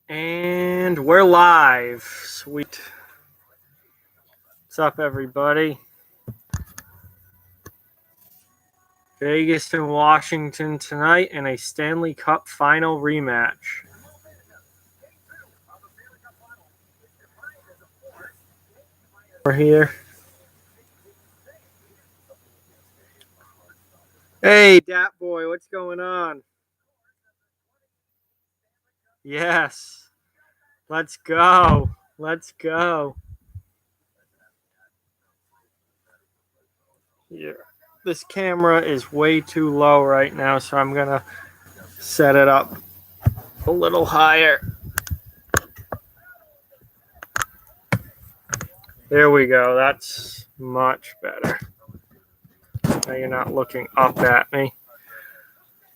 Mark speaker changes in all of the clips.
Speaker 1: And we're live. Sweet. What's up, everybody? Vegas and Washington tonight in a Stanley Cup final rematch. We're here. Hey, Dat Boy, what's going on? Yes. Let's go. Let's go. Here. This camera is way too low right now, so I'm going to set it up a little higher. There we go. That's much better. Now you're not looking up at me.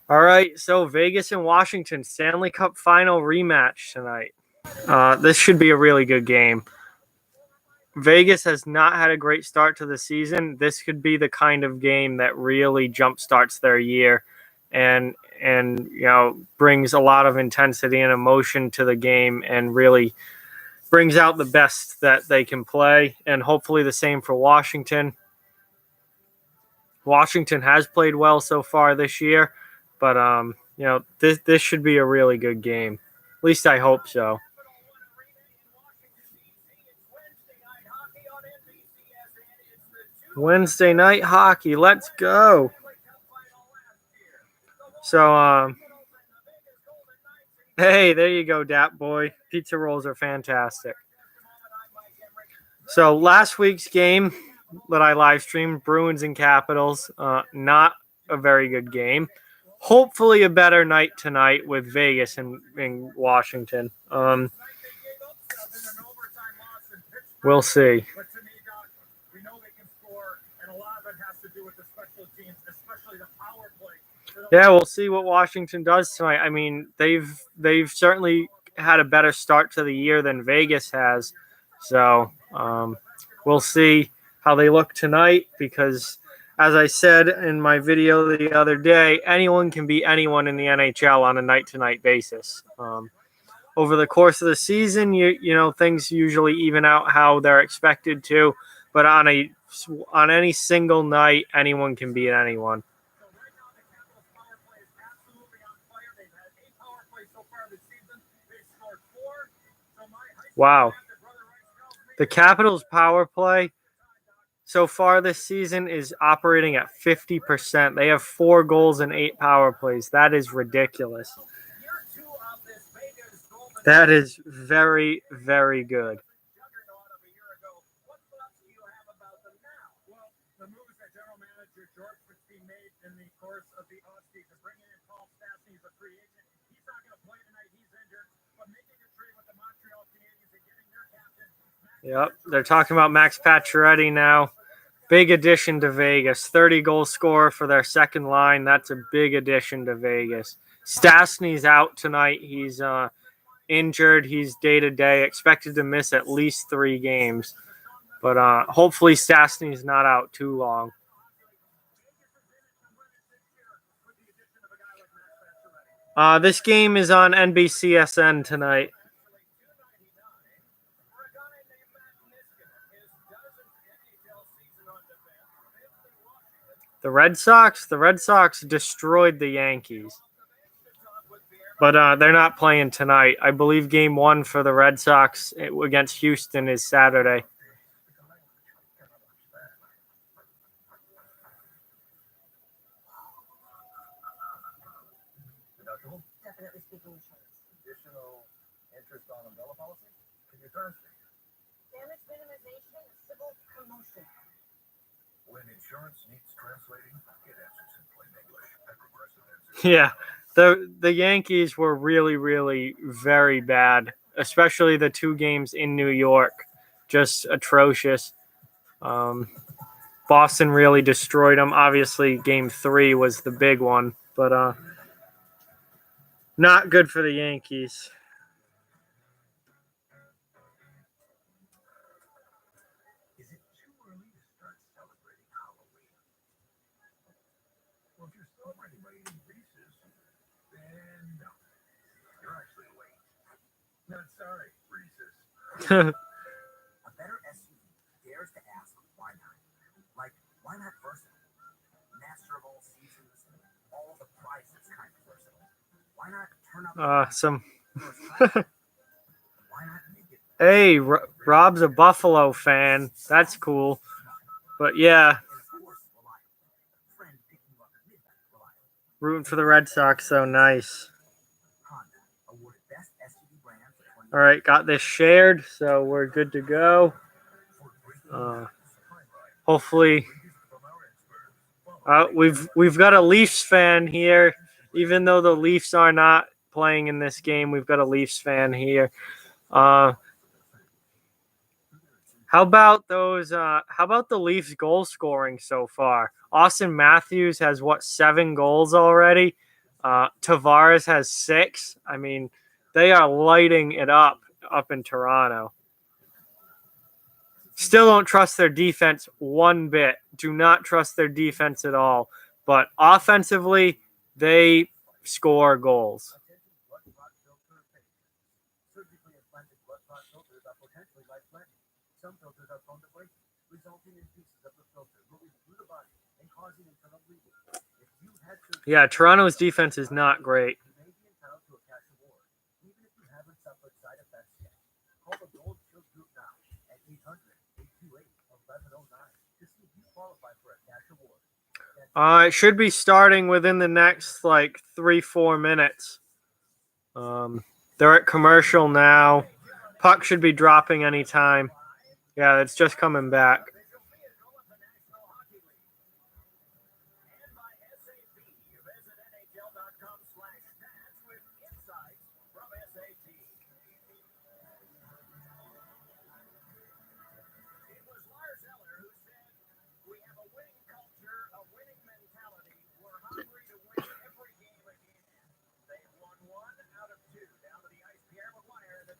Speaker 1: All right, so Vegas and Washington Stanley Cup final rematch tonight. This should be a really good game. Vegas has not had a great start to the season. This could be the kind of game that really jumpstarts their year and brings a lot of intensity and emotion to the game and really brings out the best that they can play, and hopefully the same for Washington. Washington has played well so far this year, but this should be a really good game. At least I hope so. Wednesday night hockey. Let's go. So, hey, there you go, Dat Boy. Pizza rolls are fantastic. So last week's game that I live streamed, Bruins and Capitals, not a very good game. Hopefully a better night tonight with Vegas and Washington. We'll see. Yeah, we'll see what Washington does tonight. I mean, they've certainly had a better start to the year than Vegas has. So we'll see how they look tonight because, as I said in my video the other day, anyone can beat anyone in the NHL on a night-to-night basis. Over the course of the season, you know things usually even out how they're expected to, but on any single night, anyone can beat anyone. Wow. The Capitals' power play so far this season is operating at 50%. They have 4 goals and 8 power plays. That is ridiculous. That is very, very good. Yep, they're talking about Max Pacioretty now. Big addition to Vegas. 30-goal scorer for their second line. That's a big addition to Vegas. Stastny's out tonight. He's injured. He's day-to-day. Expected to miss at least 3 games. But hopefully Stastny's not out too long. This game is on NBCSN tonight. The Red Sox destroyed the Yankees. But they're not playing tonight. I believe game 1 for the Red Sox against Houston is Saturday. Definitely speaking insurance. Additional interest on umbrella policy? Can you turn? Damage minimization, civil commotion. When insurance needs translating, it answers in plain English. Yeah, the Yankees were really, really very bad, especially the 2 games in New York. Just atrocious. Boston really destroyed them. Obviously, game 3 was the big one, but not good for the Yankees. Some. Hey, Rob's a Buffalo fan. That's cool. But yeah, rooting for the Red Sox, so nice. All right, got this shared, so we're good to go. Hopefully, we've got a Leafs fan here, even though the Leafs are not playing in this game. We've got a Leafs fan here. How about those? How about the Leafs goal scoring so far? Austin Matthews has 7 goals already. Tavares has 6. I mean, they are lighting it up in Toronto. Still don't trust their defense one bit. Do not trust their defense at all. But offensively, they score goals. Yeah, Toronto's defense is not great. It should be starting within the next 3-4 minutes. They're at commercial now. Puck should be dropping anytime. Yeah, it's just coming back.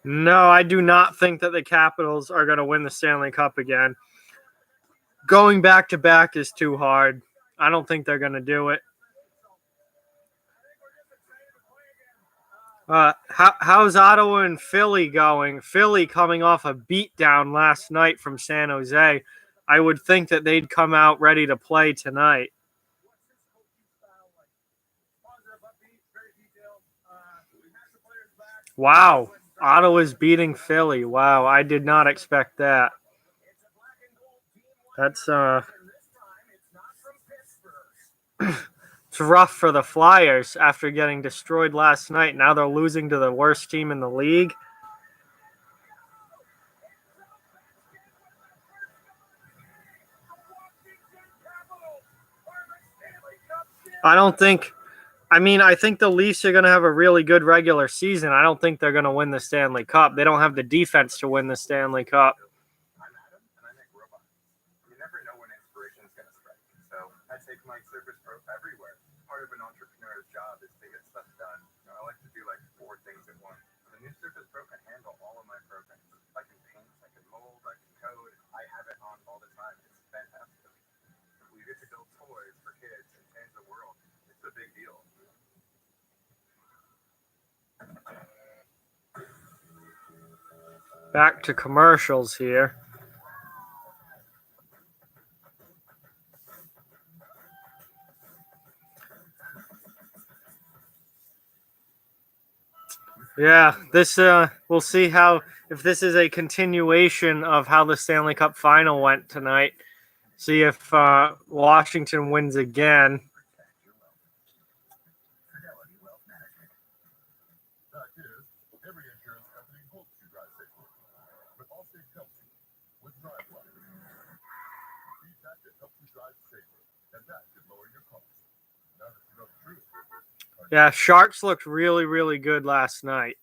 Speaker 1: No, I do not think that the Capitals are going to win the Stanley Cup again. Going back to back is too hard. I don't think they're going to do it. How's Ottawa and Philly going? Philly coming off a beatdown last night from San Jose. I would think that they'd come out ready to play tonight. Wow. Ottawa's beating Philly. Wow, I did not expect that. That's it's rough for the Flyers after getting destroyed last night. Now they're losing to the worst team in the league. I think the Leafs are going to have a really good regular season. I don't think they're going to win the Stanley Cup. They don't have the defense to win the Stanley Cup. Back to commercials here. Yeah, this we'll see if this is a continuation of how the Stanley Cup final went tonight. See if Washington wins again. Yeah, Sharks looked really, really good last night.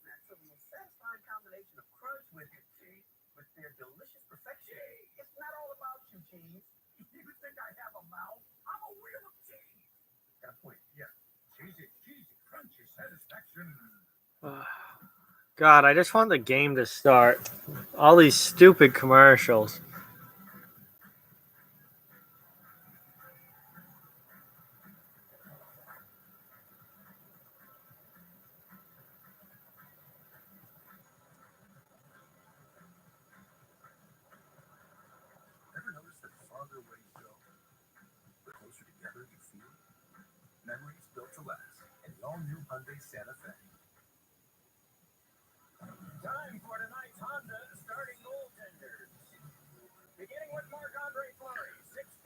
Speaker 1: God, I just want the game to start. All these stupid commercials.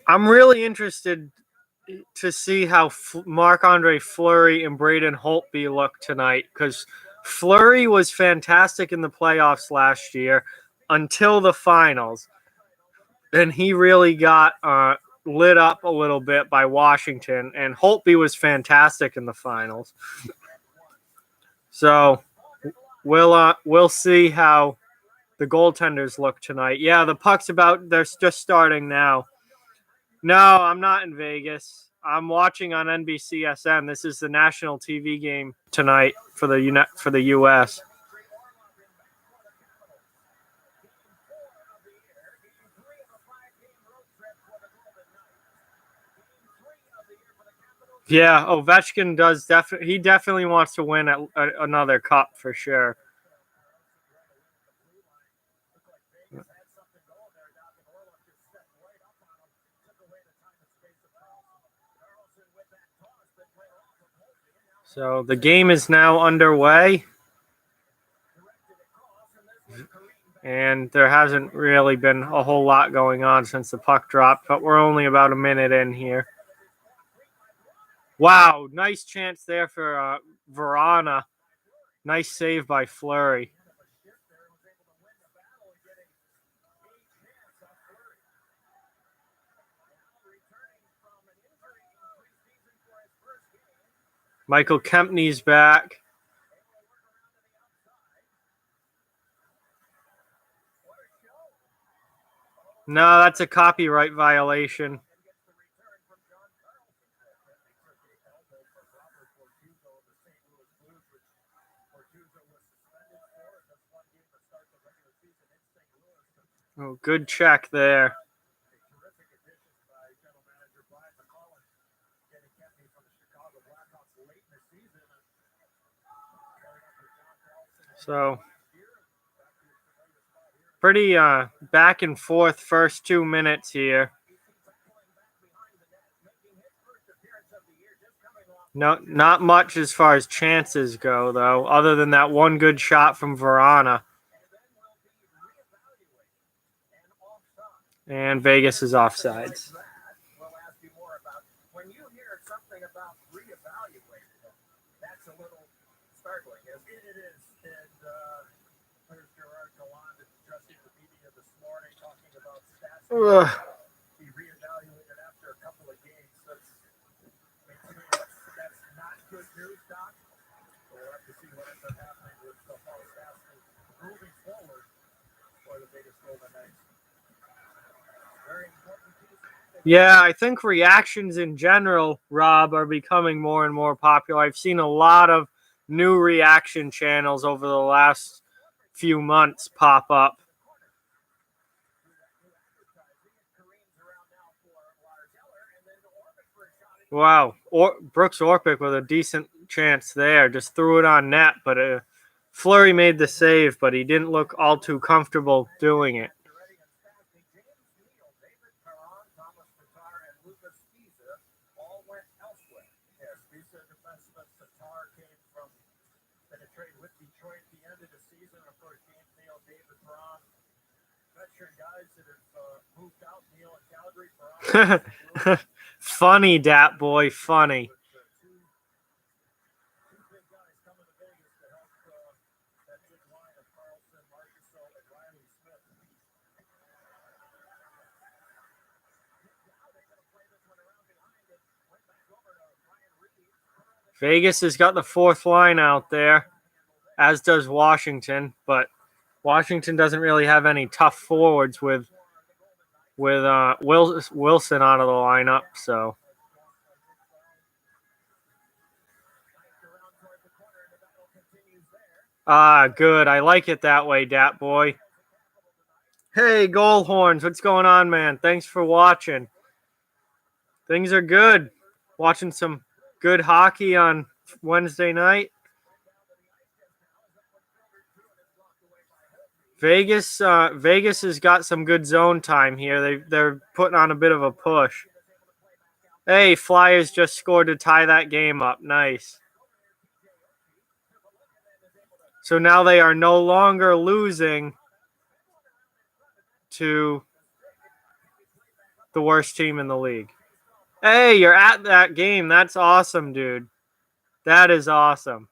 Speaker 1: I'm really interested to see how Marc-Andre Fleury and Braden Holtby look tonight, because Fleury was fantastic in the playoffs last year until the finals. And he really got lit up a little bit by Washington, and Holtby was fantastic in the finals. So we'll see how the goaltenders look tonight. Yeah, the puck's they're just starting now. No, I'm not in Vegas. I'm watching on NBCSN. This is the national TV game tonight for the U.S. Yeah, Ovechkin does he definitely wants to win another cup for sure. So the game is now underway. And there hasn't really been a whole lot going on since the puck dropped, but we're only about a minute in here. Wow, nice chance there for Vrana. Nice save by Fleury. Michael Kempney's back. No, that's a copyright violation. Oh, good check there. So pretty back and forth first 2 minutes here. No, not much as far as chances go, though, other than that one good shot from Vrana. And Vegas is offsides. Ugh. Yeah, I think reactions in general, Rob, are becoming more and more popular. I've seen a lot of new reaction channels over the last few months pop up. Wow, Brooks Orpik with a decent chance there. Just threw it on net, but Fleury made the save, but he didn't look all too comfortable doing it. Funny, Dat boy, funny. Vegas has got the fourth line out there, as does Washington, but Washington doesn't really have any tough forwards with Wilson out of the lineup, so. Good. I like it that way, Dat boy. Hey, Goal Horns, what's going on, man? Thanks for watching. Things are good. Watching some good hockey on Wednesday night. Vegas has got some good zone time here. They're putting on a bit of a push. Hey, Flyers just scored to tie that game up. Nice. So now they are no longer losing to the worst team in the league. Hey, you're at that game. That's awesome, dude. That is awesome.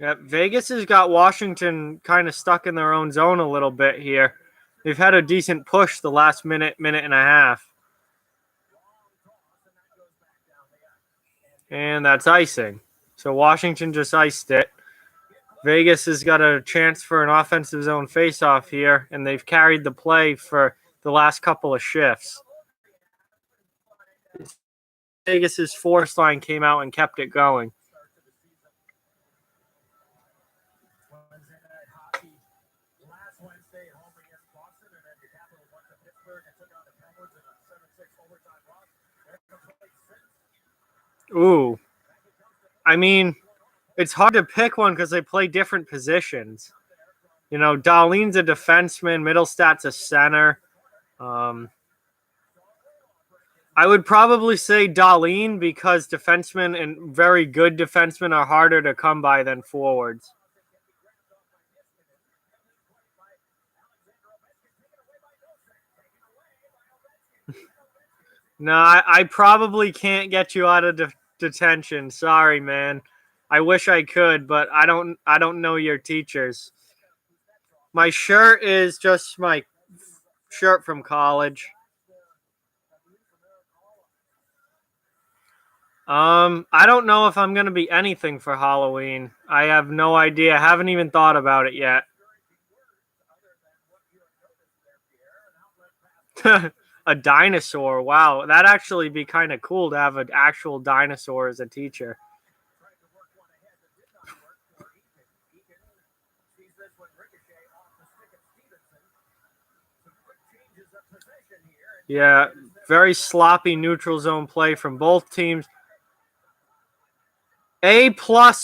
Speaker 1: Yep, Vegas has got Washington kind of stuck in their own zone a little bit here. They've had a decent push the last minute and a half. And that's icing. So Washington just iced it. Vegas has got a chance for an offensive zone faceoff here, and they've carried the play for the last couple of shifts. Vegas's force line came out and kept it going. Ooh. I mean, it's hard to pick one because they play different positions. You know, Darlene's a defenseman, Middlestat's a center. I would probably say Darlene because defensemen and very good defensemen are harder to come by than forwards. No, I probably can't get you out of detention. Sorry, man. I wish I could, but I don't know your teachers. My shirt is just my shirt from college. I don't know if I'm going to be anything for Halloween. I have no idea. I haven't even thought about it yet. A dinosaur. Wow, that'd actually be kind of cool to have an actual dinosaur as a teacher. Yeah, very sloppy neutral zone play from both teams. A+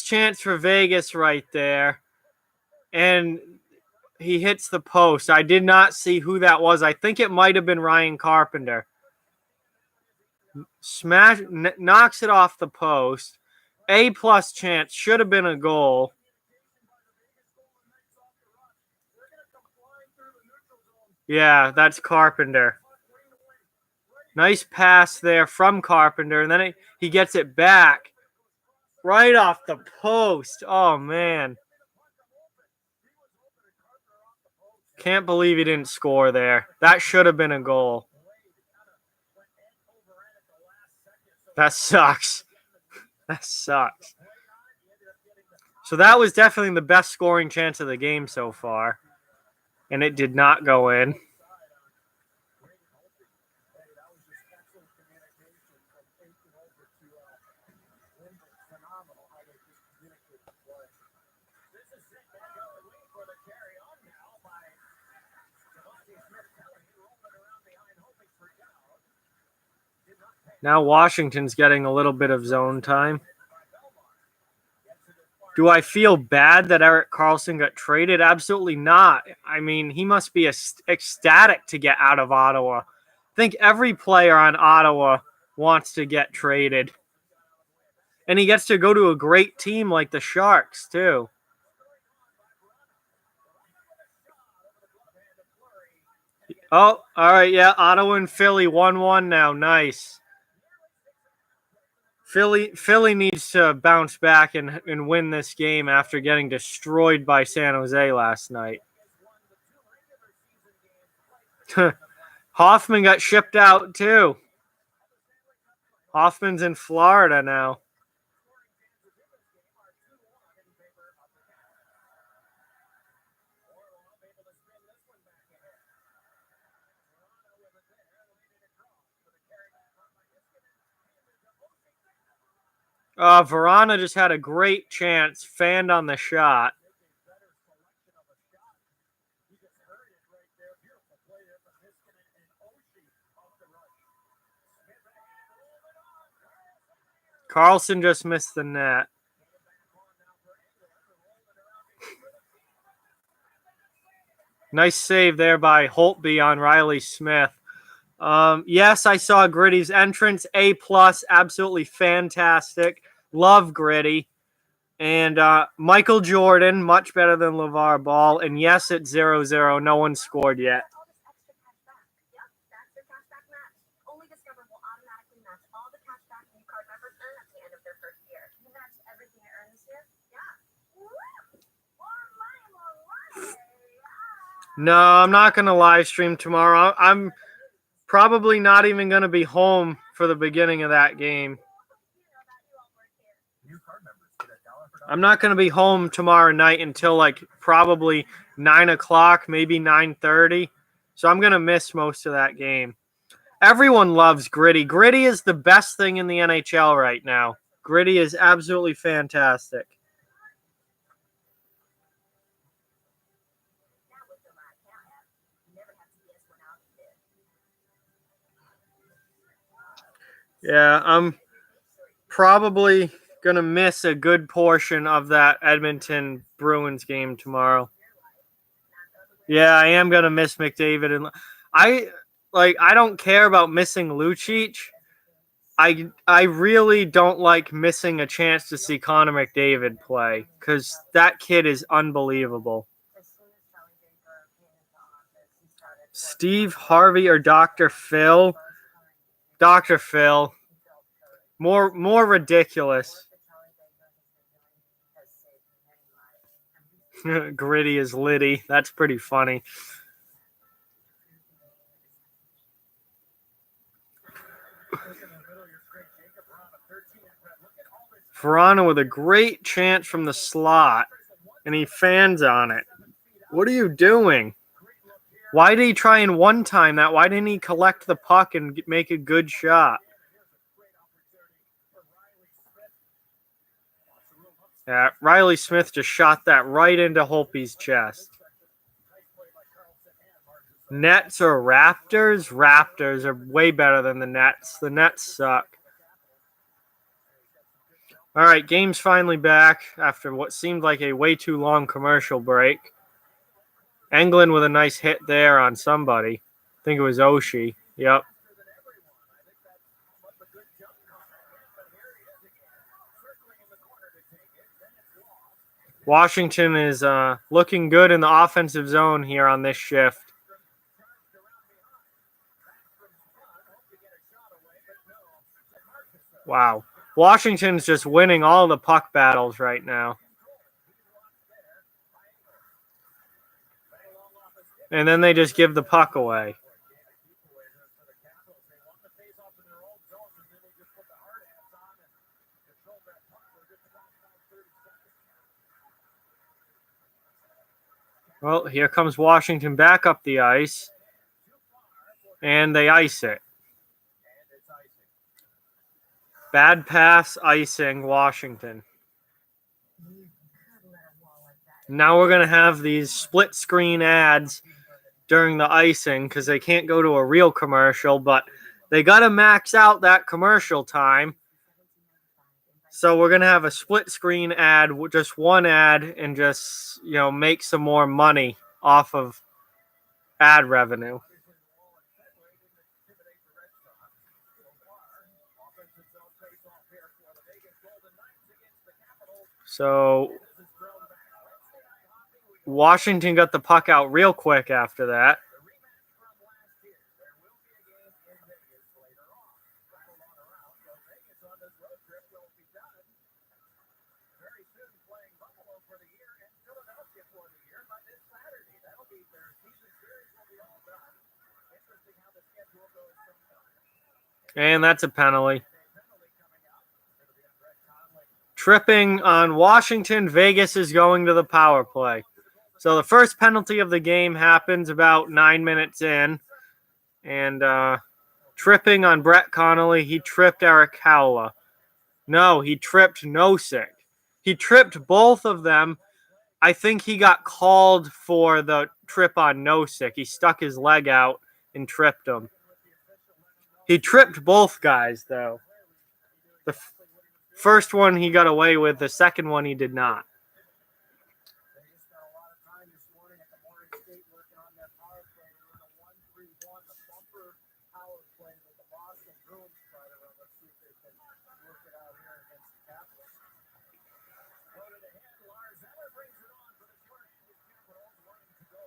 Speaker 1: chance for Vegas right there. And he hits the post. I did not see who that was. I think it might have been Ryan Carpenter. Knocks it off the post. A+ chance. Should have been a goal. Yeah, that's Carpenter. Nice pass there from Carpenter. And then he gets it back right off the post. Oh, man. Can't believe he didn't score there. That should have been a goal. That sucks. That sucks. So that was definitely the best scoring chance of the game so far. And it did not go in. Now Washington's getting a little bit of zone time. Do I feel bad that Erik Karlsson got traded? Absolutely not. I mean, he must be ecstatic to get out of Ottawa. I think every player on Ottawa wants to get traded. And he gets to go to a great team like the Sharks, too. Oh, all right, yeah, Ottawa and Philly 1-1 now. Nice. Philly needs to bounce back and win this game after getting destroyed by San Jose last night. Hoffman got shipped out too. Hoffman's in Florida now. Vrana just had a great chance, fanned on the shot. Karlsson just missed the net. Nice save there by Holtby on Riley Smith. Yes, I saw Gritty's entrance. A+, absolutely fantastic. Love Gritty. And Michael Jordan, much better than LeVar Ball. And yes, it's 0-0. No one scored yet. No, I'm not going to live stream tomorrow. I'm probably not even going to be home for the beginning of that game. I'm not going to be home tomorrow night until like probably 9 o'clock, maybe 9:30. So I'm going to miss most of that game. Everyone loves Gritty. Gritty is the best thing in the NHL right now. Gritty is absolutely fantastic. Yeah, I'm probably going to miss a good portion of that Edmonton Bruins game tomorrow. Yeah, I am going to miss McDavid. And I don't care about missing Lucic. I really don't like missing a chance to see Connor McDavid play because that kid is unbelievable. Steve Harvey or Dr. Phil? Dr. Phil. More ridiculous. Gritty is Liddy. That's pretty funny. Verano with a great chance from the slot, and he fans on it. What are you doing? Why did he try and one-time that? Why didn't he collect the puck and make a good shot? Yeah, Riley Smith just shot that right into Holtby's chest. Nets or Raptors? Raptors are way better than the Nets. The Nets suck. All right, game's finally back after what seemed like a way too long commercial break. Englund with a nice hit there on somebody. I think it was Oshie. Yep. Washington is looking good in the offensive zone here on this shift. Wow. Washington's just winning all the puck battles right now. And then they just give the puck away. Well, here comes Washington back up the ice. And they ice it. Bad pass, icing, Washington. Now we're going to have these split screen ads during the icing because they can't go to a real commercial, but they got to max out that commercial time. So we're going to have a split screen ad, just one ad, and just, make some more money off of ad revenue. So Washington got the puck out real quick after that. And that's a penalty. Tripping on Washington. Vegas is going to the power play. So the first penalty of the game happens about 9 minutes in. And tripping on Brett Connolly. He tripped Eric Howla. No, he tripped Nosek. He tripped both of them. I think he got called for the trip on Nosek. He stuck his leg out and tripped him. He tripped both guys, though. The first one he got away with. The second one he did not.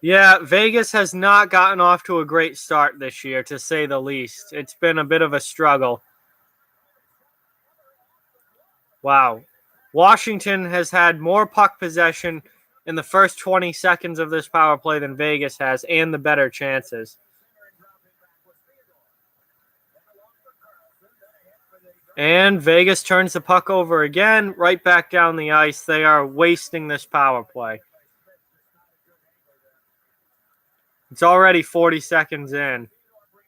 Speaker 1: Yeah, Vegas has not gotten off to a great start this year, to say the least. It's been a bit of a struggle. Wow. Washington has had more puck possession in the first 20 seconds of this power play than Vegas has, and the better chances. And Vegas turns the puck over again, right back down the ice. They are wasting this power play. It's already 40 seconds in.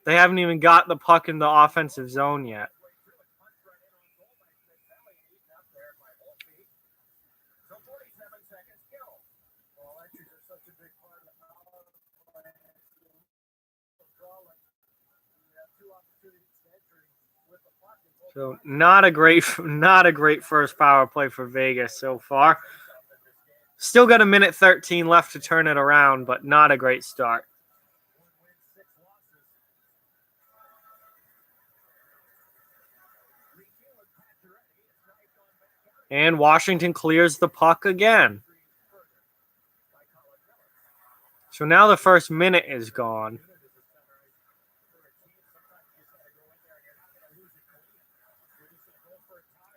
Speaker 1: They haven't even got the puck in the offensive zone yet. So not a great first power play for Vegas so far. Still got a minute 13 left to turn it around, but not a great start. And Washington clears the puck again. So now the first minute is gone.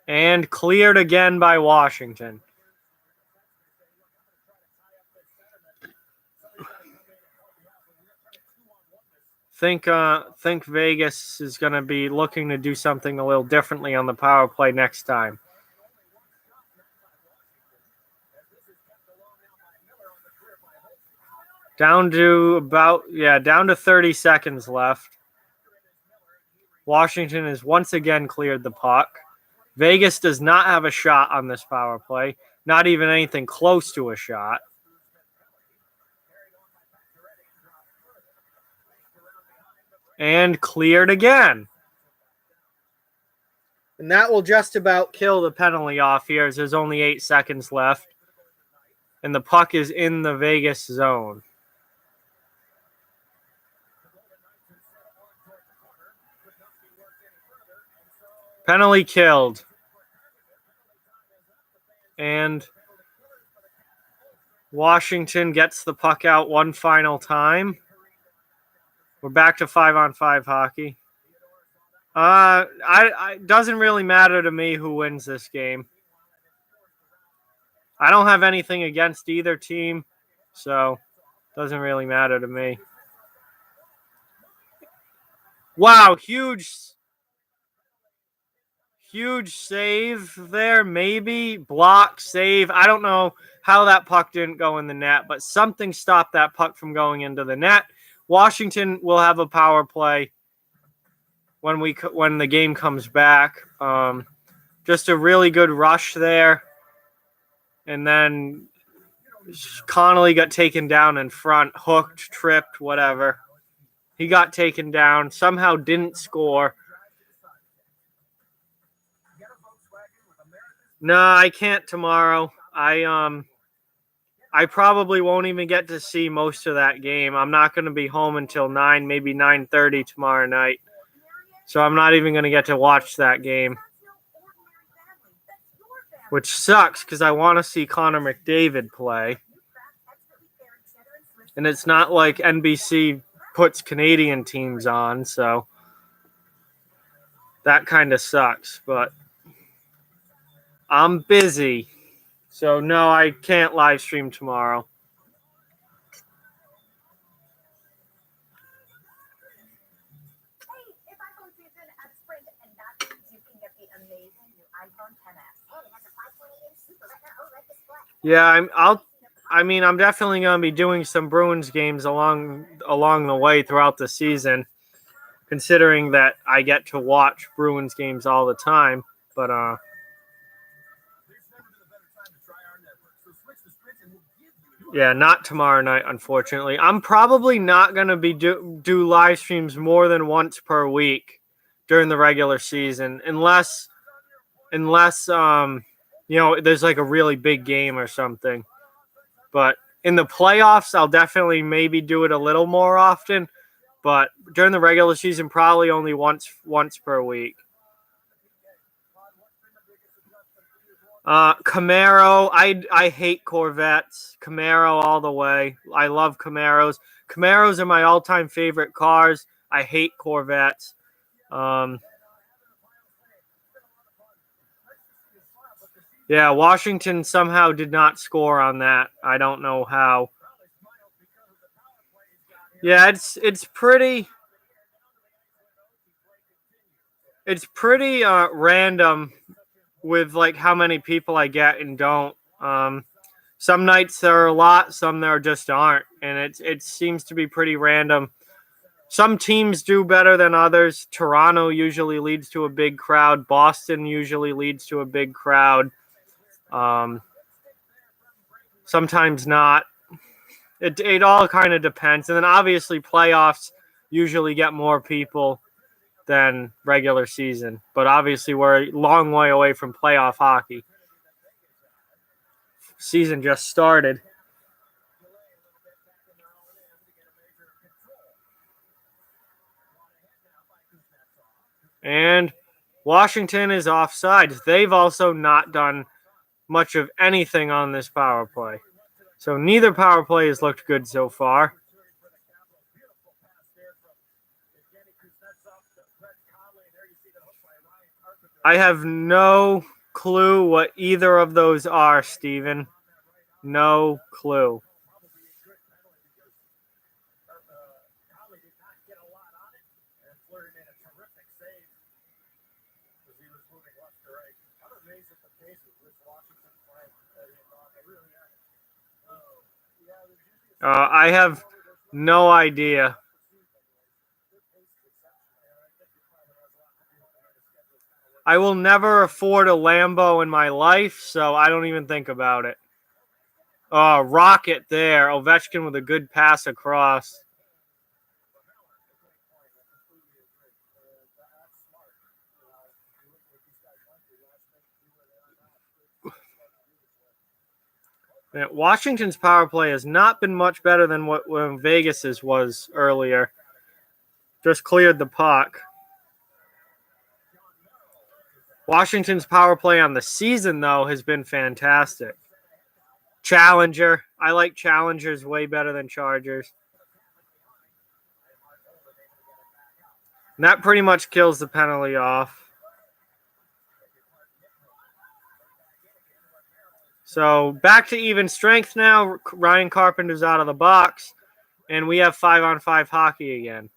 Speaker 1: And cleared again by Washington. Think Vegas is going to be looking to do something a little differently on the power play next time. Down to 30 seconds left. Washington has once again cleared the puck. Vegas does not have a shot on this power play, not even anything close to a shot. And cleared again. And that will just about kill the penalty off here, as there's only 8 seconds left. And the puck is in the Vegas zone. Penalty killed. And Washington gets the puck out one final time. We're back to 5-on-5 hockey. It doesn't really matter to me who wins this game. I don't have anything against either team, so it doesn't really matter to me. Wow, huge save there, maybe. Block, save. I don't know how that puck didn't go in the net, but something stopped that puck from going into the net. Washington will have a power play when the game comes back. Just a really good rush there. And then Connolly got taken down in front, hooked, tripped, whatever. He got taken down, somehow didn't score. No, I can't tomorrow. I probably won't even get to see most of that game. I'm not going to be home until 9, maybe 9:30 tomorrow night. So I'm not even going to get to watch that game. Which sucks, because I want to see Connor McDavid play. And it's not like NBC puts Canadian teams on, so that kind of sucks. But I'm busy. So, no, I can't live stream tomorrow. Yeah, I'm definitely going to be doing some Bruins games along the way throughout the season, considering that I get to watch Bruins games all the time. But yeah, not tomorrow night, unfortunately. I'm probably not going to be do live streams more than once per week during the regular season, unless there's like a really big game or something. But in the playoffs, I'll definitely maybe do it a little more often. But during the regular season, probably only once per week. Camaro. I hate Corvettes. Camaro all the way. I love Camaros. Camaros are my all-time favorite cars. I hate Corvettes. Yeah, Washington somehow did not score on that. I don't know how. Yeah, it's pretty random with like how many people I get and don't. Some nights there are a lot, some there just aren't, and it seems to be pretty random. Some teams do better than others. Toronto usually leads to a big crowd. Boston usually leads to a big crowd. Sometimes not. It all kind of depends. And then obviously playoffs usually get more people than regular season. But obviously we're a long way away from playoff hockey. Season just started. And Washington is offside. They've also not done much of anything on this power play. So neither power play has looked good so far. I have no clue what either of those are, Steven. No clue. I have no idea. I will never afford a Lambo in my life, so I don't even think about it. Rocket there. Ovechkin with a good pass across. Washington's power play has not been much better than what Vegas's was earlier. Just cleared the puck. Washington's power play on the season, though, has been fantastic. Challenger. I like Challengers way better than Chargers. And that pretty much kills the penalty off. So back to even strength now. Ryan Carpenter's out of the box, and we have 5-on-5 hockey again.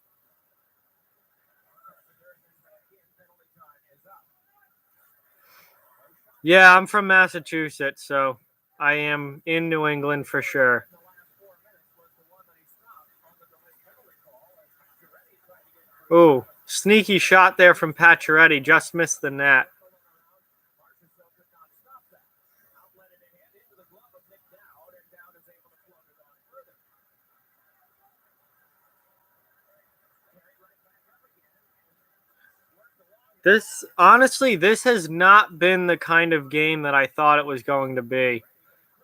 Speaker 1: Yeah, I'm from Massachusetts, so I am in New England for sure. Ooh, sneaky shot there from Pacioretty. Just missed the net. This has not been the kind of game that I thought it was going to be.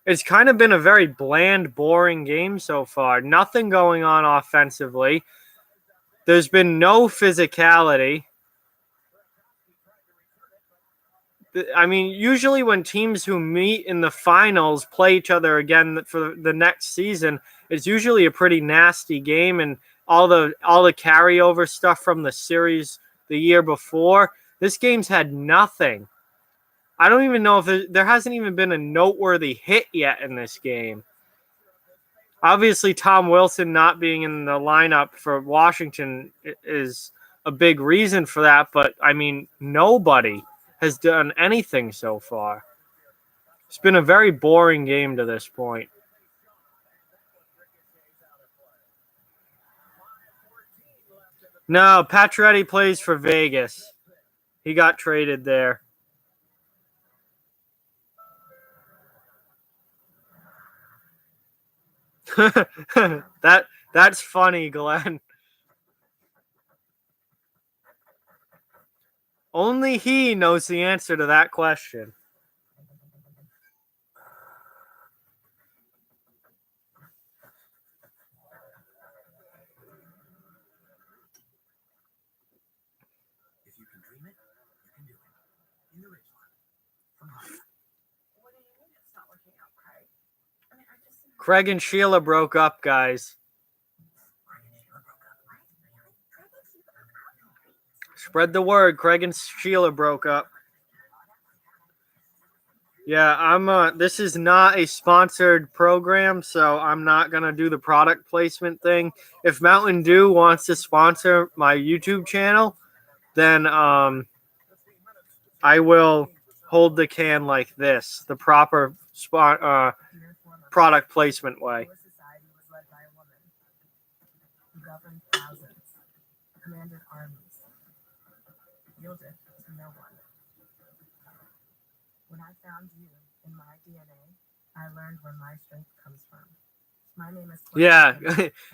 Speaker 1: It's kind of been a very bland, boring game so far. Nothing going on offensively. There's been no physicality. I mean, usually when teams who meet in the finals play each other again for the next season, it's usually a pretty nasty game, and all the carryover stuff from the series the year before. This game's had nothing. I don't even know if there hasn't even been a noteworthy hit yet in this game. Obviously, Tom Wilson not being in the lineup for Washington is a big reason for that, but I mean, nobody has done anything so far. It's been a very boring game to this point. No, Pacioretty plays for Vegas. He got traded there. That's funny, Glenn. Only he knows the answer to that question. Craig and Sheila broke up, guys. Spread the word. Craig and Sheila broke up. Yeah, this is not a sponsored program, so I'm not going to do the product placement thing. If Mountain Dew wants to sponsor my YouTube channel, then I will hold the can like this, the proper product placement way.
Speaker 2: When I found you in my DNA, I learned where my strength comes from. My name is Claire.
Speaker 1: Yeah,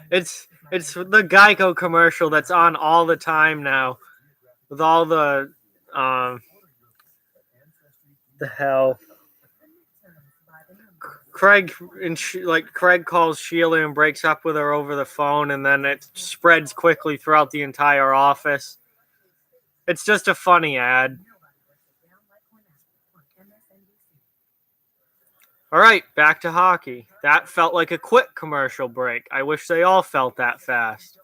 Speaker 1: it's the Geico commercial that's on all the time now, with all the hell. Craig Craig calls Sheila and breaks up with her over the phone, and then it spreads quickly throughout the entire office. It's just a funny ad. All right, back to hockey. That felt like a quick commercial break. I wish they all felt that fast.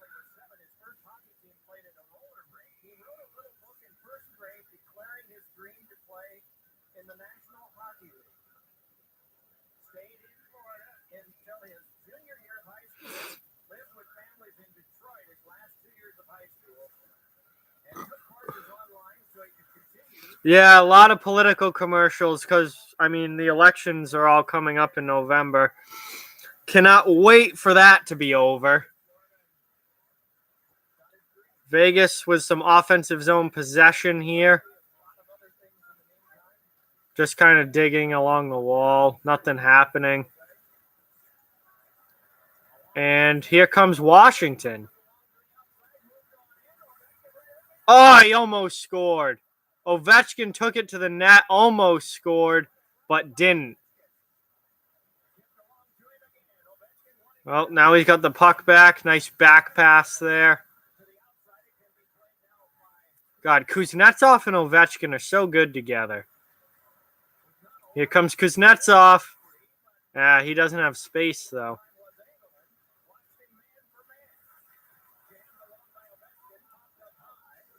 Speaker 1: Yeah, a lot of political commercials because, I mean, the elections are all coming up in November. Cannot wait for that to be over. Vegas with some offensive zone possession here. Just kind of digging along the wall. Nothing happening. And here comes Washington. Oh, he almost scored. Ovechkin took it to the net, almost scored, but didn't. Well, now he's got the puck back. Nice back pass there. God, Kuznetsov and Ovechkin are so good together. Here comes Kuznetsov. He doesn't have space, though.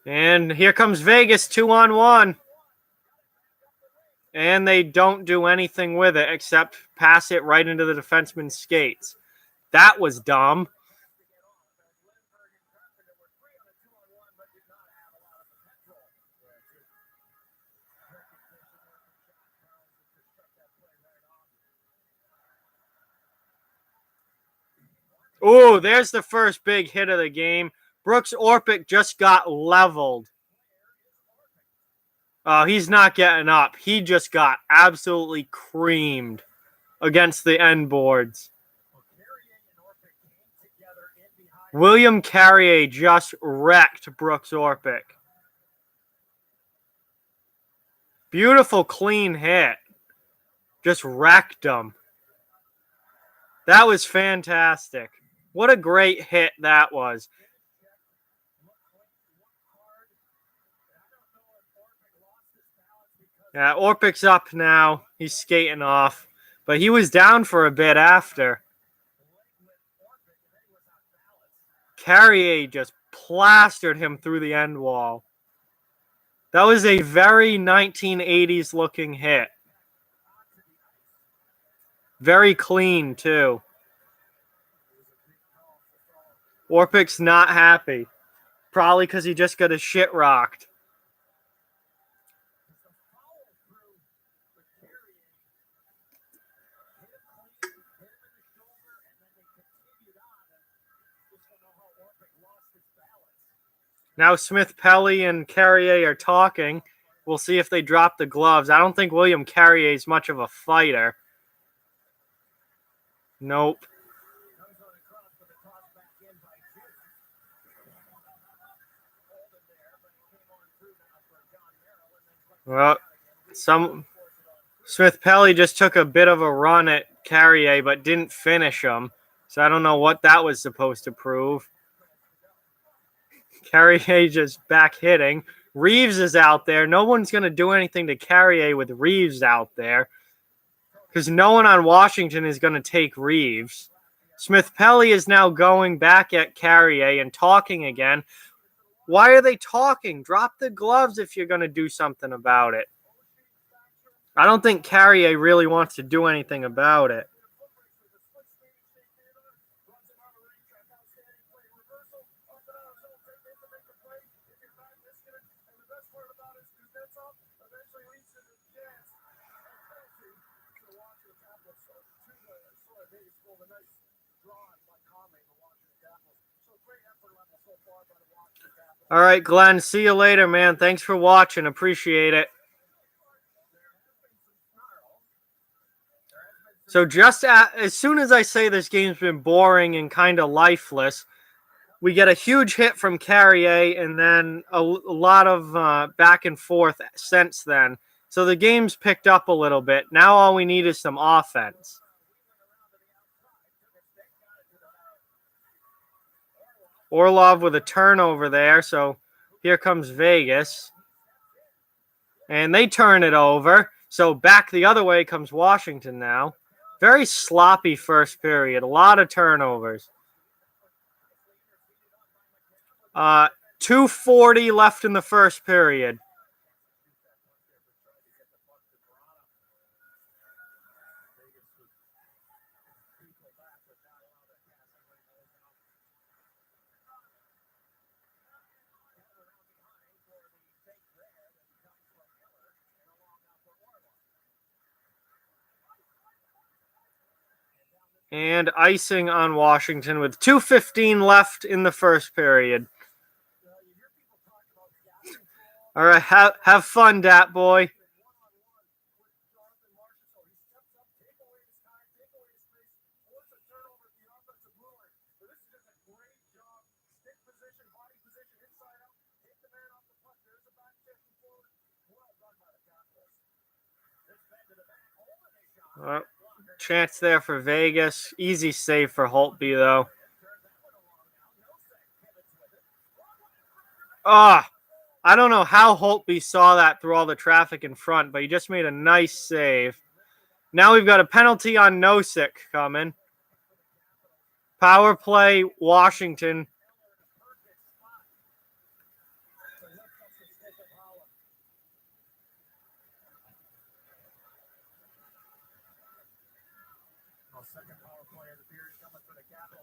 Speaker 1: And here comes Vegas 2-on-1. And they don't do anything with it except pass it right into the defenseman's skates. That was dumb. Oh, there's the first big hit of the game. Brooks Orpik just got leveled. Oh, he's not getting up. He just got absolutely creamed against the end boards. William Carrier just wrecked Brooks Orpik. Beautiful, clean hit. Just wrecked him. That was fantastic. What a great hit that was. Yeah, Orpik's up now. He's skating off. But he was down for a bit after. Carrier just plastered him through the end wall. That was a very 1980s looking hit. Very clean, too. Orpik's not happy. Probably because he just got his shit rocked. Now Smith Pelly and Carrier are talking. We'll see if they drop the gloves. I don't think William Carrier is much of a fighter. Nope. Well, Smith Pelly just took a bit of a run at Carrier, but didn't finish him. So I don't know what that was supposed to prove. Carrier just back hitting. Reeves is out there. No one's going to do anything to Carrier with Reeves out there. because no one on Washington is going to take Reeves. Smith-Pelly is now going back at Carrier and talking again. Why are they talking? Drop the gloves if you're going to do something about it. I don't think Carrier really wants to do anything about it. All right, Glenn, see you later, man. Thanks for watching. Appreciate it. So just as soon as I say this game's been boring and kind of lifeless, we get a huge hit from Carrier and then a lot of back and forth since then. So the game's picked up a little bit. Now all we need is some offense. Orlov with a turnover there. So here comes Vegas. And they turn it over. So back the other way comes Washington now. Very sloppy first period. A lot of turnovers. 2:40 left in the first period. And icing on Washington with 2:15 left in the first period. All right, have fun, Dat boy. Chance there for Vegas. Easy save for Holtby, though. I don't know how Holtby saw that through all the traffic in front, but he just made a nice save. Now we've got a penalty on Nosek coming. Power play, Washington.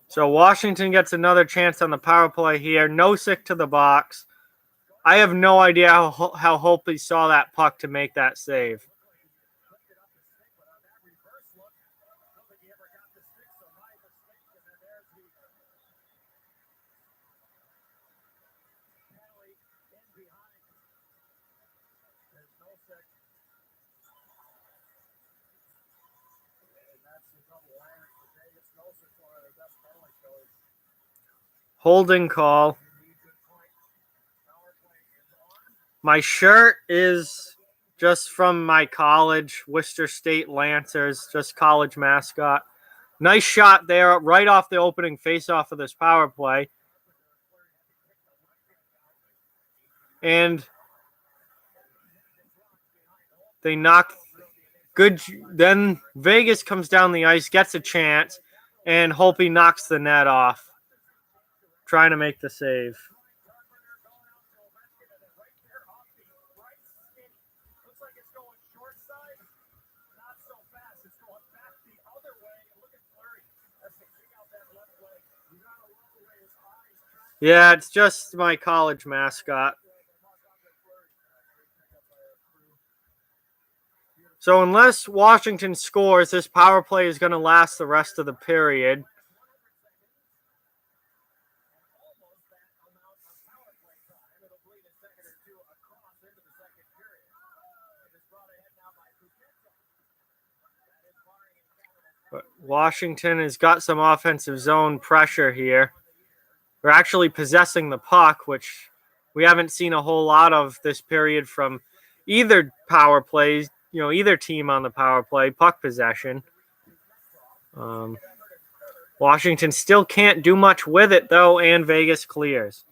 Speaker 1: So Washington gets another chance on the power play here. Nosek to the box. I have no idea how Holtby saw that puck to make that save. Holding call. My shirt is just from my college, Worcester State Lancers, just college mascot. Nice shot there, right off the opening face-off of this power play. And they knock good. Then Vegas comes down the ice, gets a chance, and Holtby knocks the net off, trying to make the save. Yeah, it's just my college mascot. So unless Washington scores, this power play is going to last the rest of the period. But Washington has got some offensive zone pressure here. We're actually possessing the puck, which we haven't seen a whole lot of this period from either power plays, either team on the power play, puck possession. Washington still can't do much with it, though, and Vegas clears.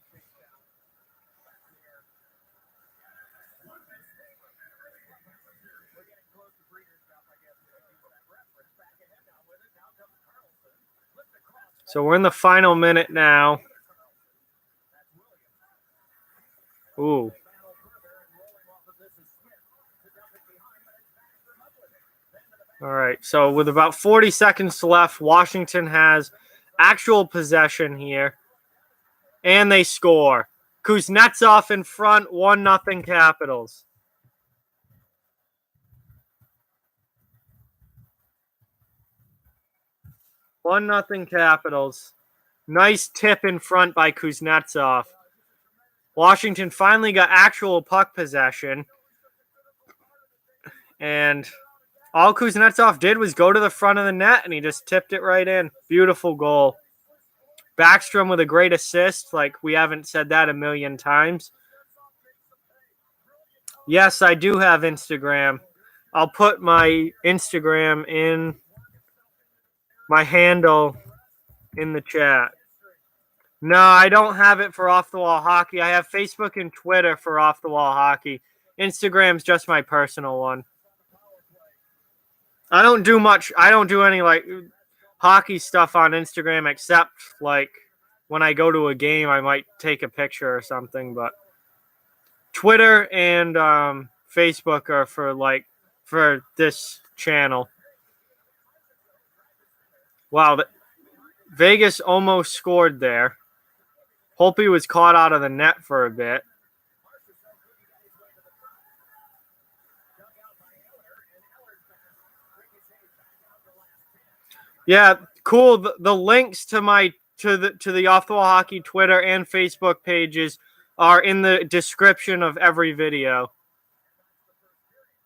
Speaker 1: So we're in the final minute now. Ooh. All right. So with about 40 seconds left, Washington has actual possession here. And they score. Kuznetsov in front, 1-0 Capitals. One nothing Capitals. Nice tip in front by Kuznetsov. Washington finally got actual puck possession. And all Kuznetsov did was go to the front of the net, and he just tipped it right in. Beautiful goal. Backstrom with a great assist. Like, we haven't said that a million times. Yes, I do have Instagram. I'll put my Instagram in my handle in the chat. No, I don't have it for Off the Wall Hockey. I have Facebook and Twitter for Off the Wall Hockey. Instagram's just my personal one. I don't do much. I don't do any like hockey stuff on Instagram except like when I go to a game, I might take a picture or something. But Twitter and Facebook are for this channel. Wow, Vegas almost scored there. Holtby was caught out of the net for a bit. Yeah, cool. The links to the Off the Wall Hockey Twitter and Facebook pages are in the description of every video.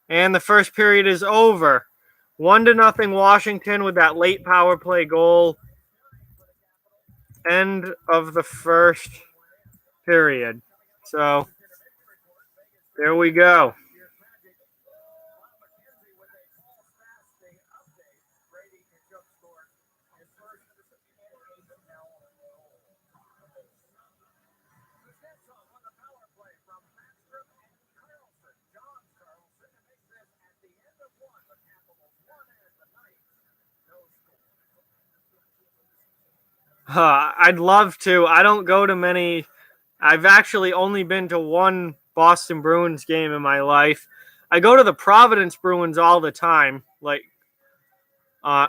Speaker 1: And the first period is over. 1-0 Washington with that late power play goal. End of the first period. So there we go. I'd love to. I don't go to many. I've actually only been to one Boston Bruins game in my life. I go to the Providence Bruins all the time, like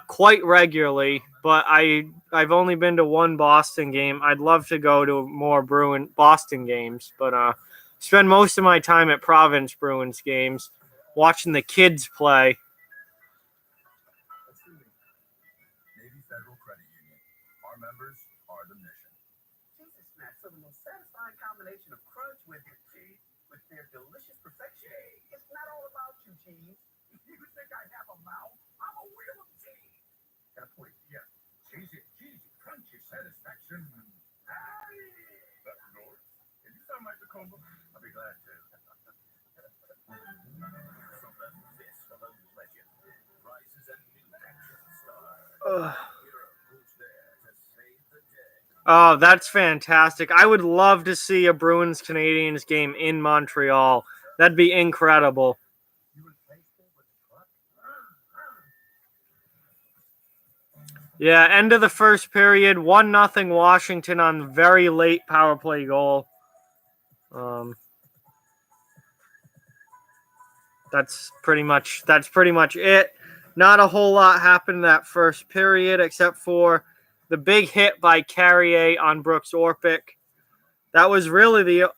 Speaker 1: quite regularly. But I've only been to one Boston game. I'd love to go to more Boston games, but spend most of my time at Providence Bruins games, watching the kids play.
Speaker 3: Navy Federal Credit Union. Our members are the mission.
Speaker 4: Jesus snacks are the most satisfying combination of crunch with cheese, with their delicious perfection. It's not all about you, cheese. You think I have a mouth? I'm a wheel of cheese. Got a point, yeah. Cheesy, crunchy satisfaction. Up north. Can you sound like Tacoma? I'll be glad to. From the fist of a legend rises a new action star.
Speaker 1: Oh, that's fantastic. I would love to see a Bruins Canadiens game in Montreal. That'd be incredible. Yeah, end of the first period, 1-0 Washington on very late power play goal. That's pretty much it. Not a whole lot happened that first period except for the big hit by Carrier on Brooks Orpik. That was really it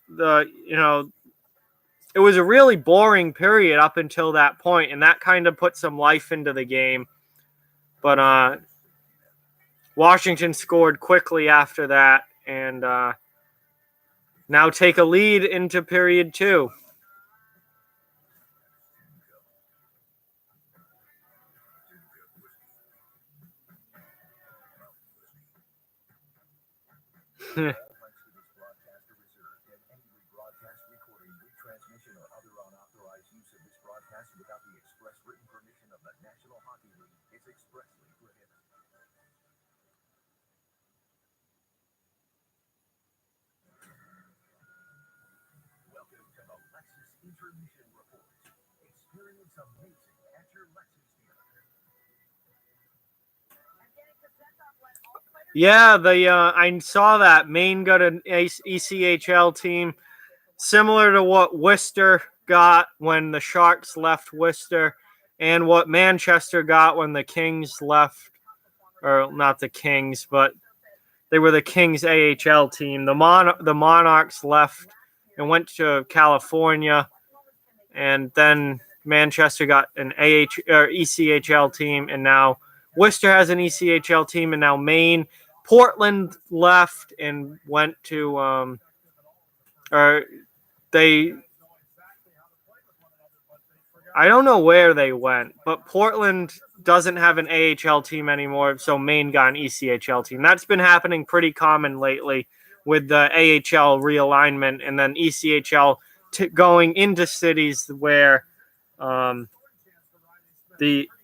Speaker 1: was a really boring period up until that point, and that kind of put some life into the game. But Washington scored quickly after that, and now take a lead into period 2.
Speaker 3: Intermission report. Experience amazing at your Lexus dealer.
Speaker 2: And getting Kuznetsov led all players
Speaker 1: Yeah, I saw that Maine got an ECHL team similar to what Worcester got when the Sharks left Worcester, and what Manchester got when the Kings left, or not the Kings, but they were the Kings AHL team. The Monarchs left and went to California, and then Manchester got an ECHL team, and now Worcester has an ECHL team, and now Maine. Portland left and went to or they I don't know where they went, but Portland doesn't have an AHL team anymore, so Maine got an ECHL team. That's been happening pretty common lately with the AHL realignment and then ECHL going into cities where the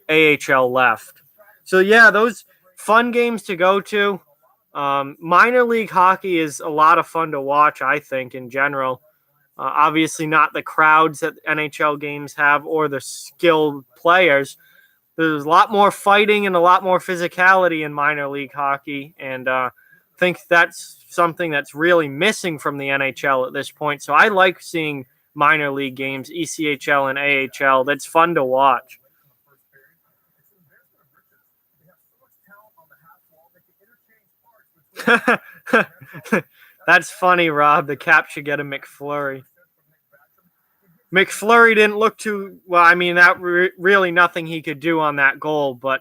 Speaker 1: AHL left. So yeah, those fun games to go to. Minor league hockey is a lot of fun to watch, I think, in general. Obviously, not the crowds that NHL games have or the skilled players. There's a lot more fighting and a lot more physicality in minor league hockey, and I think that's something that's really missing from the NHL at this point. So I like seeing minor league games, ECHL and AHL. That's fun to watch. That's funny, Rob. The Cap should get a McFlurry. McFlurry didn't look too well. I mean, that really nothing he could do on that goal, but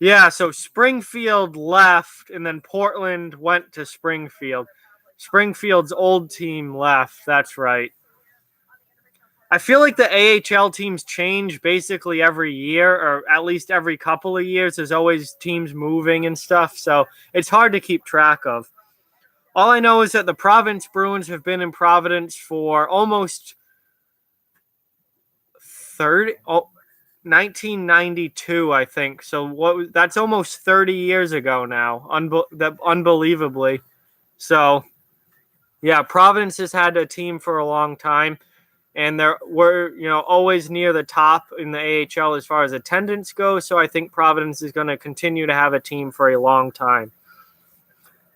Speaker 1: yeah. So Springfield left, and then Portland went to Springfield. Springfield's old team left. That's right. I feel like the AHL teams change basically every year, or at least every couple of years. There's always teams moving and stuff, so it's hard to keep track of. All I know is that the Providence Bruins have been in Providence for almost 1992, I think. So that's almost 30 years ago now, unbelievably. So, yeah, Providence has had a team for a long time. And we're always near the top in the AHL as far as attendance goes. So I think Providence is going to continue to have a team for a long time.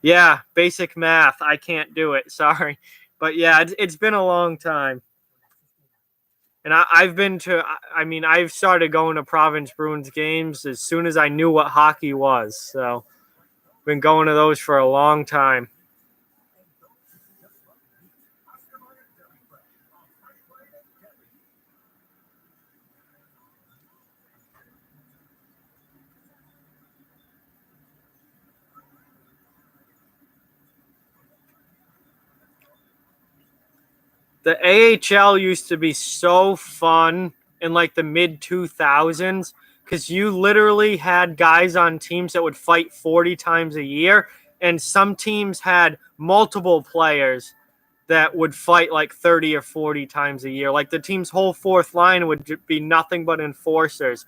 Speaker 1: Yeah, basic math. I can't do it. Sorry. But yeah, it's been a long time. And I've started going to Providence Bruins games as soon as I knew what hockey was. So been going to those for a long time. The AHL used to be so fun in like the mid 2000s because you literally had guys on teams that would fight 40 times a year, and some teams had multiple players that would fight like 30 or 40 times a year. Like the team's whole fourth line would be nothing but enforcers,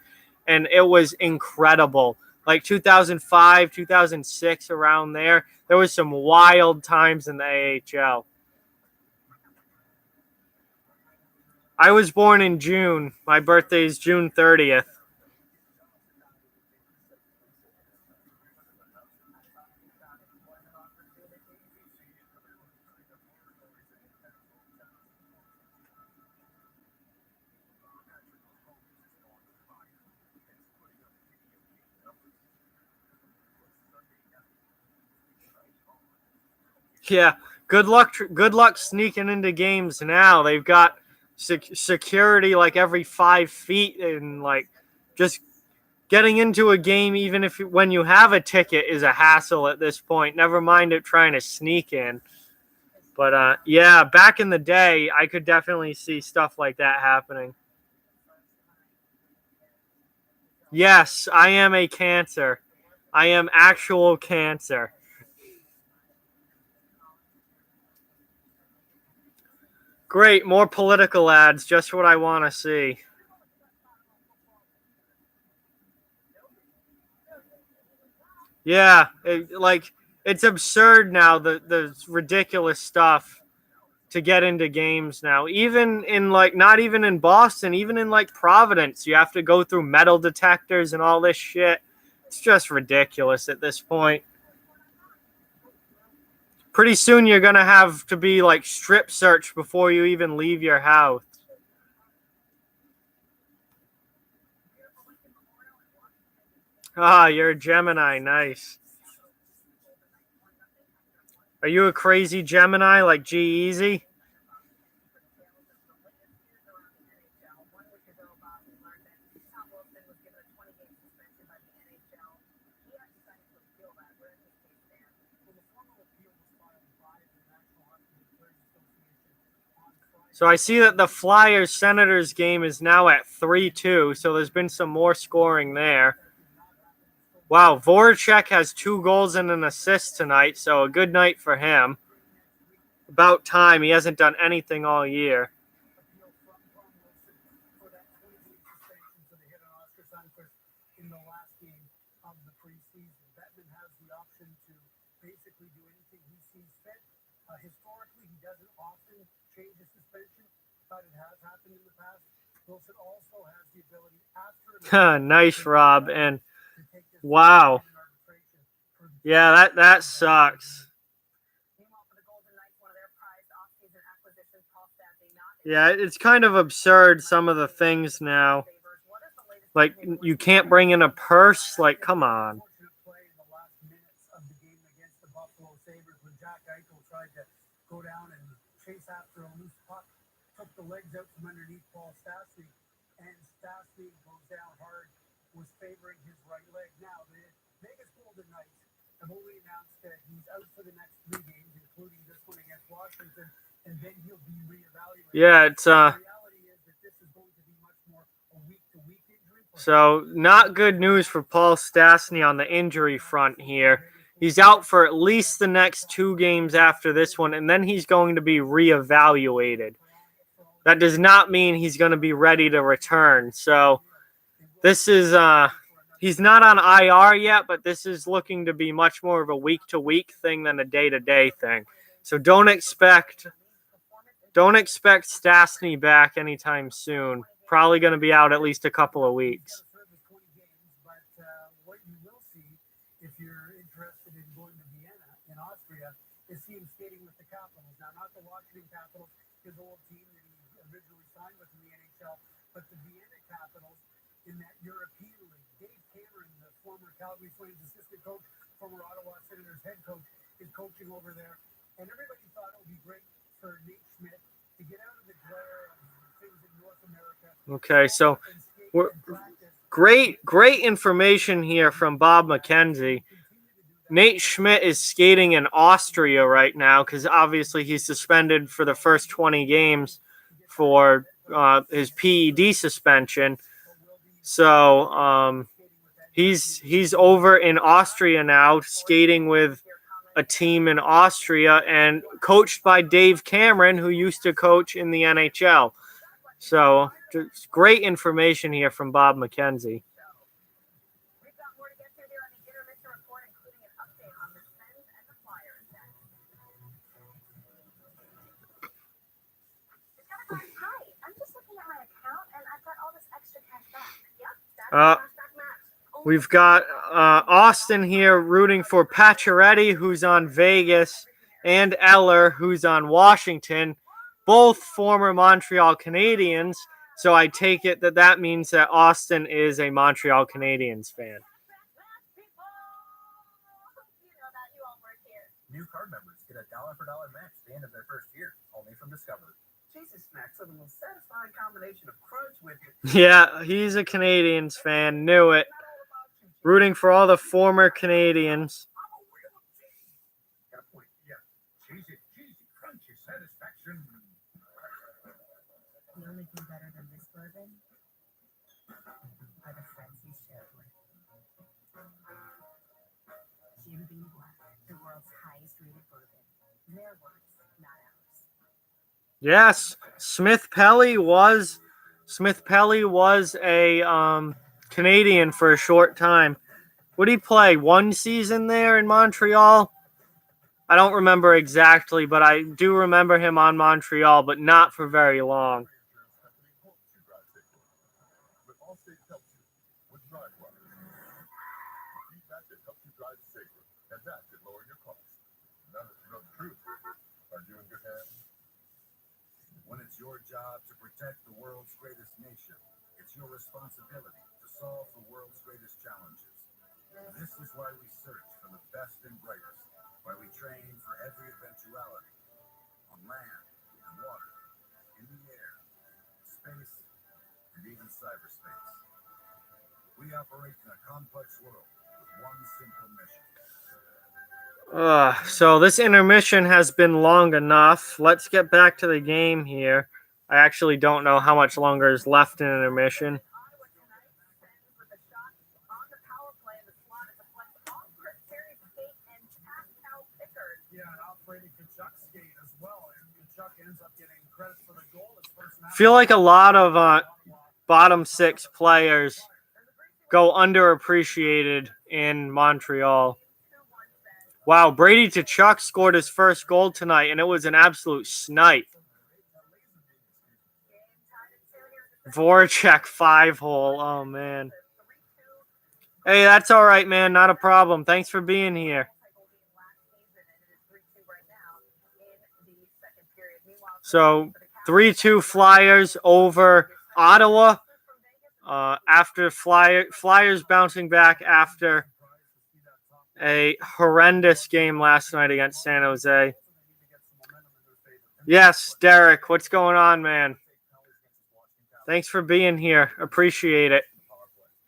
Speaker 1: and it was incredible. Like 2005, 2006, around there was some wild times in the AHL. I was born in June. My birthday is June 30th. Yeah, good luck sneaking into games now. They've got security like every 5 feet, and like just getting into a game, even when you have a ticket, is a hassle at this point. Never mind it trying to sneak in. But yeah, back in the day, I could definitely see stuff like that happening. Yes, I am a cancer. I am actual cancer. Great, more political ads, just what I want to see. Yeah, it's absurd now, the ridiculous stuff to get into games now. Even in not even in Boston, even in like Providence, you have to go through metal detectors and all this shit. It's just ridiculous at this point. Pretty soon you're going to have to be like strip search before you even leave your house. Ah, you're a Gemini. Nice. Are you a crazy Gemini like G-Eazy? So I see that the Flyers-Senators game is now at 3-2, so there's been some more scoring there. Wow, Voracek has 2 goals and an assist tonight, so a good night for him. About time. He hasn't done anything all year.
Speaker 4: In the last game of the preseason, Bettman has the option to basically do anything he sees fit. Historically, he doesn't often change a suspension, but it has happened in the past. Wilson also has the ability after
Speaker 1: nice, Rob. And wow. Yeah, that sucks. Yeah, it's kind of absurd, some of the things now. Like, you can't bring in a purse? Like, come on.
Speaker 4: Go down and chase after a loose puck, took the legs out from underneath Paul Stastny, and Stastny goes down hard, was favoring his right leg. Now, the Vegas Golden Knights have only announced that he's out for the next 3 games, including this one against Washington, and then he'll be reevaluated.
Speaker 1: Yeah, it's
Speaker 4: The reality is that this is going to be much more a week-to-week injury.
Speaker 1: So not good news for Paul Stastny on the injury front here. He's out for at least the next 2 games after this one, and then he's going to be reevaluated. That does not mean he's going to be ready to return. So this is, he's not on IR yet, but this is looking to be much more of a week-to-week thing than a day-to-day thing. So don't expect Stastny back anytime soon. Probably going to be out at least a couple of weeks.
Speaker 4: If you're interested in going to Vienna in Austria, is see him skating with the Capitals. Now, not the Washington Capitals, his old team that he originally signed with in the NHL, but the Vienna Capitals in that European League. Dave Cameron, the former Calgary Flames assistant coach, former Ottawa Senators head coach, is coaching over there. And everybody thought it would be great for Nate Schmidt to get out of the glare of things in North America.
Speaker 1: Okay, so we're great information here from Bob McKenzie. Nate Schmidt is skating in Austria right now because obviously he's suspended for the first 20 games for his PED suspension. So he's over in Austria now, skating with a team in Austria and coached by Dave Cameron, who used to coach in the NHL. So just great information here from Bob McKenzie. We've got Austin here rooting for Pacioretty, who's on Vegas, and Eller, who's on Washington, both former Montreal Canadiens. So I take it that means that Austin is a Montreal Canadiens fan.
Speaker 3: New card members get a $1-for-$1 match at the end of their first year, only from Discover.
Speaker 4: Jesus snacks are the most satisfying combination of crunch with
Speaker 1: Yeah, he's a Canadiens fan. Knew it. Rooting for all the former Canadians.
Speaker 3: Got a point. Yeah. Cheesy, crunchy satisfaction.
Speaker 2: The only thing better than this bourbon are the friends you share with. Jim Beam Black, the world's highest rated bourbon. Their words, not ours.
Speaker 1: Yes, Smith Pelly was a Canadian for a short time. Would he play 1 season there in Montreal? I don't remember exactly, but I do remember him on Montreal, but not for very long.
Speaker 3: that could lower your costs. None of the truth. Are you in good hands? When it's your job to protect the world's greatest nation, it's your responsibility to solve the world's greatest challenges. This is why we search for the best and brightest, why we train for every eventuality, on land and water, in the air, space, and even cyberspace. We operate in a complex world with one simple mission.
Speaker 1: So this intermission has been long enough. Let's get back to the game here. I actually don't know how much longer is left in intermission.
Speaker 2: Ottawa tonight sends with a shot on the power play in the slot as a flex off Chris Terry's skate and Pascal Pickard.
Speaker 4: Yeah, and off Brady Kachuk's skate as well. And Kachuk ends up getting credit for the goal. His first match.
Speaker 1: Feel like a lot of bottom six players go underappreciated in Montreal. Wow, Brady Tkachuk scored his first goal tonight, and it was an absolute snipe. Voracek 5-hole. Oh, man. Hey, that's all right, man. Not a problem. Thanks for being here. So, 3-2 Flyers over Ottawa. After Flyers bouncing back after a horrendous game last night against San Jose. Yes, Derek, what's going on, man? Thanks for being here. Appreciate it.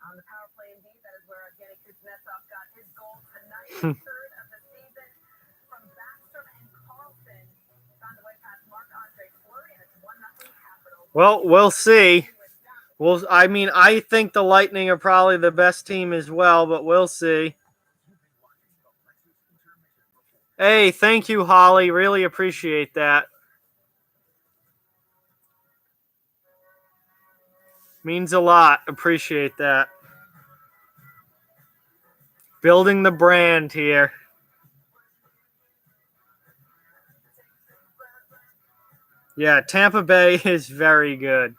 Speaker 2: On the power play, indeed, that is where Evgeny Kuznetsov got his goal tonight, third of the season from Backstrom and Carlson. Found the way past Marc-Andre Fleury, and it's 1-0 Capitals.
Speaker 1: Well, we'll see. I think the Lightning are probably the best team as well, but we'll see. Hey, thank you, Holly. Really appreciate that. Means a lot. Appreciate that. Building the brand here. Yeah, Tampa Bay is very good.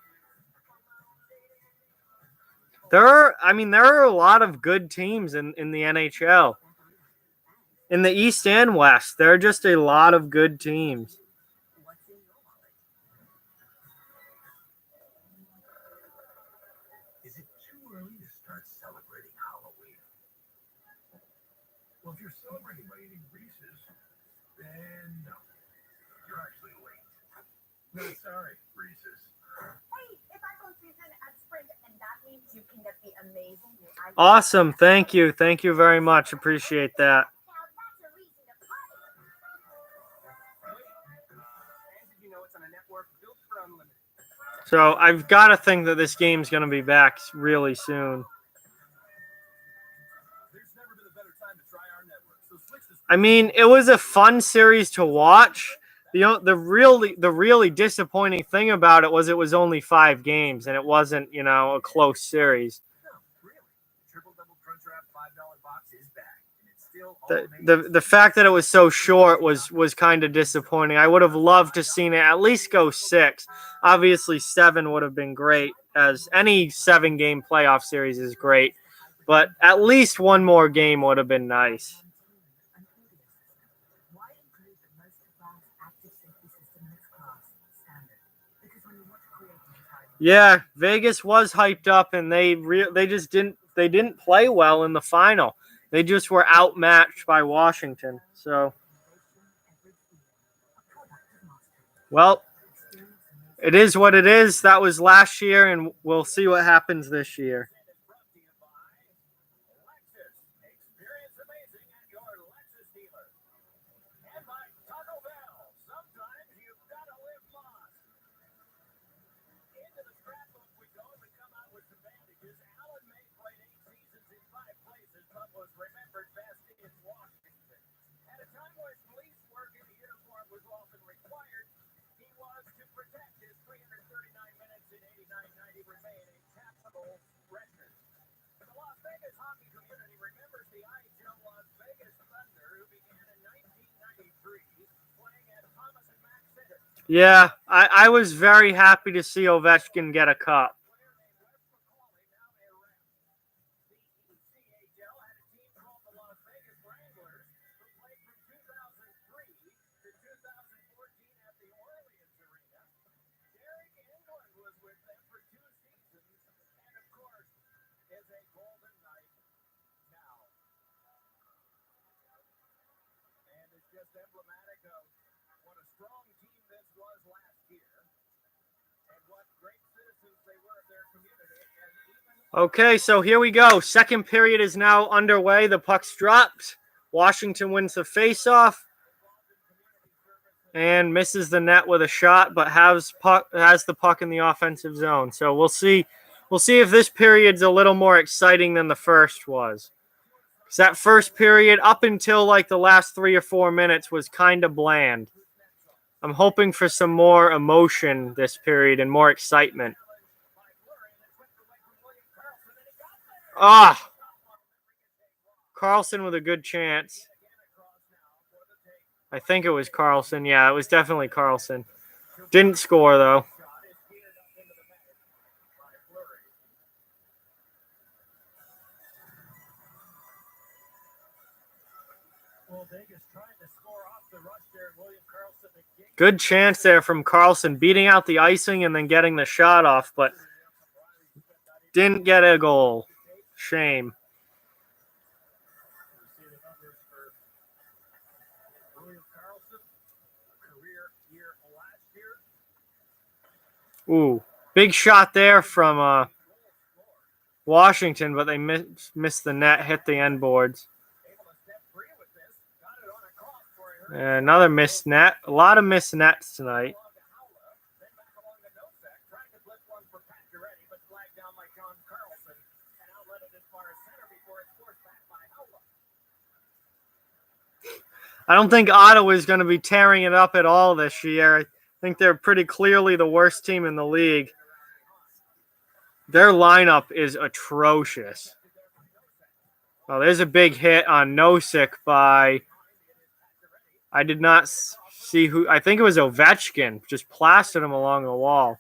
Speaker 1: There are a lot of good teams in the NHL. In the East and West, there are just a lot of good teams.
Speaker 3: Is it too early to start celebrating Halloween? Well, if you're celebrating by eating Reese's, then no. You're actually late. No, sorry, Reese's.
Speaker 2: Hey, it's iPhone season at Sprint, and that means you can get the amazing new iPhone.
Speaker 1: Awesome. Thank you. Thank you very much. Appreciate that. So I've got to think that this game's going to be back really soon. I mean, it was a fun series to watch. The really disappointing thing about it was only 5 games, and it wasn't, a close series. The fact that it was so short was kind of disappointing. I would have loved to seen it at least go 6. Obviously, 7 would have been great, as any 7-game playoff series is great. But at least one more game would have been nice. Yeah, Vegas was hyped up, and they didn't play well in the final. They just were outmatched by Washington. So, well, it is what it is. That was last year, and we'll see what happens this year. Yeah, I was very happy to see Ovechkin get a cup.
Speaker 3: a golden night now. And it's just emblematic of what a strong team this was last year and what great citizens they were of their community. And even
Speaker 1: Okay, so here we go. Second period is now underway. The puck's dropped. Washington wins the faceoff and misses the net with a shot, but has the puck in the offensive zone. So we'll see if this period's a little more exciting than the first was. Because that first period, up until like the last 3 or 4 minutes, was kind of bland. I'm hoping for some more emotion this period and more excitement. Ah, Carlson with a good chance. I think it was Carlson. Yeah, it was definitely Carlson. Didn't score, though. Good chance there from Carlson, beating out the icing and then getting the shot off, but didn't get a goal. Shame. Ooh, big shot there from Washington, but they missed the net, hit the end boards. Another missed net. A lot of missed nets tonight. I don't think Ottawa is going to be tearing it up at all this year. I think they're pretty clearly the worst team in the league. Their lineup is atrocious. Oh, there's a big hit on Nosek by... I did not see who. I think it was Ovechkin. Just plastered him along the wall.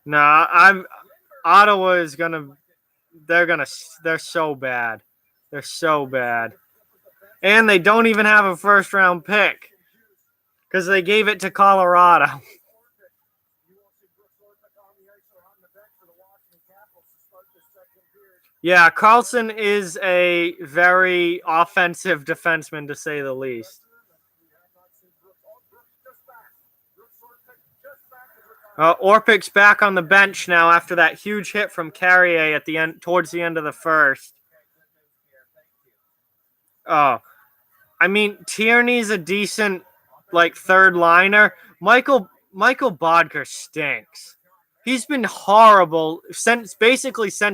Speaker 1: Nah, Ottawa is gonna. They're so bad. They're so bad, and they don't even have a first-round pick because they gave it to Colorado. Yeah, Carlson is a very offensive defenseman, to say the least. Orpik's back on the bench now after that huge hit from Carrier at the end, towards the end of the first. Oh, I mean, Tierney's a decent, like, third liner. Michael Bodker stinks. He's been horrible since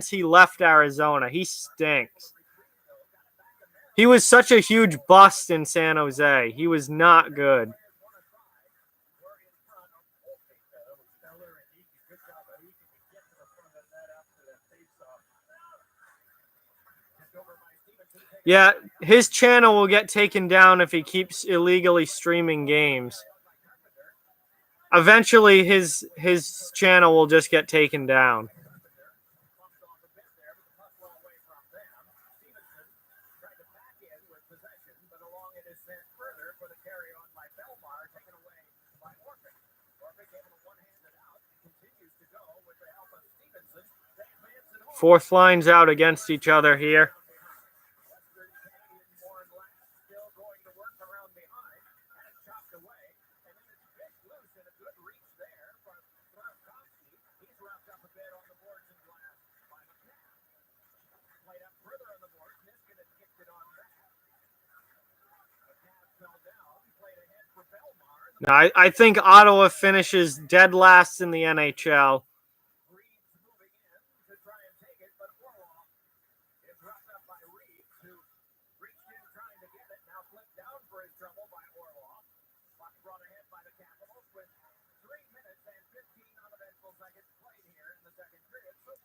Speaker 1: he left Arizona. He stinks. He was such a huge bust in San Jose. He was not good. Yeah, his channel will get taken down if he keeps illegally streaming games. Eventually, his channel will just get taken down. Fourth lines out against each other here. Now, I think Ottawa finishes dead last in the NHL.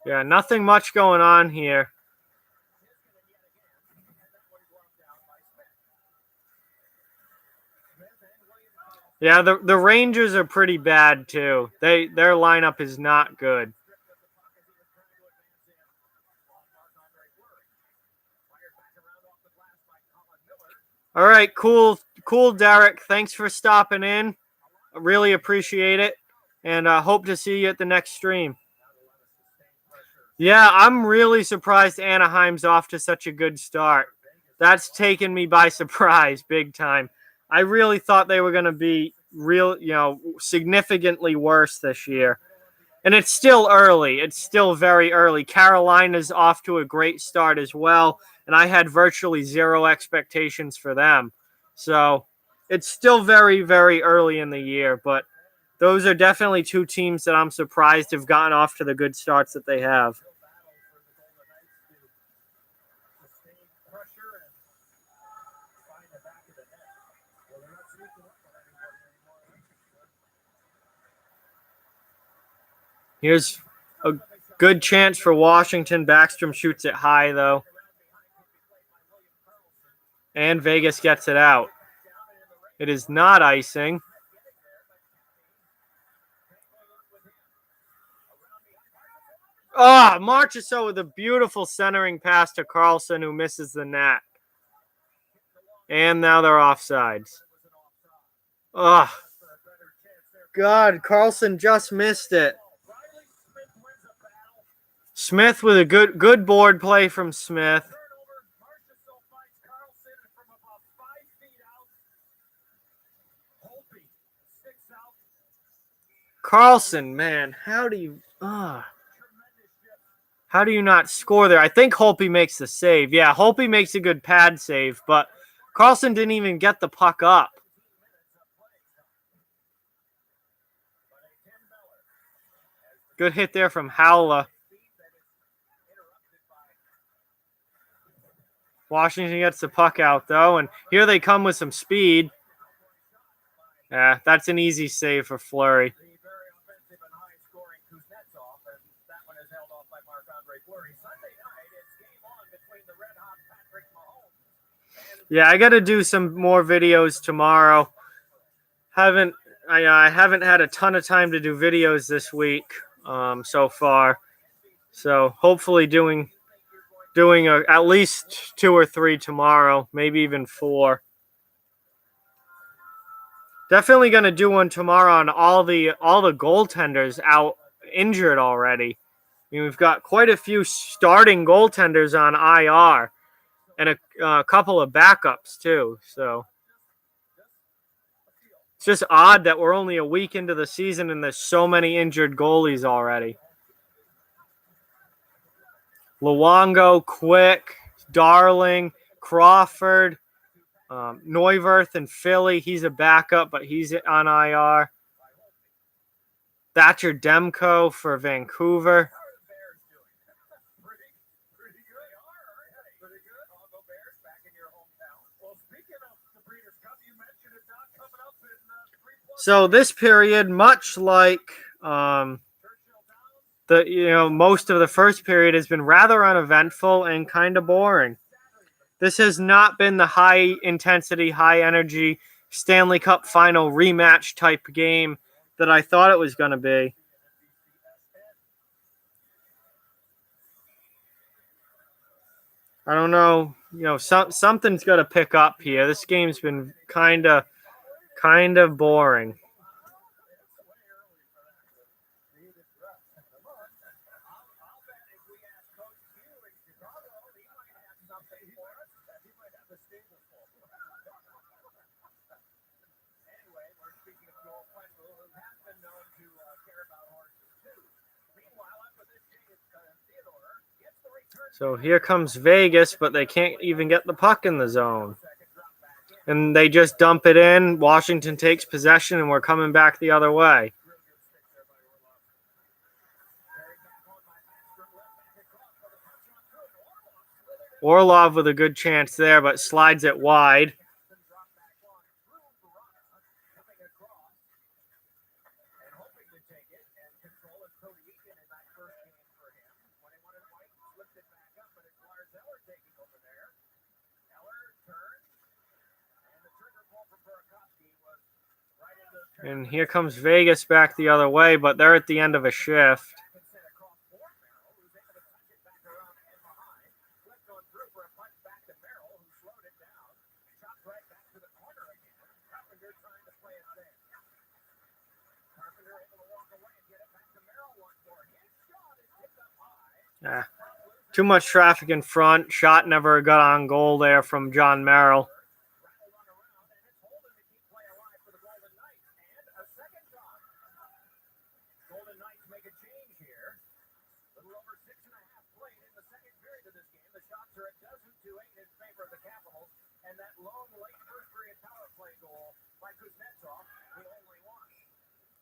Speaker 1: Yeah, nothing much going on here. Yeah, the Rangers are pretty bad too. Their lineup is not good. All right, cool, Derek. Thanks for stopping in. I really appreciate it, and hope to see you at the next stream. Yeah, I'm really surprised Anaheim's off to such a good start. That's taken me by surprise, big time. I really thought they were going to be significantly worse this year. And it's still early. It's still very early. Carolina's off to a great start as well, and I had virtually zero expectations for them. So it's still very, very early in the year, but those are definitely two teams that I'm surprised have gotten off to the good starts that they have. Here's a good chance for Washington. Backstrom shoots it high, though. And Vegas gets it out. It is not icing. Oh, Marchessault with a beautiful centering pass to Karlsson, who misses the net. And now they're offsides. Oh, God, Karlsson just missed it. Smith with a good board play from Smith. Karlsson, man, how do you not score there? I think Holtby makes the save. Yeah, Holtby makes a good pad save, but Karlsson didn't even get the puck up. Good hit there from Howla. Washington gets the puck out, though, and here they come with some speed. Yeah, that's an easy save for Fleury. Yeah, I got to do some more videos tomorrow. I haven't had a ton of time to do videos this week so far. So hopefully doing at least 2 or 3 tomorrow, maybe even 4. Definitely going to do one tomorrow on all the goaltenders out injured already. I mean, we've got quite a few starting goaltenders on IR and a couple of backups too. So it's just odd that we're only a week into the season and there's so many injured goalies already. Luongo, Quick, Darling, Crawford, Neuwirth in Philly. He's a backup, but he's on IR. Thatcher Demko for Vancouver. So this period, much like most of the first period, has been rather uneventful and kind of boring. This has not been the high intensity, high energy Stanley Cup final rematch type game that I thought it was going to be. I don't know. Something's got to pick up here. This game's been kind of boring. So here comes Vegas, but they can't even get the puck in the zone. And they just dump it in. Washington takes possession, and we're coming back the other way. Orlov with a good chance there, but slides it wide. And here comes Vegas back the other way, but they're at the end of a shift. Too much traffic in front. Shot never got on goal there from John Merrill.
Speaker 4: Golden Knights make a change here. A little over 6.5 played in the second period of this game. The shots are a dozen to 8 in favor of the Capitals. And that long late first period power play goal by Kuznetsov, the only one.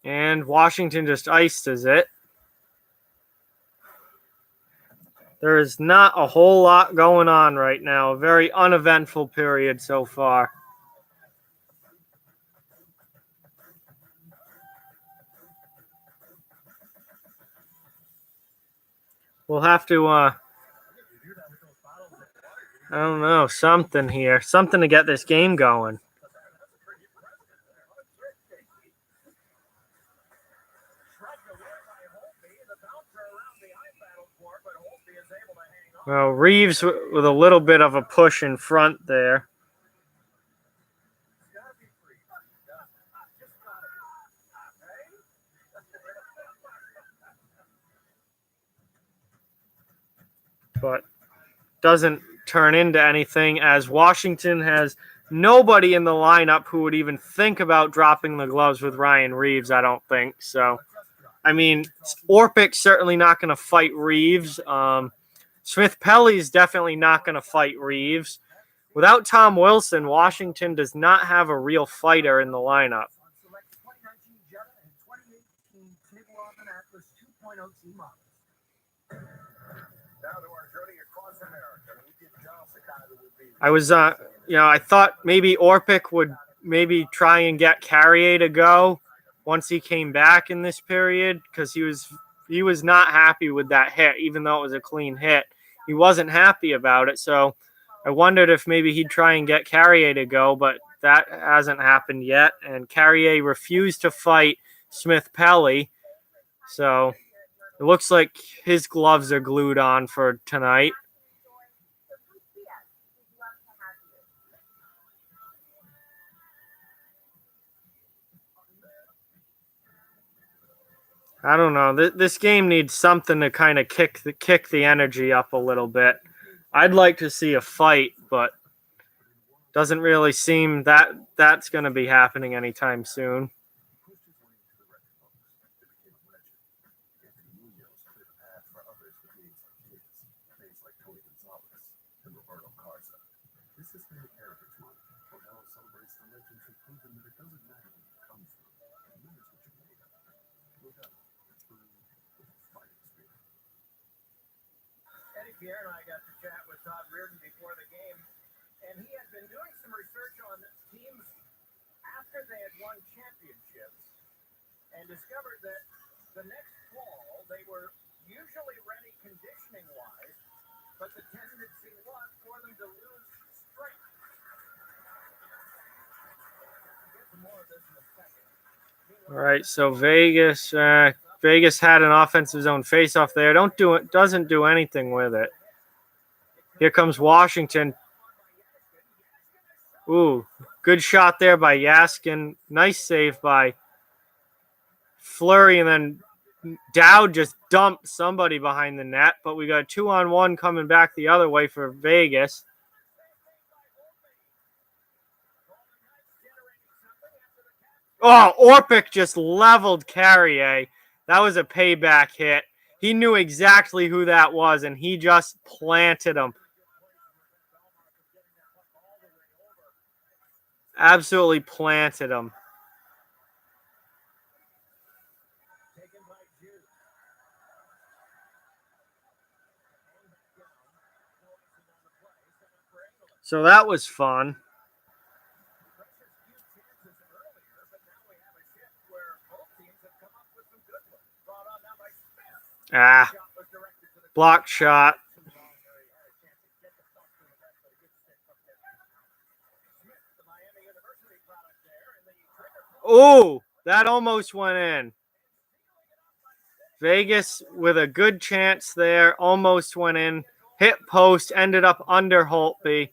Speaker 1: And Washington just iced it. There is not a whole lot going on right now. A very uneventful period so far. We'll have to, I don't know, something here. Something to get this game going. Well, Reeves with a little bit of a push in front there. But doesn't turn into anything, as Washington has nobody in the lineup who would even think about dropping the gloves with Ryan Reeves, I don't think. So, I mean, Orpik's certainly not going to fight Reeves. Smith Pelly's definitely not going to fight Reeves. Without Tom Wilson, Washington does not have a real fighter in the lineup. I was, I thought maybe Orpik would maybe try and get Carrier to go once he came back in this period, because he was not happy with that hit, even though it was a clean hit. He wasn't happy about it, so I wondered if maybe he'd try and get Carrier to go, but that hasn't happened yet, and Carrier refused to fight Smith Pelly, so it looks like his gloves are glued on for tonight. I don't know. This game needs something to kind of kick the energy up a little bit. I'd like to see a fight, but doesn't really seem that that's going to be happening anytime soon.
Speaker 4: Eddie Pierre and I got to chat with Todd Reardon before the game, and he had been doing some research on teams after they had won championships and discovered that the next fall they were usually ready conditioning-wise, but the tendency was for them to lose strength. We'll get to more of this in a second.
Speaker 1: All right, so Vegas had an offensive zone faceoff there. Doesn't do anything with it. Here comes Washington. Ooh, good shot there by Yaskin. Nice save by Fleury, and then Dowd just dumped somebody behind the net, but we got a 2-on-1 coming back the other way for Vegas. Oh, Orpik just leveled Carrier. That was a payback hit. He knew exactly who that was, and he just planted him. Absolutely planted him. So that was fun. Block shot. Oh, that almost went in. Vegas with a good chance there. Almost went in. Hit post. Ended up under Holtby.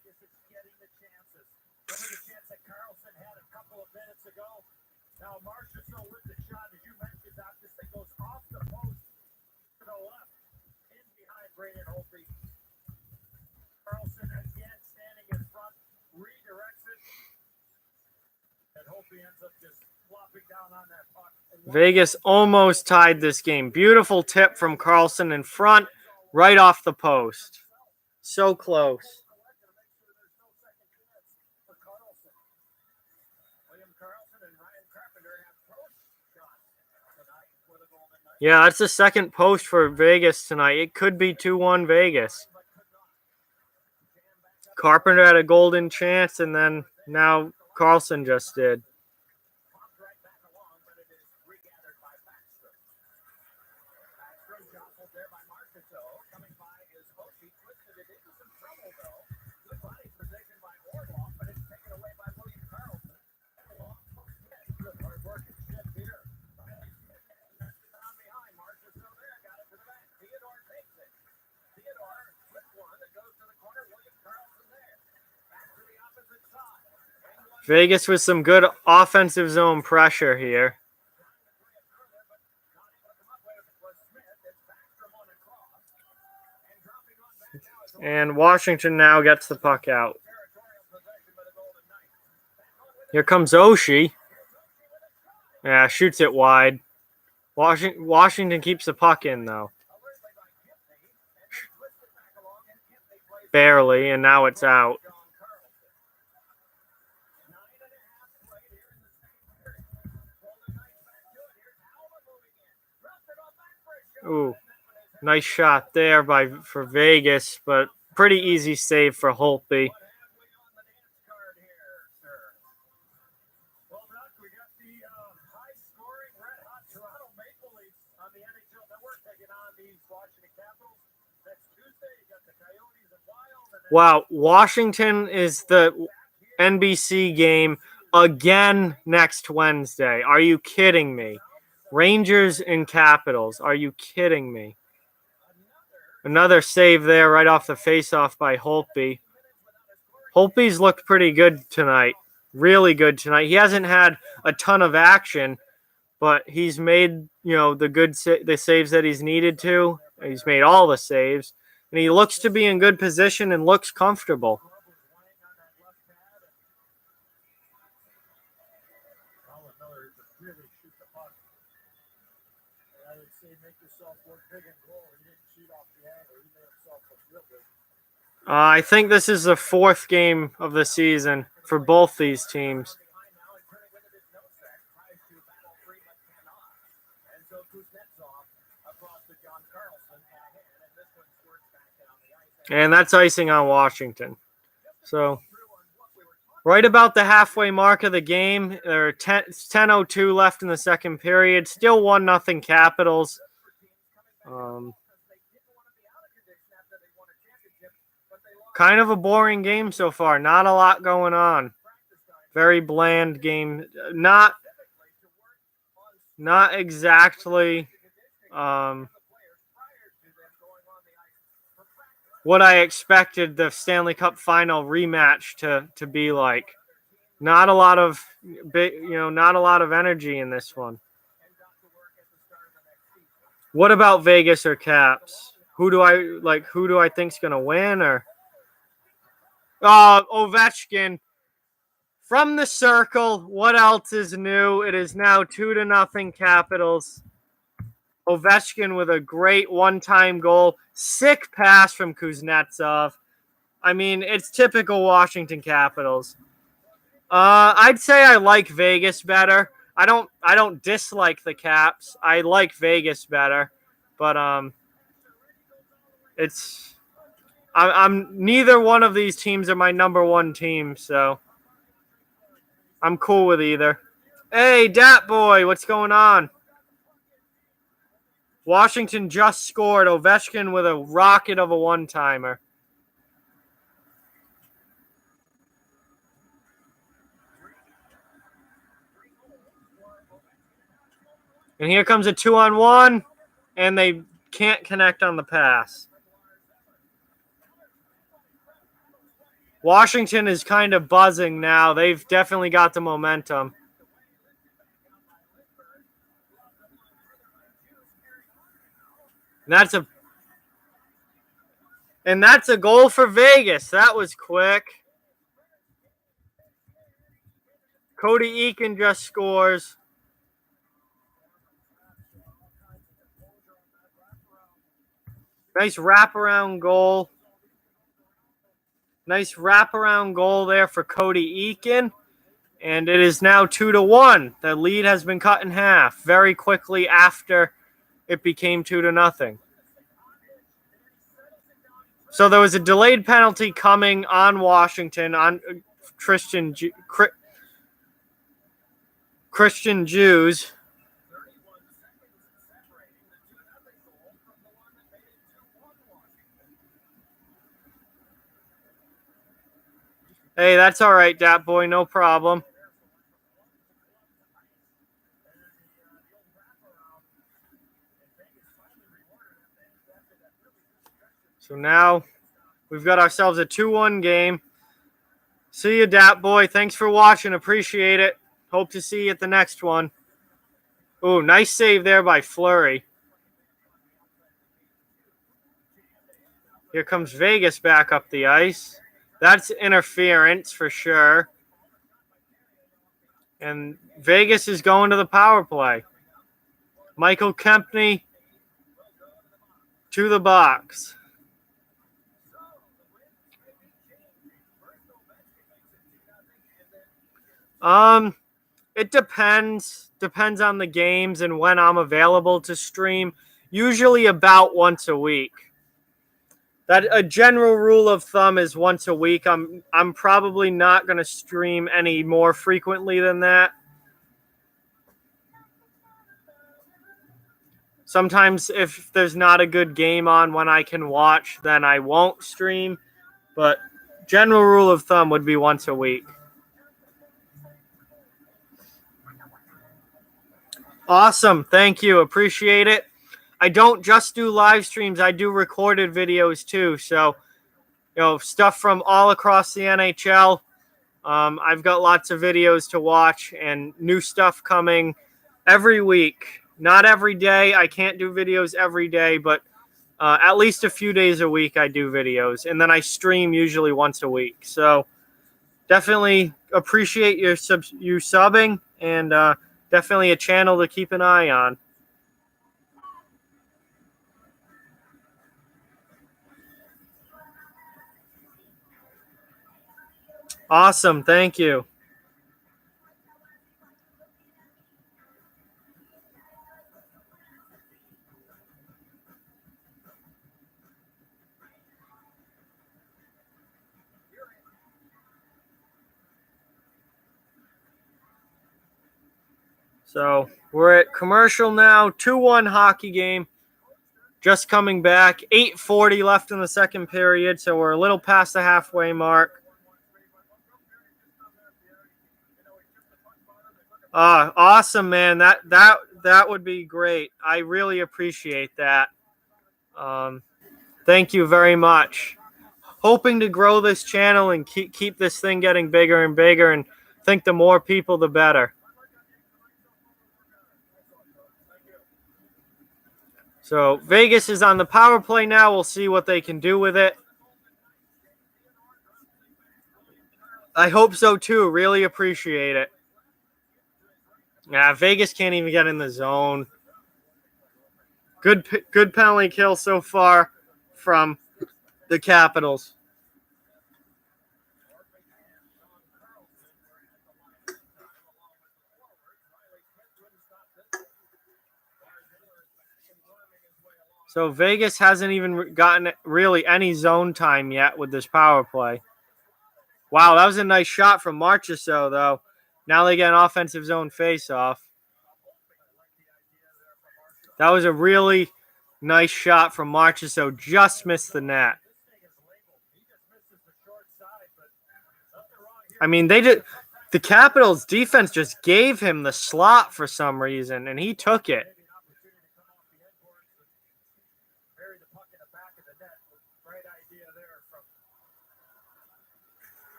Speaker 1: Vegas almost tied this game. Beautiful tip from Carlson in front, right off the post. So close. Yeah, that's the second post for Vegas tonight. It could be 2-1 Vegas. Carpenter had a golden chance, and then now Carlson just did. Vegas with some good offensive zone pressure here. And Washington now gets the puck out. Here comes Oshie. Yeah, shoots it wide. Washington keeps the puck in, though. Barely, and now it's out. Ooh, nice shot there for Vegas, but pretty easy save for Holtby. Wow, Washington is the NBC game again next Wednesday. Are you kidding me? Rangers and Capitals. Are you kidding me? Another save there right off the faceoff by Holtby. Holtby's looked pretty good tonight. Really good tonight. He hasn't had a ton of action, but he's made, the saves that he's needed to. He's made all the saves, and he looks to be in good position and looks comfortable. I think this is the fourth game of the season for both these teams. And that's icing on Washington. So right about the halfway mark of the game, there are 10:02 left in the second period. Still 1-0 Capitals. Kind of a boring game so far. Not a lot going on. Very bland game. Not exactly what I expected the Stanley Cup Final rematch to be like. Not a lot of energy in this one. What about Vegas or Caps? Who do I think's gonna win? Or Ovechkin from the circle. What else is new? It is now 2-0 Capitals. Ovechkin with a great one-time goal. Sick pass from Kuznetsov. I mean, it's typical Washington Capitals. I'd say I like Vegas better. I don't dislike the Caps. I like Vegas better, but I'm neither one of these teams are my number one team, so I'm cool with either. Hey, Dat Boy, what's going on? Washington just scored. Ovechkin with a rocket of a one-timer. And here comes a 2-on-1, and they can't connect on the pass. Washington is kind of buzzing now. They've definitely got the momentum. And that's a goal for Vegas. That was quick. Cody Eakin just scores. Nice wraparound goal. Nice wraparound goal there for Cody Eakin. And it is now 2-1. The lead has been cut in half very quickly after it became 2-0. So there was a delayed penalty coming on Washington, on Christian Jews. Hey, that's all right, Dat Boy, no problem. So now we've got ourselves a 2-1 game. See you, Dat Boy. Thanks for watching. Appreciate it. Hope to see you at the next one. Ooh, nice save there by Fleury. Here comes Vegas back up the ice. That's interference for sure. And Vegas is going to the power play. Michael Kempney to the box. It depends. Depends on the games and when I'm available to stream. Usually about once a week. That a general rule of thumb is once a week. I'm probably not going to stream any more frequently than that. Sometimes if there's not a good game on when I can watch, then I won't stream. But general rule of thumb would be once a week. Awesome. Thank you. Appreciate it. I don't just do live streams. I do recorded videos too. So, stuff from all across the NHL. I've got lots of videos to watch and new stuff coming every week. Not every day. I can't do videos every day, but at least a few days a week I do videos. And then I stream usually once a week. So definitely appreciate you subbing, and definitely a channel to keep an eye on. Awesome. Thank you. So we're at commercial now. 2-1 hockey game. Just coming back. 8:40 left in the second period. So we're a little past the halfway mark. Awesome, man. That would be great. I really appreciate that. Thank you very much. Hoping to grow this channel and keep this thing getting bigger and bigger, and think the more people, the better. So Vegas is on the power play now. We'll see what they can do with it. I hope so too. Really appreciate it. Yeah, Vegas can't even get in the zone. Good penalty kill so far from the Capitals. So Vegas hasn't even gotten really any zone time yet with this power play. Wow, that was a nice shot from Marchessault, though. Now they get an offensive zone face-off. That was a really nice shot from Marchessault. Just missed the net. I mean, the Capitals defense just gave him the slot for some reason, and he took it.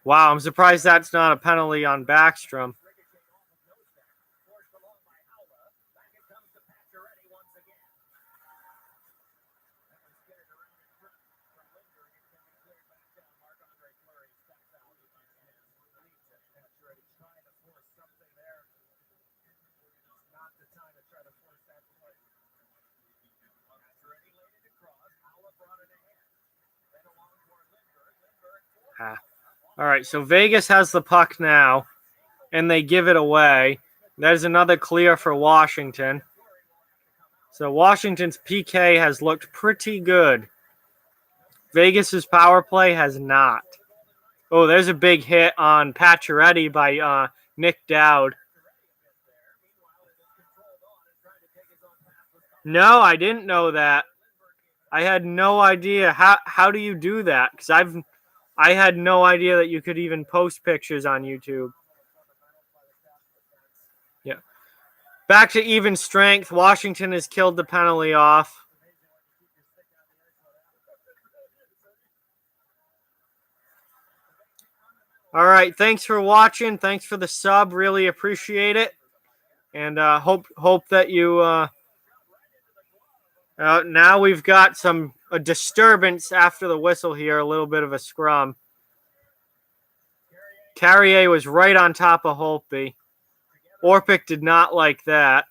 Speaker 1: Wow, I'm surprised that's not a penalty on Backstrom. All right, so Vegas has the puck now, and they give it away. There's another clear for Washington. So Washington's PK has looked pretty good. Vegas's power play has not. Oh, there's a big hit on Pacioretty by Nick Dowd. No, I didn't know that. I had no idea. How do you do that? Because I had no idea that you could even post pictures on YouTube. Yeah. Back to even strength. Washington has killed the penalty off. All right. Thanks for watching. Thanks for the sub. Really appreciate it. And hope that you... now we've got a disturbance after the whistle here. A little bit of a scrum. Carrier was right on top of Holtby. Orpik did not like that.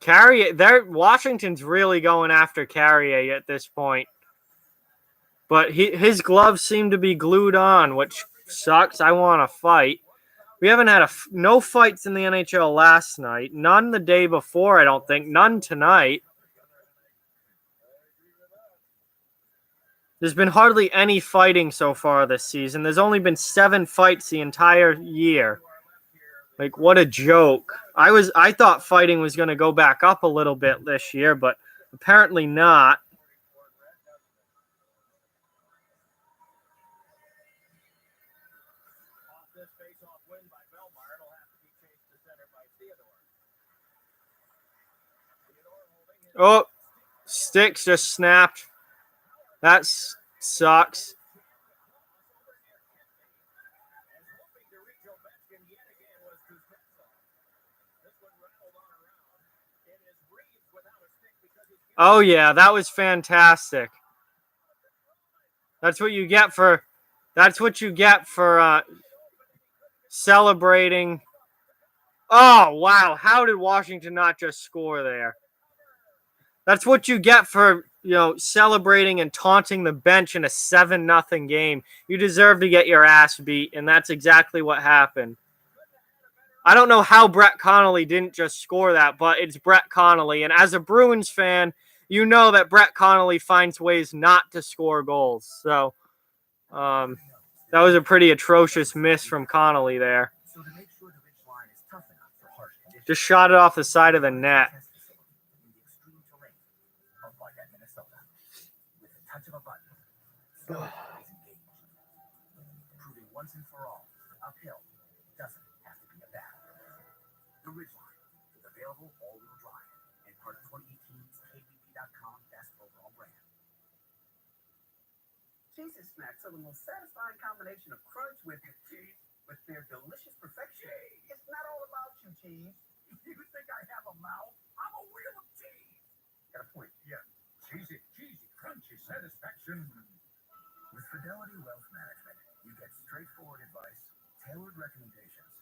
Speaker 1: Washington's really going after Carrier at this point. But his gloves seem to be glued on, which sucks. I want to fight. We haven't had no fights in the NHL last night. None the day before, I don't think. None tonight. There's been hardly any fighting so far this season. There's only been 7 fights the entire year. Like, what a joke. I thought fighting was going to go back up a little bit this year, but apparently not. Oh, sticks just snapped. That sucks. Oh yeah, that was fantastic. That's what you get for celebrating. Oh wow, how did Washington not just score there? That's what you get for, celebrating and taunting the bench in a 7-0 game. You deserve to get your ass beat, and that's exactly what happened. I don't know how Brett Connolly didn't just score that, but it's Brett Connolly. And as a Bruins fan, you know that Brett Connolly finds ways not to score goals. So that was a pretty atrocious miss from Connolly there. Just shot it off the side of the net.
Speaker 3: Proving once and for all, uphill doesn't have to be a battle. The Ridgeline is available all-wheel drive and part of 2018's KBB.com best overall brand.
Speaker 4: Cheese's snacks are the most satisfying combination of crunch with cheese, with their delicious perfection. It's not all about you, cheese. You think I have a mouth? I'm a wheel of cheese. Got a point.
Speaker 3: Yeah, cheesy, crunchy satisfaction. With Fidelity Wealth Management, you get straightforward advice, tailored recommendations,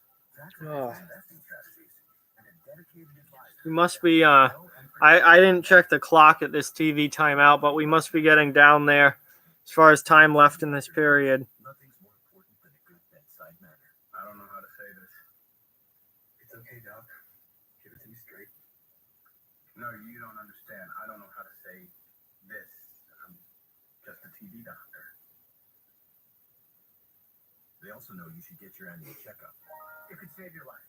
Speaker 3: investing strategies, and a dedicated advisor.
Speaker 1: We must be, I didn't check the clock at this TV timeout, but we must be getting down there as far as time left in this period.
Speaker 3: Nothing's more important than a good bedside manner. I don't know how to say this. It's okay, Doc. Give it to me straight. No, you don't understand. I don't know how to say this. I'm just a TV doctor. They also know you should get your annual checkup. It could save your life.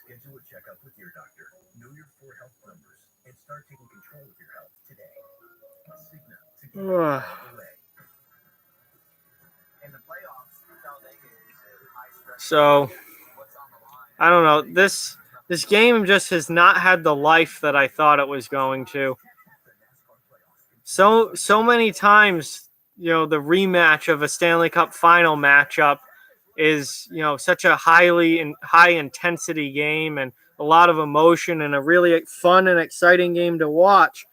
Speaker 3: Schedule a checkup with your doctor. Know your 4 health numbers and start taking control of your health today. Cigna to get away.
Speaker 4: In the playoffs, Talladega is a high stress.
Speaker 1: So, I don't know. This game just has not had the life that I thought it was going to. So many times, the rematch of a Stanley Cup final matchup is, such a high intensity game and a lot of emotion and a really fun and exciting game to watch.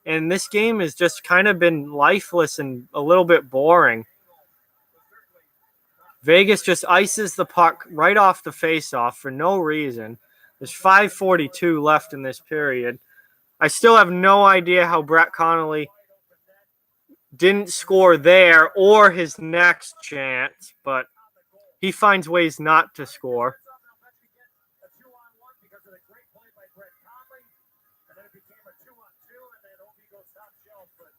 Speaker 1: And this game has just kind of been lifeless and a little bit boring. Vegas just ices the puck right off the faceoff for no reason. There's 5:42 left in this period. I still have no idea how Brett Connolly didn't score there or his next chance, but he finds ways not to score.
Speaker 3: A 2-on-1 because of the great play by Brett Conley. And then it became a 2-on-2, and then Obi goes top shelf. But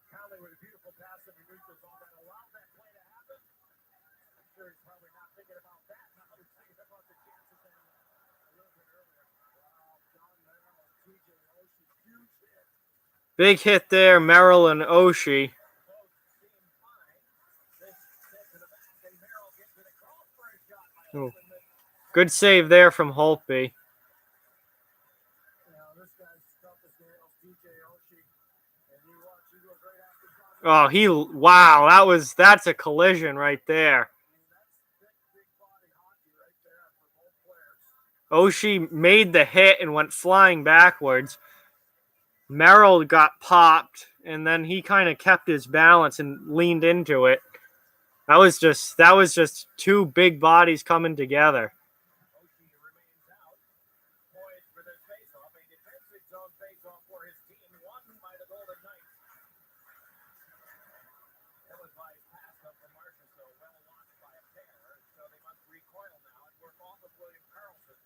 Speaker 3: Conley with a beautiful pass underneath the zone that allowed that play to happen. I'm sure he's probably not thinking about that. Now he's thinking about the chances that a little bit earlier. Wow, John Merrill, TJ Oshie, huge hit.
Speaker 1: Big hit there, Merrill and Oshie.
Speaker 3: Both seem fine. This hit to the back, and Merrill gets it across for a shot by
Speaker 1: Oh.
Speaker 3: Holtby.
Speaker 1: Good save there from Holtby.
Speaker 3: You know, this guy's tough as nails, TJ Oshie. And you watch, he goes right after John.
Speaker 1: Oh, wow, that's a collision right there.
Speaker 3: I mean, that's big body hockey right there for both players.
Speaker 1: Oshie made the hit and went flying backwards. Merrill got popped, and then he kind of kept his balance and leaned into it. That was just two big bodies coming together.
Speaker 3: Oshie remains out, poised for this faceoff, a defensive zone faceoff for his team, won by the Golden Knights. That was by pass up from Marchessault, well launched by a pair, so they must recoil now and work off of William Karlsson.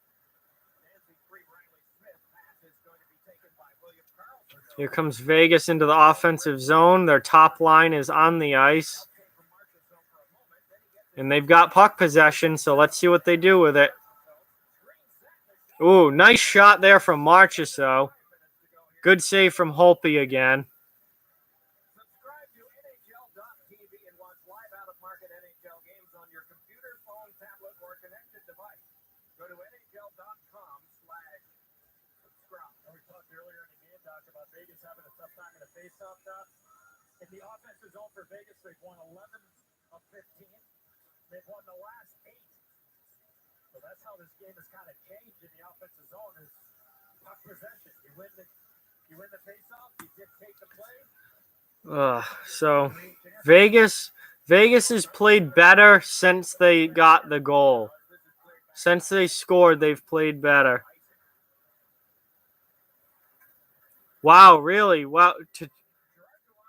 Speaker 3: Dancing free Riley Smith pass is going to be taken by William Karlsson.
Speaker 1: Here comes Vegas into the offensive zone. Their top line is on the ice.
Speaker 3: Came from Marchessault for a moment, then he gets
Speaker 1: And they've got puck possession, so let's see what they do with it. Ooh, nice shot there from Marchessault. Good save from Holtby again.
Speaker 3: Subscribe to NHL.tv and watch live out-of-market NHL games on your computer, phone, tablet, or connected device. Go to NHL.com/subscribe. We talked earlier in the game, Doc, about Vegas having a tough time in a face-off, Doc. In the offensive zone for Vegas, they've won 11 of 15. They've won the last 8. So that's how this game has kind of changed in the offensive zone is puck possession. You win the face-off, you dictate the play.
Speaker 1: So Vegas has played better since they got the goal. Since they scored, they've played better. Wow, really? Wow.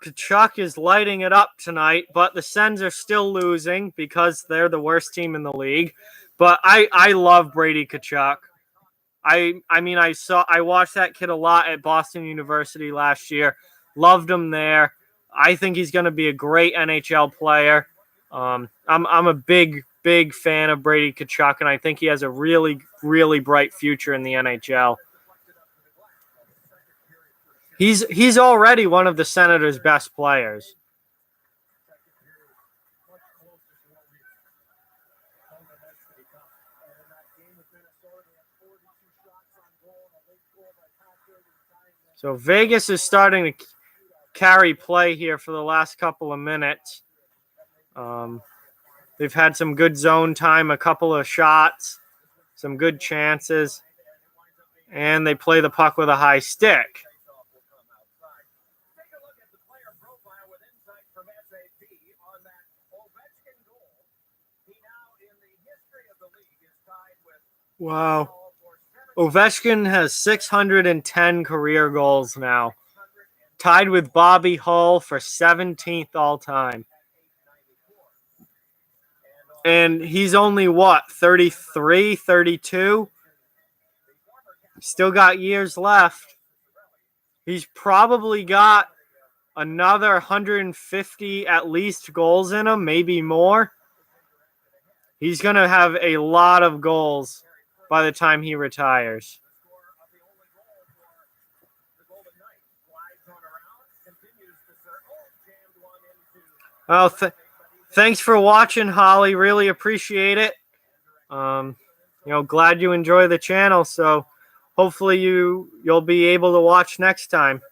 Speaker 1: Tkachuk is lighting it up tonight, but the Sens are still losing because they're the worst team in the league. But I love Brady Tkachuk. I mean, I watched that kid a lot at Boston University last year. Loved him there. I think he's going to be a great NHL player. I'm a big fan of Brady Tkachuk, and I think he has a really, really bright future in the NHL. He's already one of the Senators' best players. So Vegas is starting to carry play here for the last couple of minutes. They've had some good zone time, a couple of shots, some good chances, and they play the puck with a high stick.
Speaker 3: Take a look at the player profile with insight from SAP on that Ovechkin goal. He now, in the history of the league, is tied with
Speaker 1: Wow. Ovechkin has 610 career goals now, tied with Bobby Hull for 17th all time. And he's only, 33, 32? Still got years left. He's probably got another 150 at least goals in him, maybe more. He's going to have a lot of goals by the time he retires. Oh, thanks for watching, Holly. Really appreciate it. Glad you enjoy the channel. So hopefully you'll be able to watch next time.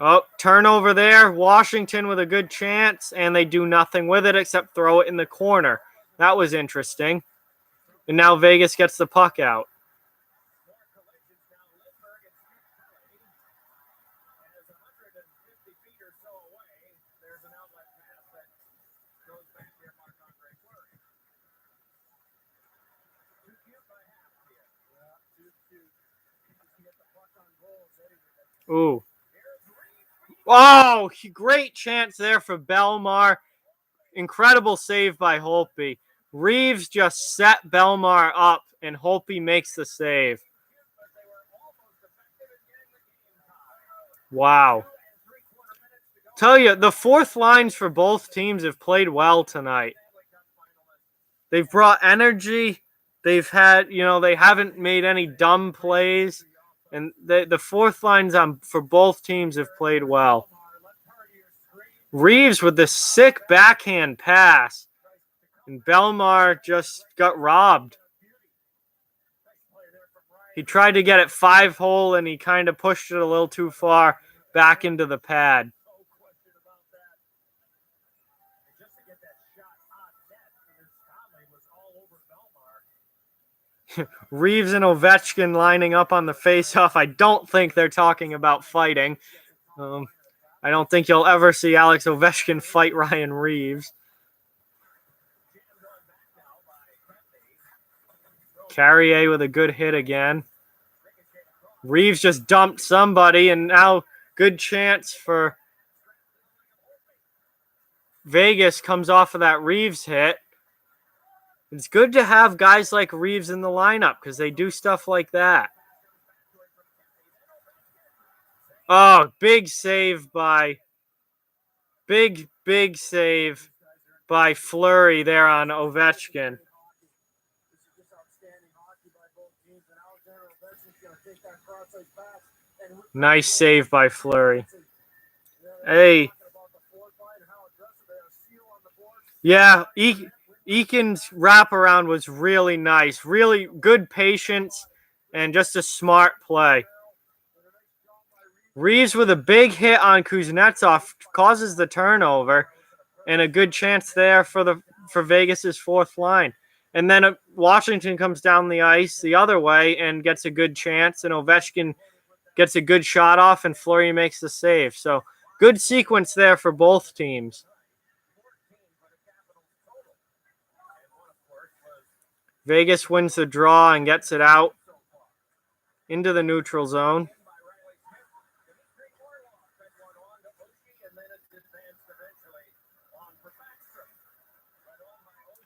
Speaker 1: Oh, turnover there. Washington with a good chance, and they do nothing with it except throw it in the corner. That was interesting. And now Vegas gets the puck out. Ooh. Oh, great chance there for Belmar. Incredible save by Holtby. Reeves just set Belmar up, and Holtby makes the save. Wow. Tell you, the fourth lines for both teams have played well tonight. They've brought energy. They've had, they haven't made any dumb plays. And the fourth lines for both teams have played well. Reeves with the sick backhand pass. And Belmar just got robbed. He tried to get it 5-hole, and he kind of pushed it a little too far back into the pad. Reeves and Ovechkin lining up on the faceoff. I don't think they're talking about fighting. I don't think you'll ever see Alex Ovechkin fight Ryan Reeves. Carrier with a good hit again. Reeves just dumped somebody, and now good chance for Vegas comes off of that Reeves hit. It's good to have guys like Reeves in the lineup because they do stuff like that. Oh, big save by Fleury there on Ovechkin. Nice save by Fleury. Hey. Yeah, Eakin's wraparound was really nice. Really good patience and just a smart play. Reeves with a big hit on Kuznetsov causes the turnover, and a good chance there for Vegas's fourth line. And then Washington comes down the ice the other way and gets a good chance, and Ovechkin gets a good shot off, and Fleury makes the save. So good sequence there for both teams. Vegas wins the draw and gets it out into the neutral zone.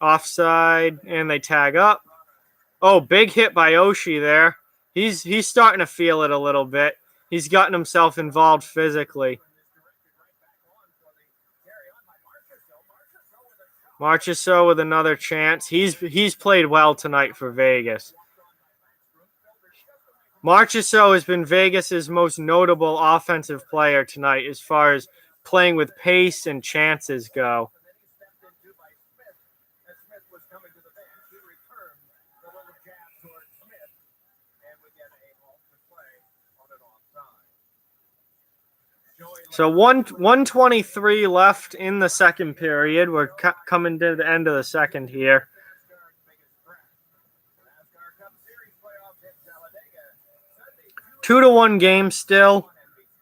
Speaker 1: Offside, and they tag up. Oh, big hit by Oshie there. He's starting to feel it a little bit. He's gotten himself involved physically. Marchessault with another chance. He's played well tonight for Vegas. Marchessault has been Vegas's most notable offensive player tonight as far as playing with pace and chances go. So 1:23 left in the second period. We're coming to the end of the second here. Two to 1 game still.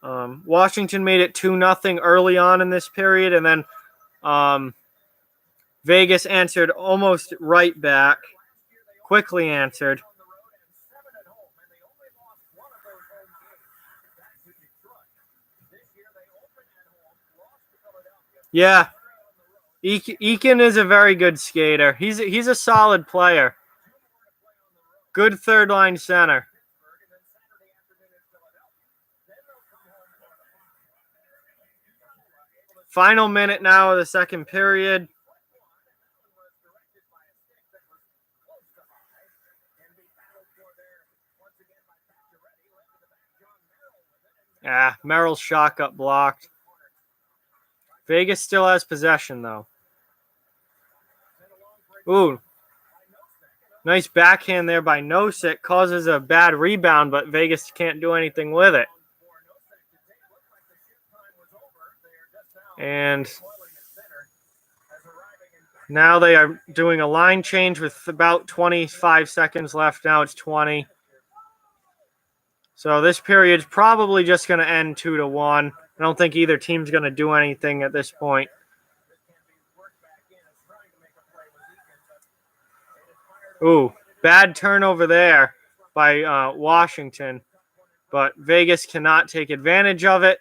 Speaker 1: Washington made it 2-0 early on in this period, and then Vegas answered almost right back. Quickly answered. Yeah, Eakin is a very good skater. He's a solid player. Good third line center. Final minute now of the second period. Merrill's shot got blocked. Vegas still has possession, though. Ooh. Nice backhand there by Nosek. Causes a bad rebound, but Vegas can't do anything with it. And now they are doing a line change with about 25 seconds left. Now it's 20. So this period's probably just going to end 2-1. I don't think either team's going to do anything at this point. Ooh, bad turnover there by Washington. but Vegas cannot take advantage of it,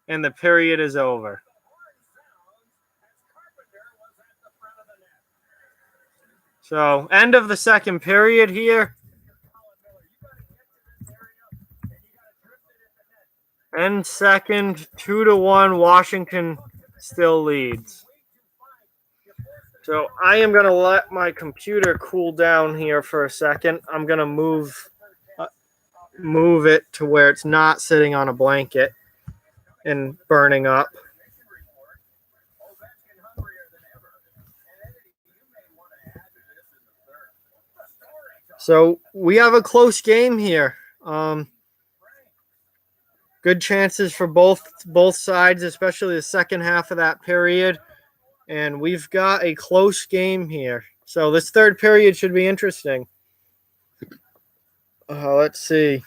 Speaker 1: and the period is over. So, end of the second period here. End second, 2-1. Washington still leads. So I am going to let my computer cool down here for a second. I'm going to move it to where it's not sitting on a blanket and burning up. So we have a close game here. Good chances for both sides, especially the second half of that period. And we've got a close game here. So this third period should be interesting. Let's see.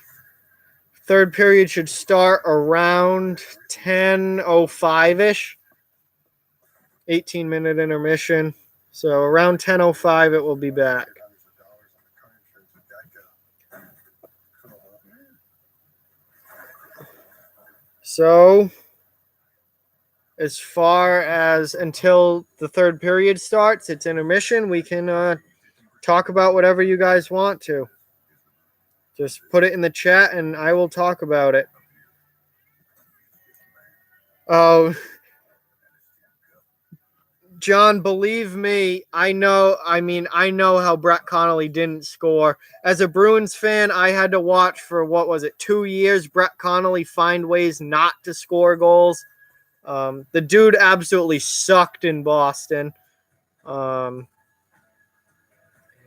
Speaker 1: Third period should start around 10:05-ish. 18-minute intermission. So around 10:05 it will be back. So as far as until the third period starts, it's intermission. We can talk about whatever you guys want to. Just put it in the chat and I will talk about it. Oh, John, believe me, I know how Brett Connolly didn't score. As a Bruins fan, I had to watch for, 2 years, Brett Connolly find ways not to score goals. The dude absolutely sucked in Boston.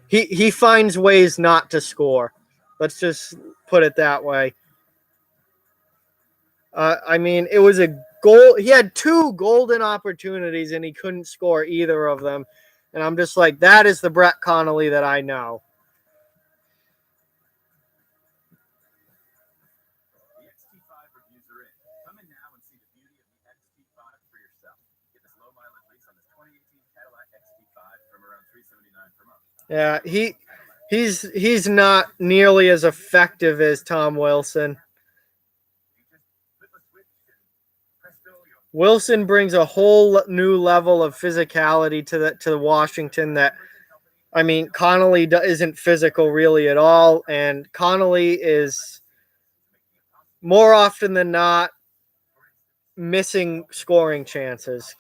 Speaker 1: He finds ways not to score. Let's just put it that way. It was a goal. He had 2 golden opportunities and he couldn't score either of them. And I'm just like, that is the Brett Connolly that I know.
Speaker 4: The XT5 reviews are in. Come in now and see the beauty of the XT5 for yourself. Get this low mileage lease on this 2018 Cadillac XT5 from around $379 per month.
Speaker 1: Yeah, he's not nearly as effective as Tom Wilson. Wilson brings a whole new level of physicality to Washington that, Connolly isn't physical really at all, and Connolly is more often than not missing scoring chances.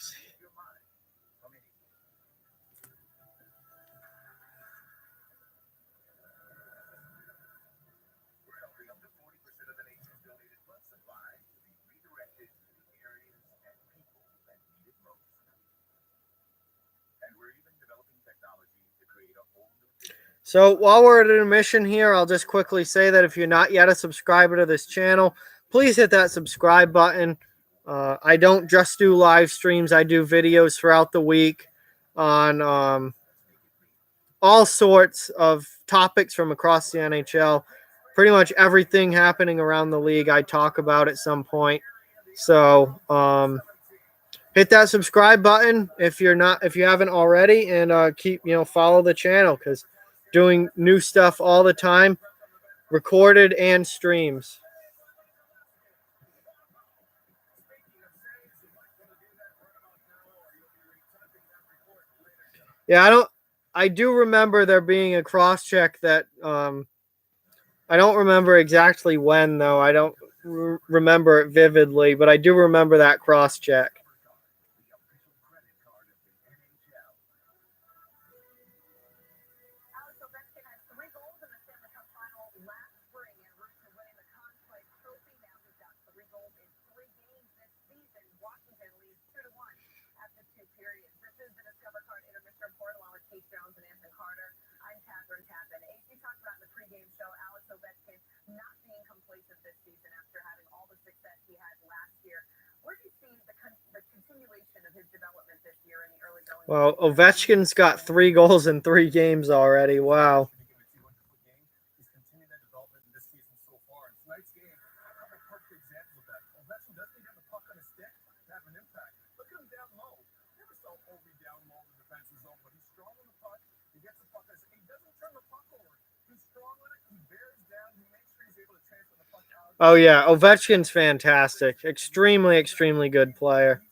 Speaker 1: So while we're at intermission here, I'll just quickly say that if you're not yet a subscriber to this channel, please hit that subscribe button. I don't just do live streams. I do videos throughout the week on all sorts of topics from across the NHL. Pretty much everything happening around the league I talk about at some point. So hit that subscribe button if you haven't already, and follow the channel, because doing new stuff all the time, recorded and streams. Yeah, I do remember there being a cross check that I don't remember exactly when, though. I don't remember it vividly, but I do remember that cross check. Well, Ovechkin's got 3 goals in 3 games already. Wow. Oh yeah, Ovechkin's fantastic. Extremely, extremely good player.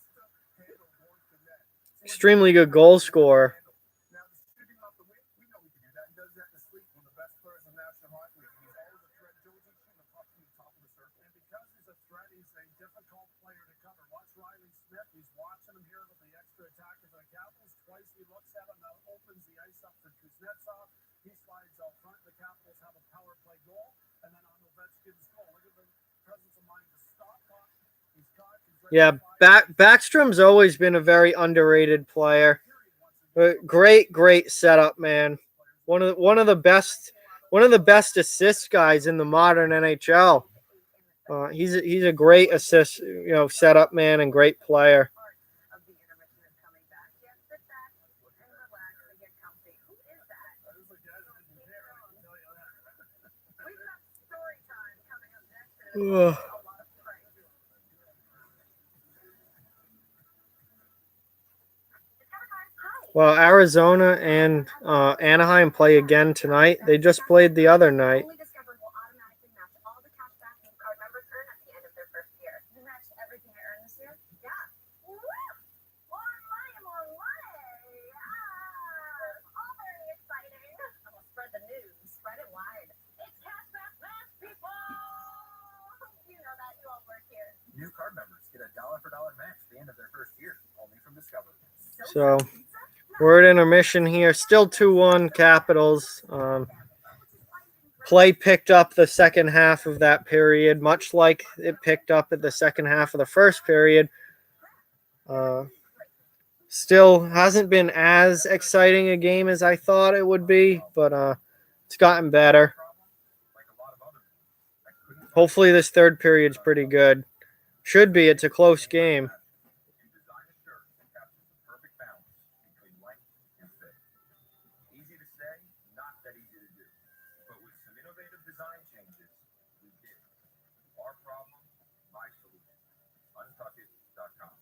Speaker 1: Extremely good goal scorer.
Speaker 4: Now, distributing off the wing, we know we can do that. He does that in the sleep. One of the best players in the National Hockey League. He's always a threat. Jonesy shooting the puck from the top of the circle. And because he's a threat, he's a difficult player to cover. Watch Riley Smith. He's watching him here with the extra attacker for the Capitals. Twice he looks at him, now opens the ice up for Kuznetsov. He slides out front. The Capitals have a power play goal. And then on Ovechkin's goal, look at the presence of mind to stop puck. He's caught. He's ready
Speaker 1: Yeah,
Speaker 4: to fly.
Speaker 1: Backstrom's always been a very underrated player. Great setup, man. One of the best assist guys in the modern NHL. He's a great assist, setup man and great player.
Speaker 2: Of the intermission is coming back. Yes, sit back and relax and get comfy. Who is that?
Speaker 4: That is a guy that isn't there, I can tell you that.
Speaker 2: We've got story time coming up next. And
Speaker 1: Ugh.
Speaker 2: it's a lot of pranks. Hi.
Speaker 1: Well, Arizona and Anaheim play again tonight. They just played the other night.
Speaker 2: Only Discover will automatically match all the cash back new card members earn at the end of their first year. You matched everything I earned this year? Yeah. Woo! More money! All very exciting. I'm gonna spread the news. Spread it wide. It's Cashback Match, people! You know that. You all work here.
Speaker 4: New card members get a dollar for dollar match at the end of their first year, only from Discover.
Speaker 1: So we're at intermission here. Still 2-1 Capitals. Play picked up the second half of that period, much like it picked up at the second half of the first period. Still hasn't been as exciting a game as I thought it would be, but it's gotten better. Hopefully this third period's pretty good. Should be. It's a close game.
Speaker 4: Design a shirt that captures the perfect balance between length and fit. Easy to say, not that easy to do. But with some innovative design changes, we did. Our problem, my solution. Untuckit.com.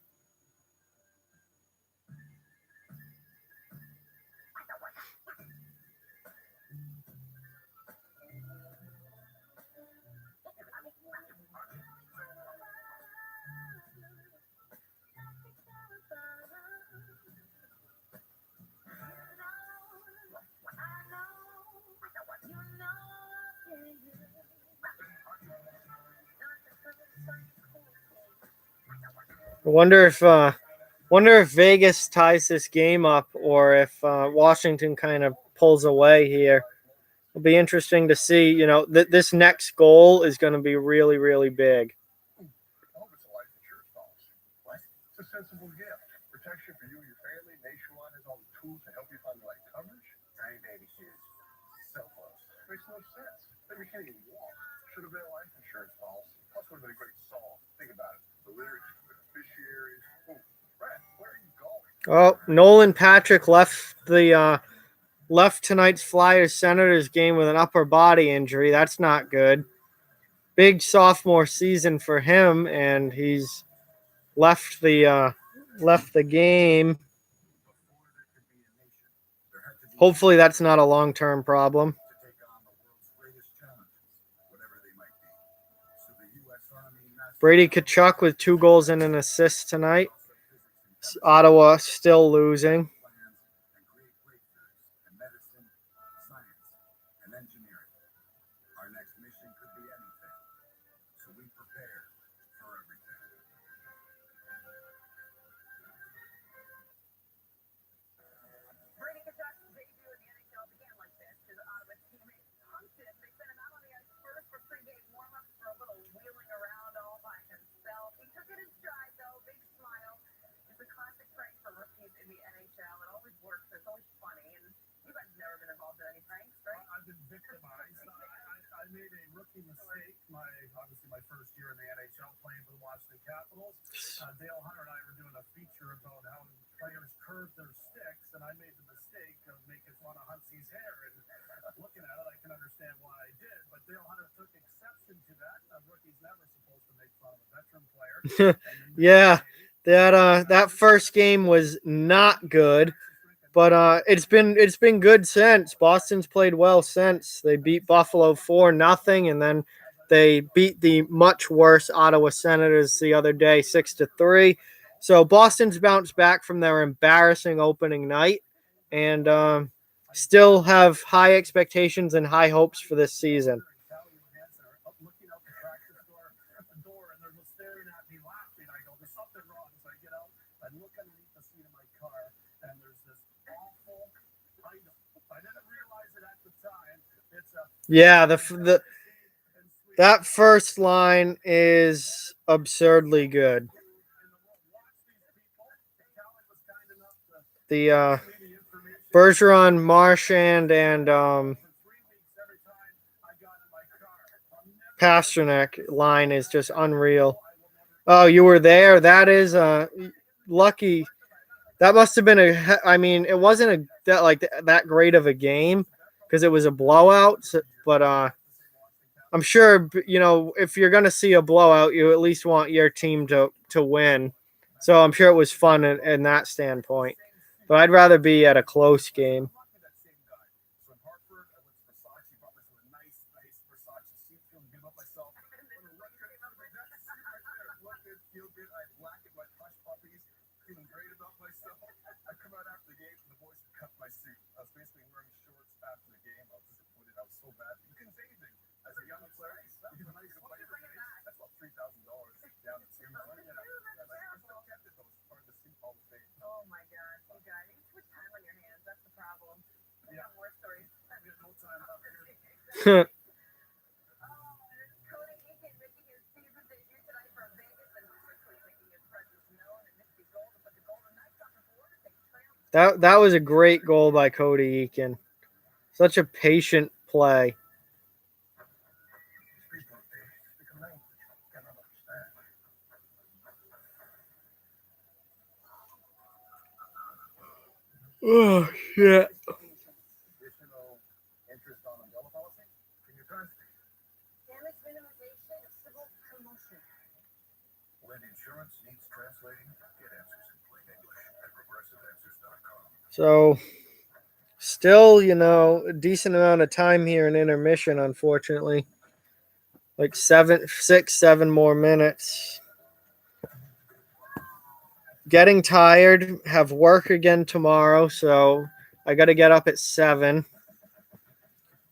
Speaker 1: I wonder if Vegas ties this game up or if Washington kind of pulls away here. It'll be interesting to see. This next goal is going to be really, really big.
Speaker 3: I hope it's a life insurance policy. What? It's a sensible gift. Protection for you and your family. Nationwide has all the tools to help you find the right coverage.
Speaker 4: Tiny baby shoes. So close.
Speaker 3: Makes no sense. Maybe you can't even walk. Should have been a life insurance policy. Plus would have been a great song. Think about it. The lyrics, the beneficiaries. Oh, Brad, where are you going?
Speaker 1: Oh, Nolan Patrick left tonight's Flyers Senators game with an upper body injury. That's not good. Big sophomore season for him, and he's left the game. Hopefully that's not a long-term problem.
Speaker 3: To take on the world's greatest challenges, whatever they might be. So the U.S. Army
Speaker 1: Brady Tkachuk with 2 goals and an assist tonight. Ottawa still losing.
Speaker 3: plans and create breakthroughs in medicine, science, and engineering. Our next mission could be anything, so we prepare for everything.
Speaker 2: Brady Tkachuk's debut in the NHL began like this. His Ottawa teammate punked him. They sent him out on the ice first for pregame warm-ups for a little wheeling around all by himself. He took it in stride, though. Big smile. It's a classic prank for rookies in the NHL. It always works. It's always funny. And you guys have never been involved in any pranks, right?
Speaker 4: I've been victimized. I made a rookie mistake. Obviously my first year in the NHL playing for the Washington Capitals. Dale Hunter and I were doing a feature about how players curve their sticks, and I made the mistake of making fun of Huntsy's hair. And looking at it, I can understand why I did. But Dale Hunter took exception to that. A rookie's never supposed to make fun of a veteran player.
Speaker 1: Yeah, that first game was not good, but it's been good since. Boston's played well since. They beat Buffalo 4-0, and then they beat the much worse Ottawa Senators the other day, 6-3. So Boston's bounced back from their embarrassing opening night, and still have high expectations and high hopes for this season.
Speaker 4: Callie and Hanson are up looking out the practice door, and they're just staring at me laughing. I go, there's something wrong. So I get out, I look underneath the seat of my car, and there's this awful item. I didn't realize it at the time. It's a
Speaker 1: Yeah, that first line is absurdly good. The Bergeron, Marchand, and Pasternak line is just unreal. Oh, you were there? That is lucky. That must have been it wasn't that great of a game because it was a blowout, but I'm sure, if you're going to see a blowout, you at least want your team to win. So I'm sure it was fun in that standpoint. But I'd rather be at a close game.
Speaker 2: Oh my gosh, you guys, you have too much time on your hands. That's the problem. You have more stories. Cody Eakin making his season debut tonight for Vegas and quickly making his presence known and missed the goal to put the Golden Knights on the board as they trailed.
Speaker 1: That was a great goal by Cody Eakin. Such a patient play. Oh, shit.
Speaker 3: Additional interest on umbrella policy? Can you translate?
Speaker 2: Damage minimization of civil commotion.
Speaker 3: When insurance needs translating, get answers in plain English at progressiveanswers.com.
Speaker 1: So, still, a decent amount of time here in intermission, unfortunately. Like 7 more minutes. Getting tired, have work again tomorrow, so I got to get up at 7.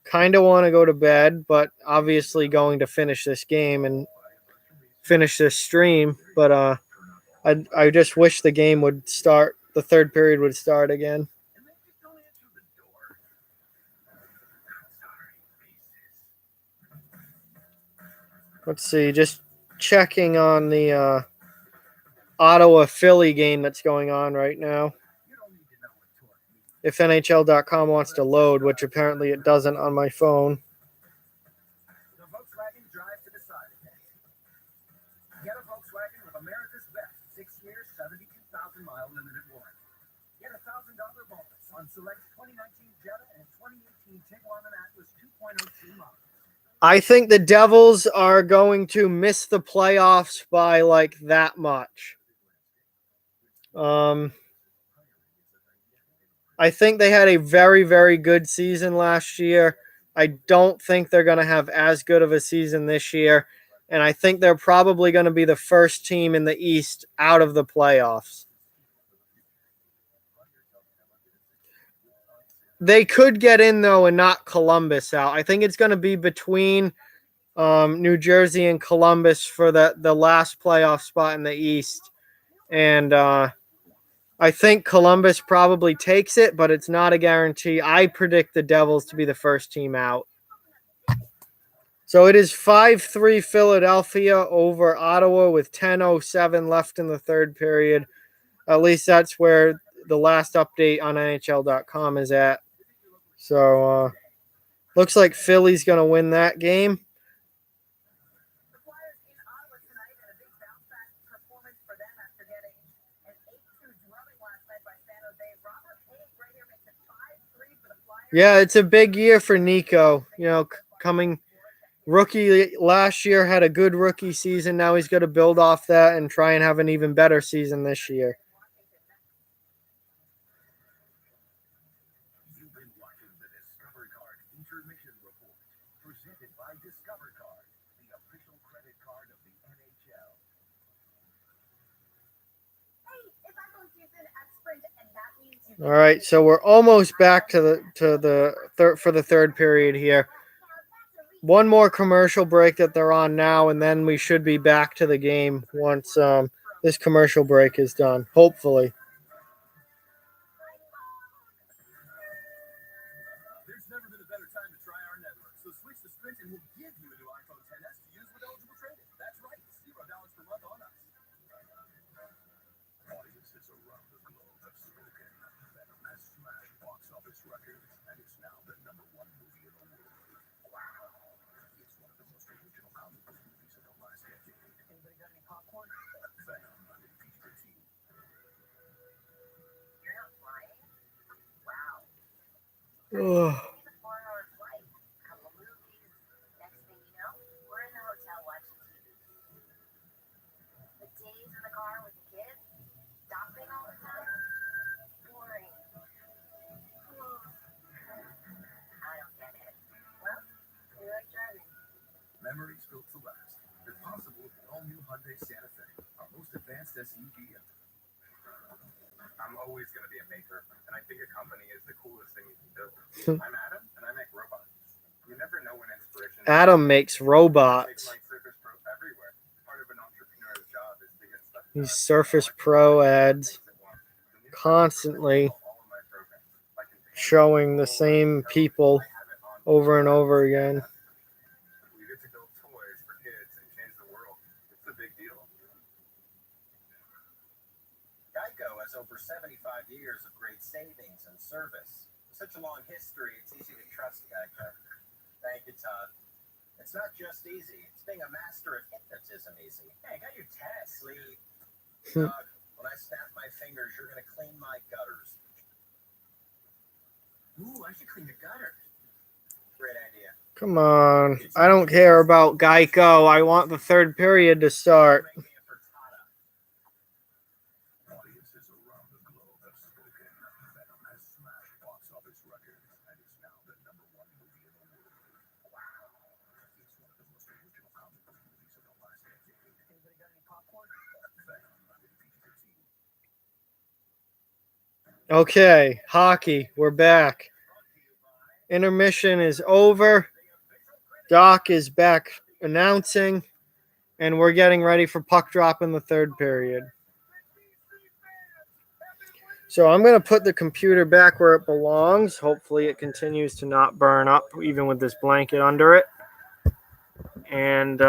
Speaker 1: Kind of want to go to bed, but obviously going to finish this game and finish this stream. But I just wish the game would start, the third period would start again. Let's see, just checking on the Ottawa-Philly game that's going on right now. If NHL.com wants to load, which apparently it doesn't on my phone.
Speaker 4: The Volkswagen drive to decide again. Get a Volkswagen with America's best 6 years, 72,000 mile limited warranty. Get a $1,000 bonus on select 2019 Jetta and 2018 Tiguan Atlas 2.02 models.
Speaker 1: I think the Devils are going to miss the playoffs by like that much. I think they had a very, very good season last year. I don't think they're going to have as good of a season this year. And I think they're probably going to be the first team in the East out of the playoffs. They could get in, though, and knock Columbus out. I think it's going to be between New Jersey and Columbus for the last playoff spot in the East. And I think Columbus probably takes it, but it's not a guarantee. I predict the Devils to be the first team out. So it is 5-3 Philadelphia over Ottawa with 10:07 left in the third period. At least that's where the last update on NHL.com is at. So looks like Philly's going to win that game.
Speaker 2: The Flyers in Ottawa tonight had a big bounce-back performance for them after getting an 8-2 drubbing last night by San Jose. Robert Haig right here makes it 5-3 for the Flyers.
Speaker 1: Yeah, it's a big year for Nico. Coming rookie last year, had a good rookie season. Now he's going to build off that and try and have an even better season this year.
Speaker 3: You've been watching the Discover Card Intermission Report, presented by Discover Card, the
Speaker 4: official credit card of the NHL.
Speaker 2: Hey, it's iPhone season at Sprint, and that means you
Speaker 1: All right, so we're almost back to the third for the third period here. One more commercial break that they're on now, and then we should be back to the game once this commercial break is done, hopefully.
Speaker 4: There's never been a better time to try our network, so switch to Sprint and we'll give you a new iPhone XS to use with eligible trade-in. That's right, $0 per month on us.
Speaker 3: Audiences around the globe have spoken. Venom has smashed box office records and is now the #1 movie in the world. Wow. It's one of the most original comic book movies in the last decade.
Speaker 2: Anybody got any popcorn?
Speaker 3: Venom rated PG-13.
Speaker 2: You're not flying? Wow.
Speaker 1: Ugh.
Speaker 2: It's a 4-hour flight. Couple movies. Next thing you know, we're in the hotel watching TV. The days in the car with the kids, stopping all the time. Boring. I don't get it. Well, you like driving.
Speaker 3: Memories built to last. If possible, with the all-new Hyundai Santa Fe, our most advanced SUV ever.
Speaker 4: I'm always going to be a maker, and I think a company is the coolest thing you can do. I'm Adam, and I make robots. You never know when inspiration...
Speaker 1: Adam makes robots.
Speaker 4: Take my Surface Pro everywhere. Part of an entrepreneur's job is to get stuff
Speaker 1: These
Speaker 4: done.
Speaker 1: Surface Pro ads constantly showing the same people over and over again.
Speaker 4: We get to build toys for kids and change the world. It's a big deal.
Speaker 5: Geico has over 75 years of great savings and service. With such a long history, it's easy to trust Geico. Thank you, Todd. It's not just easy, it's being a master of hypnotism easy. Hey, I got your test. Sleep. Doug, when I snap my fingers, you're going to clean my gutters. Ooh, I should clean the gutters. Great idea.
Speaker 1: Come on. I don't care about Geico. I want the third period to start.
Speaker 5: Making it for Tada.
Speaker 3: Audiences around the globe have spoken. Venom has smashed box office records and is now the #1 movie in the world. Wow. It's one of the most original comic book movies in the last decade.
Speaker 2: Anybody got any popcorn?
Speaker 3: Venom rated PG-13.
Speaker 1: Okay, hockey. We're back. Intermission is over. Doc is back announcing, and we're getting ready for puck drop in the third period. So I'm going to put the computer back where it belongs. Hopefully it continues to not burn up, even with this blanket under it. And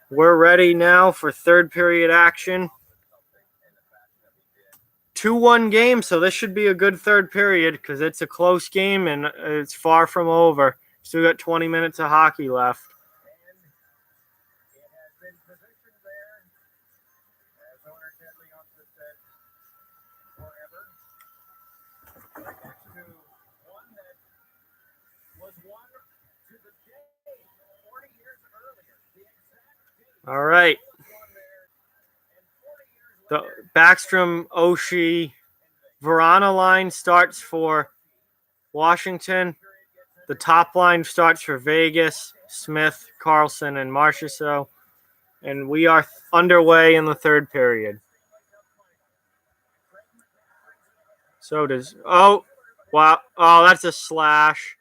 Speaker 1: we're ready now for third period action. 2-1 game, so this should be a good third period because it's a close game and it's far from over. Still got 20 minutes of hockey left.
Speaker 4: And it has been positioned there as owner Ted Leon said forever. Right next to one that was won to the Jays 40 years earlier. The exact date
Speaker 1: All right.
Speaker 4: was won there, and 40 years
Speaker 1: The
Speaker 4: later,
Speaker 1: Backstrom, Oshie, Verana line starts for Washington. The top line starts for Vegas, Smith, Carlson, and Marchessault. And we are underway in the third period. So does... Oh, wow. Oh, that's a slash.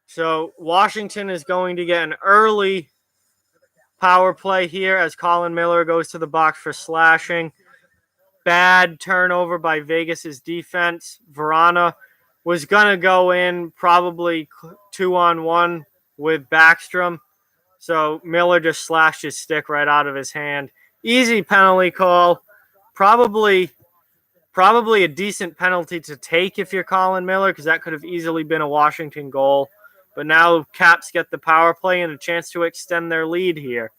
Speaker 1: So Washington is going to get an early power play here as Colin Miller goes to the box for slashing. Bad turnover by Vegas's defense. Verana was going to go in probably 2-on-1 with Backstrom. So Miller just slashed his stick right out of his hand. Easy penalty call. Probably a decent penalty to take if you're Colin Miller, because that could have easily been a Washington goal. But now Caps get the power play and a chance to extend their lead here.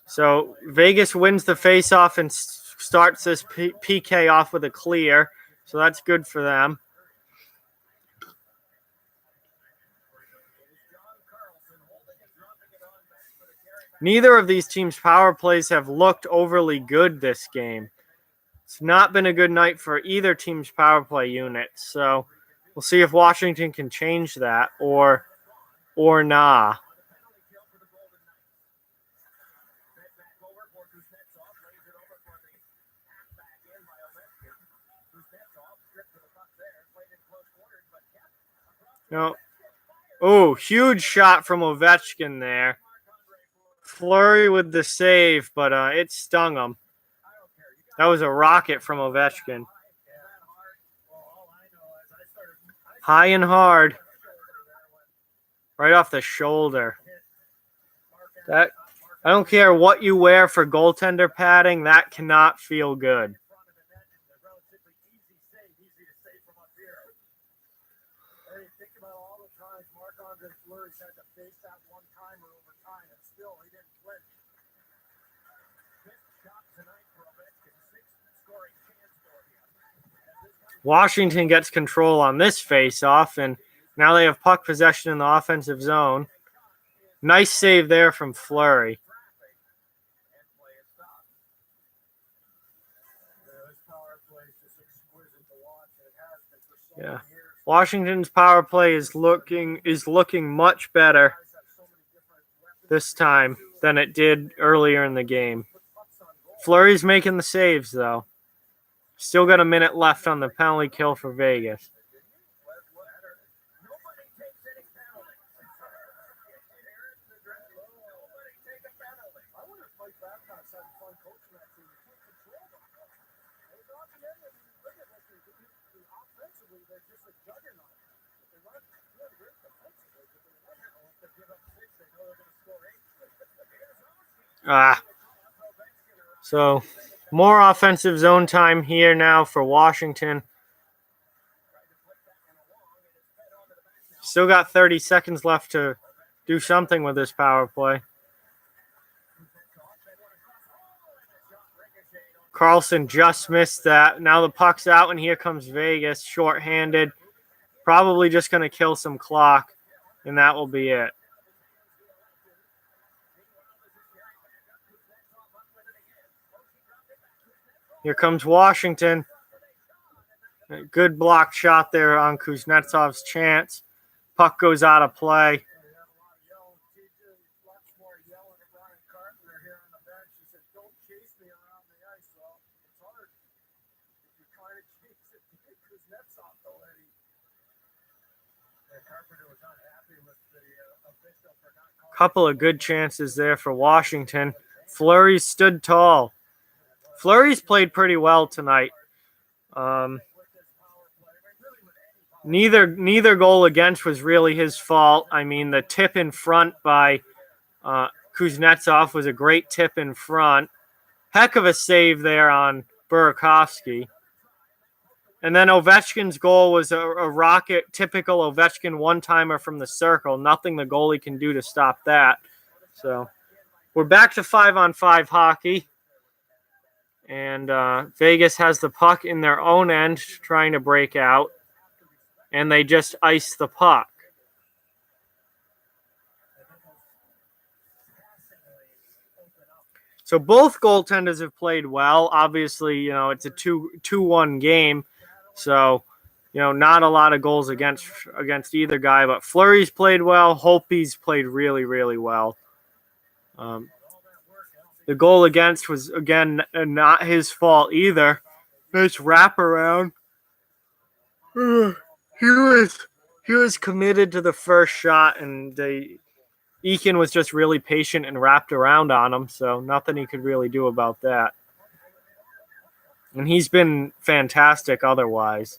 Speaker 1: So Vegas wins the faceoff and starts this PK off with a clear. So that's good for them. Neither of these teams' power plays have looked overly good this game. It's not been a good night for either team's power play unit. So we'll see if Washington can change that or nah. No. Oh, huge shot from Ovechkin there. Fleury with the save, but it stung him. That was a rocket from Ovechkin. High and hard. Right off the shoulder. That, I don't care what you wear for goaltender padding, that cannot feel good. Washington gets control on this face-off, and now they have puck possession in the offensive zone. Nice save there from Fleury. Yeah, Washington's power play is looking much better this time than it did earlier in the game. Fleury's making the saves though. Still got a minute left on the penalty kill for Vegas. So more offensive zone time here now for Washington. Still got 30 seconds left to do something with this power play. Carlson just missed that. Now the puck's out, and here comes Vegas, shorthanded. Probably just going to kill some clock, and that will be it. Here comes Washington. Good block shot there on Kuznetsov's chance. Puck goes out of play. Couple of good chances there for Washington. Fleury stood tall. Fleury's played pretty well tonight. Neither goal against was really his fault. I mean, the tip in front by Kuznetsov was a great tip in front. Heck of a save there on Burakovsky. And then Ovechkin's goal was a rocket, typical Ovechkin one-timer from the circle. Nothing the goalie can do to stop that. So we're back to 5-on-5 hockey. And Vegas has the puck in their own end trying to break out. And they just ice the puck. So both goaltenders have played well. Obviously, you know, it's a 2-1 game. So, you know, not a lot of goals against either guy. But Fleury's played well. Holtby's played really, really well. The goal against was, again, not his fault either. Nice wraparound. He was committed to the first shot, and Eakin was just really patient and wrapped around on him, so nothing he could really do about that. And he's been fantastic otherwise.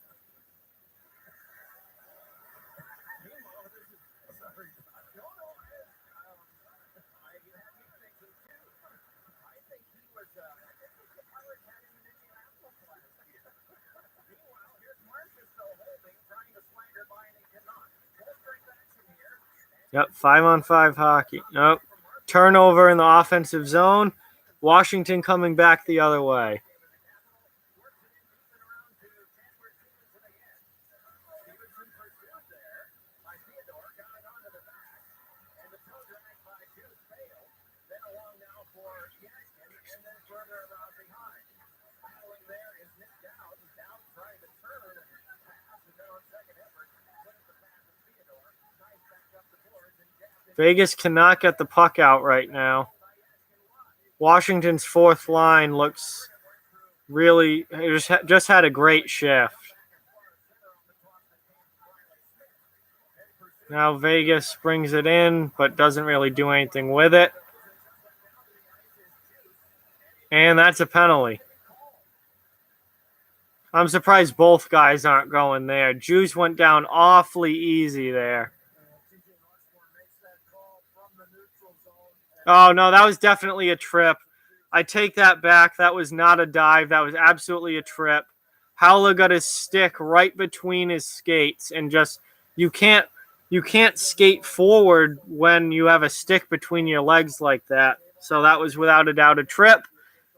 Speaker 1: Yep, 5-on-5 hockey. Nope. Turnover in the offensive zone. Washington coming back the other way. Vegas cannot get the puck out right now. Washington's fourth line looks really just had a great shift. Now Vegas brings it in, but doesn't really do anything with it. And that's a penalty. I'm surprised both guys aren't going there. Juice went down awfully easy there. Oh, no, that was definitely a trip. I take that back. That was not a dive. That was absolutely a trip. Howler got his stick right between his skates and just you can't skate forward when you have a stick between your legs like that. So that was without a doubt a trip.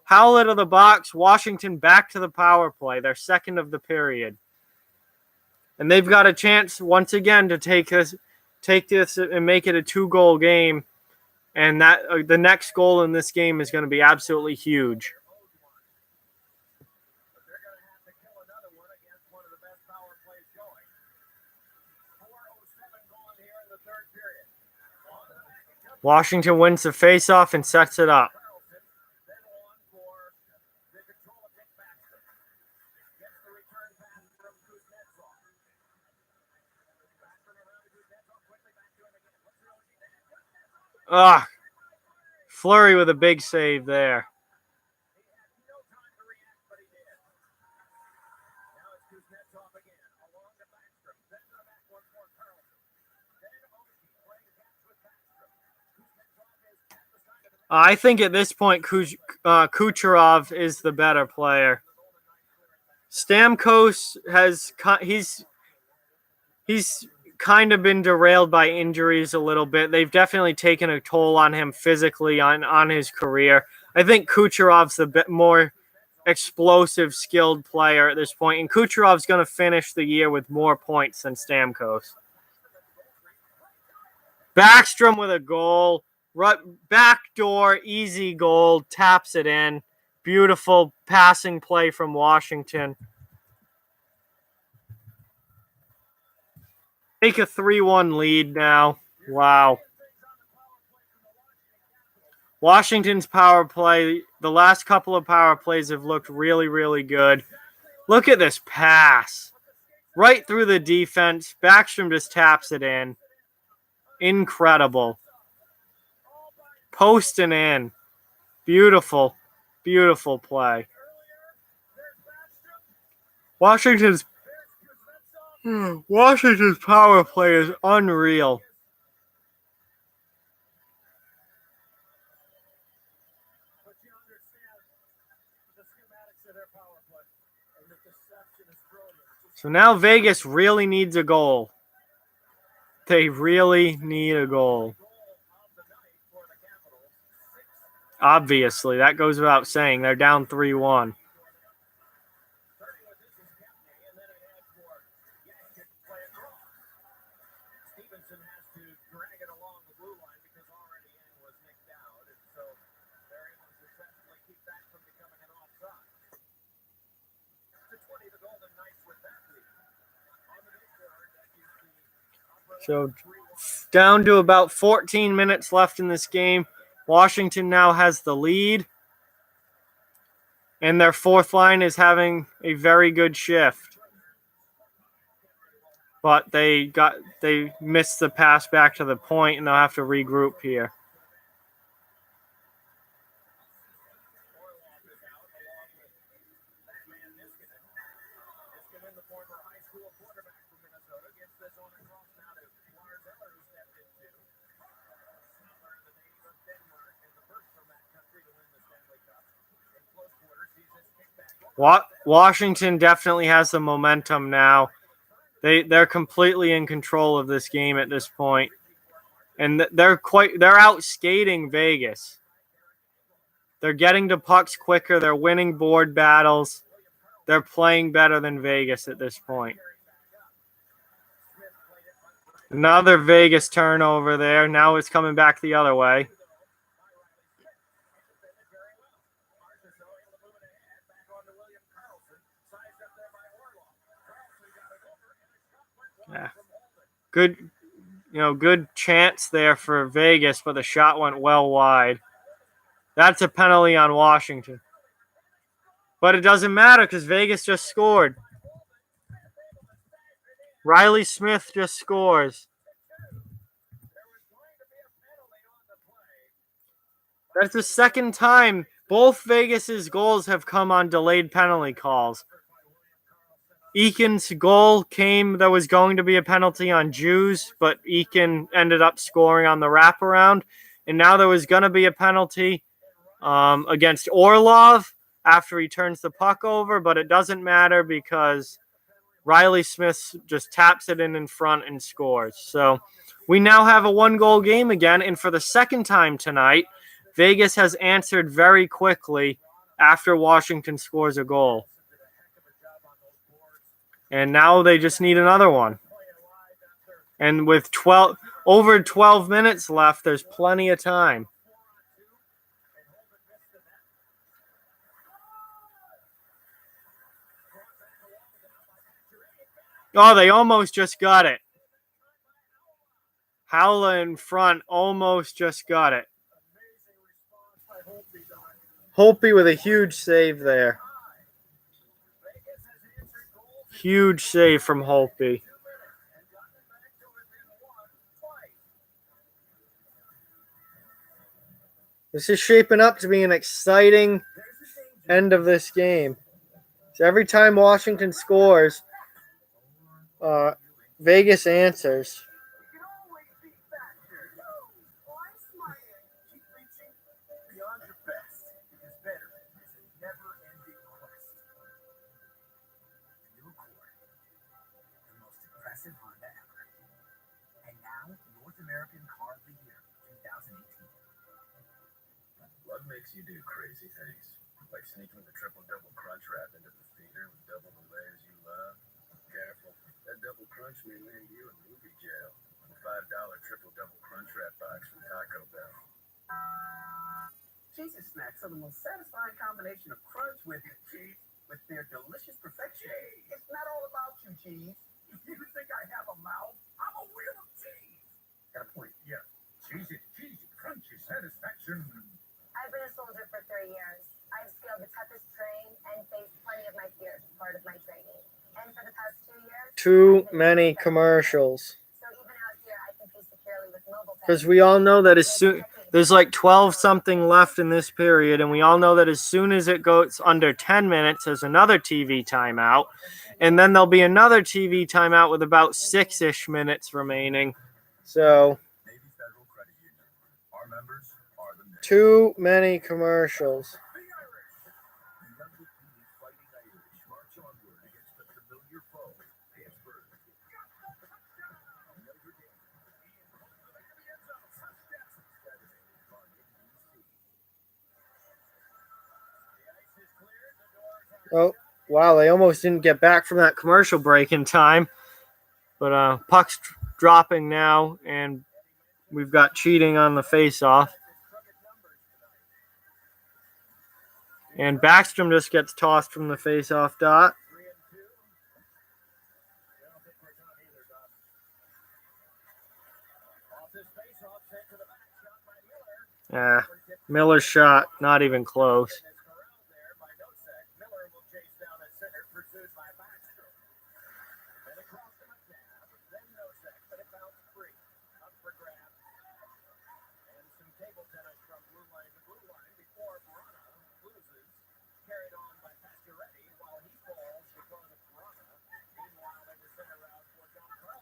Speaker 1: Howler to the box. Washington back to the power play. Their second of the period. And they've got a chance once again to take this and make it a 2-goal game. And that the next goal in this game is going to be absolutely huge. Washington wins the faceoff and sets it up. Fleury with a big save there. I think at this point, Kucherov is the better player. Stamkos he's kind of been derailed by injuries a little bit. They've definitely taken a toll on him physically on his career. I think Kucherov's the bit more explosive, skilled player at this point, and Kucherov's going to finish the year with more points than Stamkos. Backstrom with a goal. Backdoor, easy goal, taps it in. Beautiful passing play from Washington. Take a 3-1 lead now. Wow. Washington's power play, the last couple of power plays have looked really, really good. Look at this pass. Right through the defense. Backstrom just taps it in. Incredible. Posting in. Beautiful, beautiful play. Washington's power play is unreal. So now Vegas really needs a goal. They really need a goal. Obviously, that goes without saying. They're down 3-1. So down to about 14 minutes left in this game. Washington now has the lead. And their fourth line is having a very good shift. But they missed the pass back to the point, and they'll have to regroup here. Washington definitely has the momentum now. They're completely in control of this game at this point. And they're out skating Vegas. They're getting to pucks quicker, they're winning board battles. They're playing better than Vegas at this point. Another Vegas turnover there. Now it's coming back the other way. Yeah. good chance there for Vegas, but the shot went well wide. That's a penalty on Washington. But it doesn't matter because Vegas just scored. Riley Smith just scores. That's the second time both Vegas's goals have come on delayed penalty calls. Eakin's goal came that was going to be a penalty on Jews, but Eakin ended up scoring on the wraparound. And now there was going to be a penalty against Orlov after he turns the puck over, but it doesn't matter because Riley Smith just taps it in front and scores. So we now have a 1-goal game again, and for the second time tonight, Vegas has answered very quickly after Washington scores a goal. And now they just need another one. And with over 12 minutes left, there's plenty of time. Oh, they almost just got it. Howla in front almost just got it. Holtby with a huge save there. Huge save from Holtby. This is shaping up to be an exciting end of this game. So every time Washington scores, Vegas answers.
Speaker 3: Makes you do crazy things, like sneaking the triple-double crunch wrap into the theater with double the layers you love. Careful, that double crunch may land you in movie jail. A $5 triple-double crunch wrap box from Taco Bell.
Speaker 4: Cheez-It snacks are the most satisfying combination of crunch with cheese, with their delicious perfection. It's not all about you, cheese. You think I have a mouth? I'm a wheel of cheese. Got a point, yeah. Cheez-It, crunchy satisfaction.
Speaker 2: I've been a soldier for 3 years. I've scaled the toughest terrain and faced plenty of my fears as part of my training. And for the past 2 years...
Speaker 1: Too many commercials.
Speaker 2: So even out here, I compete securely with mobile...
Speaker 1: Because we all know that as soon... There's like 12-something left in this period, and we all know that as soon as it goes under 10 minutes, there's another TV timeout. And then there'll be another TV timeout with about 6-ish minutes remaining. So... Too many commercials. Oh, wow, they almost didn't get back from that commercial break in time. But puck's dropping now, and we've got cheating on the face-off. And Backstrom just gets tossed from the face-off dot. Miller's shot, not even close.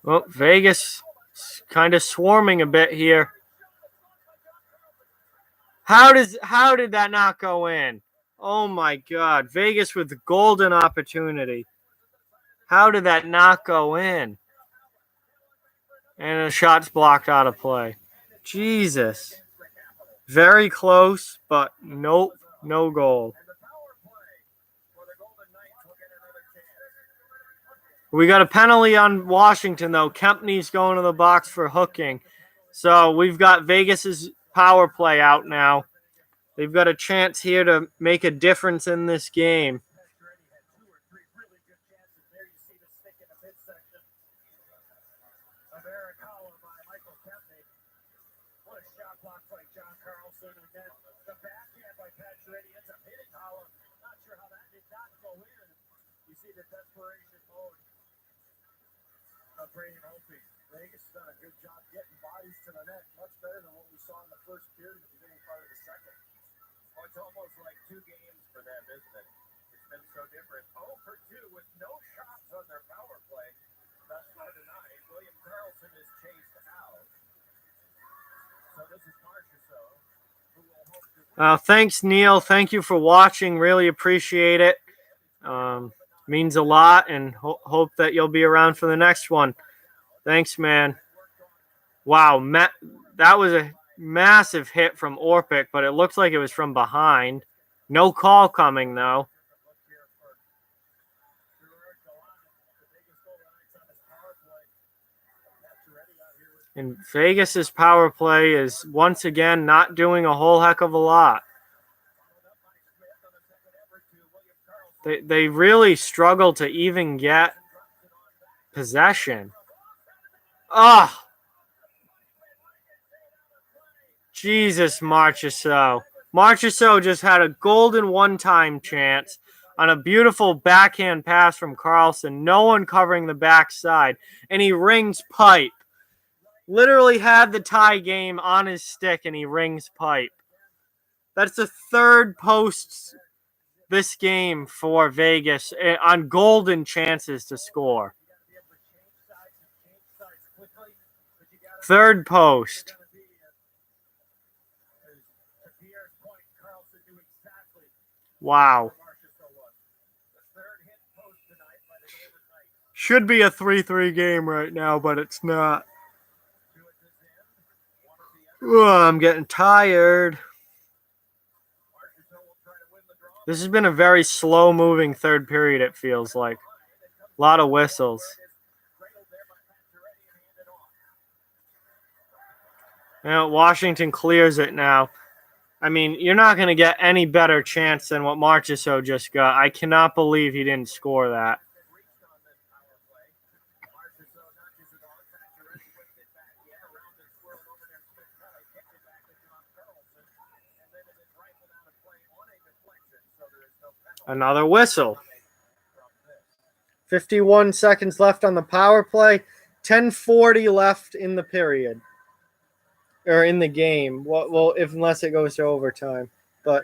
Speaker 1: Well, Vegas kind of swarming a bit here. How did that not go in? Oh my God, Vegas with the golden opportunity. How did that not go in? And the shot's blocked out of play. Jesus. Very close, but nope, no goal. We got a penalty on Washington, though. Kempney's going to the box for hooking. So we've got Vegas's power play out now. They've got a chance here to make a difference in this game.
Speaker 3: Carlson again. The backhand by Pacioretty ends up hitting Holla. Not sure how that did not go in. You see the desperation mode of Braden Holtby. Vegas has done a good job getting bodies to the net. Much better than what we saw in the first period, the beginning part of the second.
Speaker 5: Oh, it's almost like 2 games for them, isn't it? It's been so different. 0 for 2 with no shots on their power play. Thus far tonight, William Karlsson is chased out. So this is Marchessault, who will hope to
Speaker 1: Thanks, Neil. Thank you for watching. Really appreciate it. Means a lot, and hope that you'll be around for the next one. Thanks, man. Wow, that was a massive hit from Orpik, but it looks like it was from behind. No call coming, though. And Vegas's power play is once again not doing a whole heck of a lot. They really struggle to even get possession. Oh, Jesus, Marchessault. Marchessault just had a golden one-time chance on a beautiful backhand pass from Karlsson. No one covering the backside, and he rings pipe. Literally had the tie game on his stick, and he rings pipe. That's the third post this game for Vegas on golden chances to score. Third post. Wow. Should be a 3-3 game right now, but it's not. Ugh, I'm getting tired. This has been a very slow-moving third period, it feels like. A lot of whistles. Now, Washington clears it now. I mean, you're not going to get any better chance than what Marchessault just got. I cannot believe he didn't score that. Another whistle. 51 seconds left on the power play. 10:40 left in the period. Or in the game. Well, unless it goes to overtime. But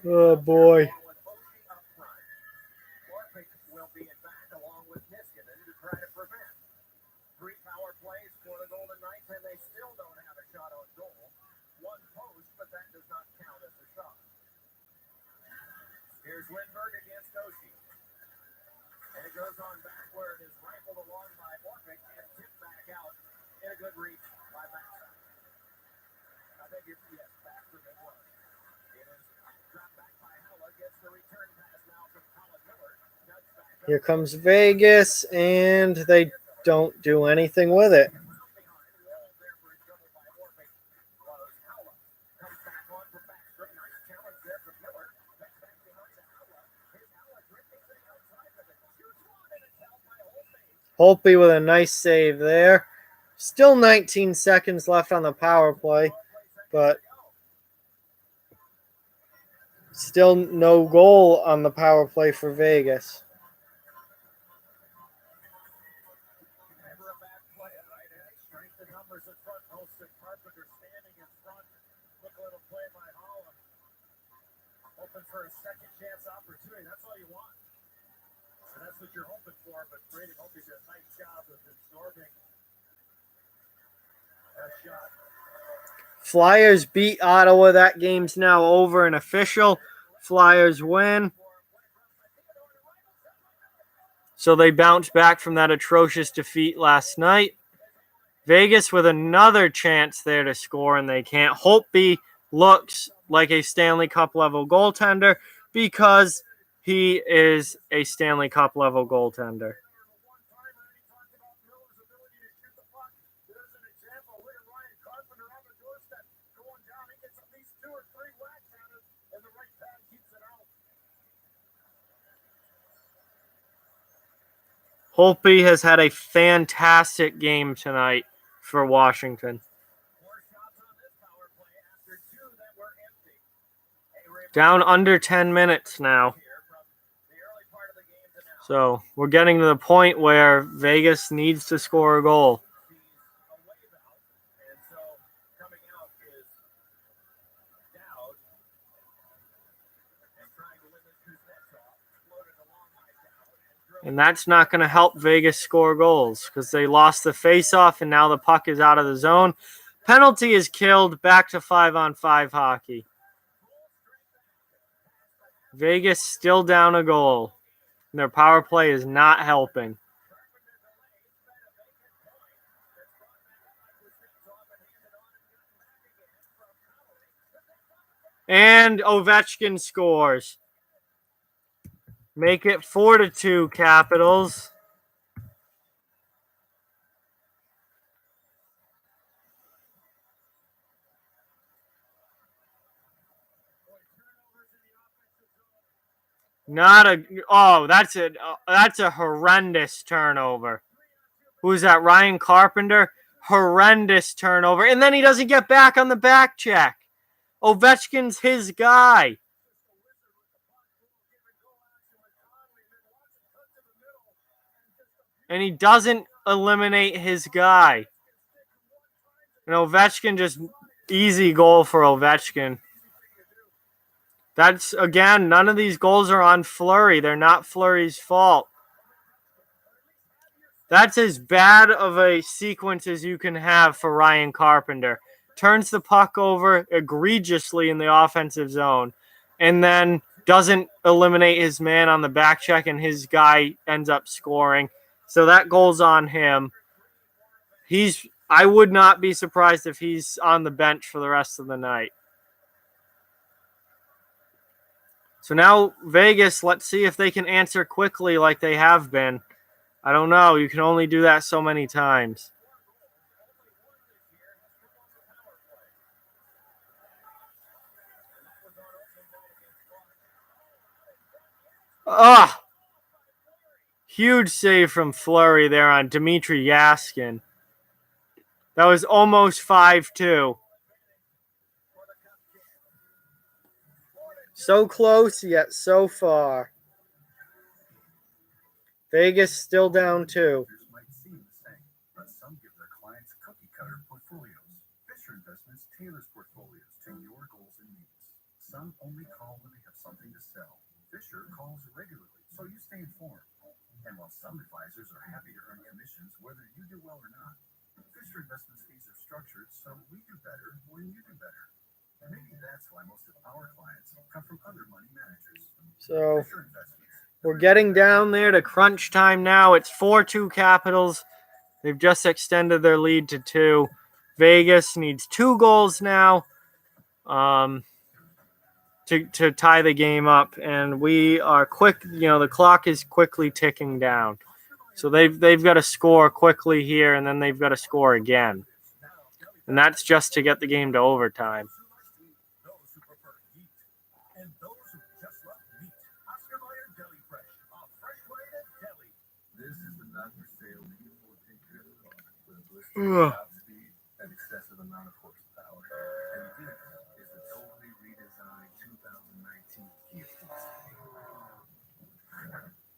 Speaker 1: oh boy.
Speaker 5: And they still don't have a shot on goal. One post, but that does not count as a shot. Here's Lindbergh against Oshie. And it goes on backward, is rifled along by Orpik and tipped back out in a good reach by Backstrom. I think it's, yes, Backstrom it was. It is dropped back by Hella, gets the return pass now from Colin Miller.
Speaker 1: Here comes Vegas, and they don't do anything with it. Holtby with a nice save there. Still 19 seconds left on the power play, but still no goal on the power play for Vegas.
Speaker 3: Hoping for a second chance opportunity. That's all you want. And that's what you're hoping for, but Braden Holtby did a nice job of absorbing that shot.
Speaker 1: Flyers beat Ottawa. That game's now over and official. Flyers win. So they bounce back from that atrocious defeat last night. Vegas with another chance there to score, and they can't. Holtby looks like a Stanley Cup level goaltender because he is a Stanley Cup level goaltender. Holtby has had a fantastic game tonight for Washington. Down under 10 minutes now. So we're getting to the point where Vegas needs to score a goal. And that's not going to help Vegas score goals because they lost the faceoff and now the puck is out of the zone. Penalty is killed. Back to 5-on-5 hockey. Vegas still down a goal. And their power play is not helping. And Ovechkin scores. Make it 4-2, Capitals. That's a horrendous turnover. Who's that? Ryan Carpenter? Horrendous turnover. And then he doesn't get back on the back check. Ovechkin's his guy. And he doesn't eliminate his guy. And Ovechkin just easy goal for Ovechkin. That's, again, none of these goals are on Fleury. They're not Fleury's fault. That's as bad of a sequence as you can have for Ryan Carpenter. Turns the puck over egregiously in the offensive zone and then doesn't eliminate his man on the back check, and his guy ends up scoring. So that goal's on him. I would not be surprised if he's on the bench for the rest of the night. So now Vegas, let's see if they can answer quickly like they have been. I don't know. You can only do that so many times. Huge save from Fleury there on Dmitry Yaskin. That was almost 5-2. So close, yet so far. Vegas still down 2.
Speaker 3: This might seem the same, but some give their clients cookie-cutter portfolios. Fisher Investments tailors portfolios to your goals and needs. Some only call when they have something to sell. Fisher calls regularly, so you stay informed. And while some advisors are happy to earn commissions whether you do well or not, Fisher Investments fees are structured so we do better when you do better. And maybe that's why most of our clients come from other money managers.
Speaker 1: So
Speaker 3: Fisher Investments.
Speaker 1: we're getting down there to crunch time now. It's 4-2 Capitals. They've just extended their lead to 2. Vegas needs 2 goals now to tie the game up, and we are quick. The clock is quickly ticking down. So they've got to score quickly here, and then they've got to score again, and that's just to get the game to overtime.
Speaker 3: Those who prefer heat and those who just love meat. Oscar Mayer Deli Fresh, a fresh way to deli. This is the not for sale new 14-driven car with a blistering top speed and excessive amount of horsepower. And this is the totally redesigned 2019 Kia Forte.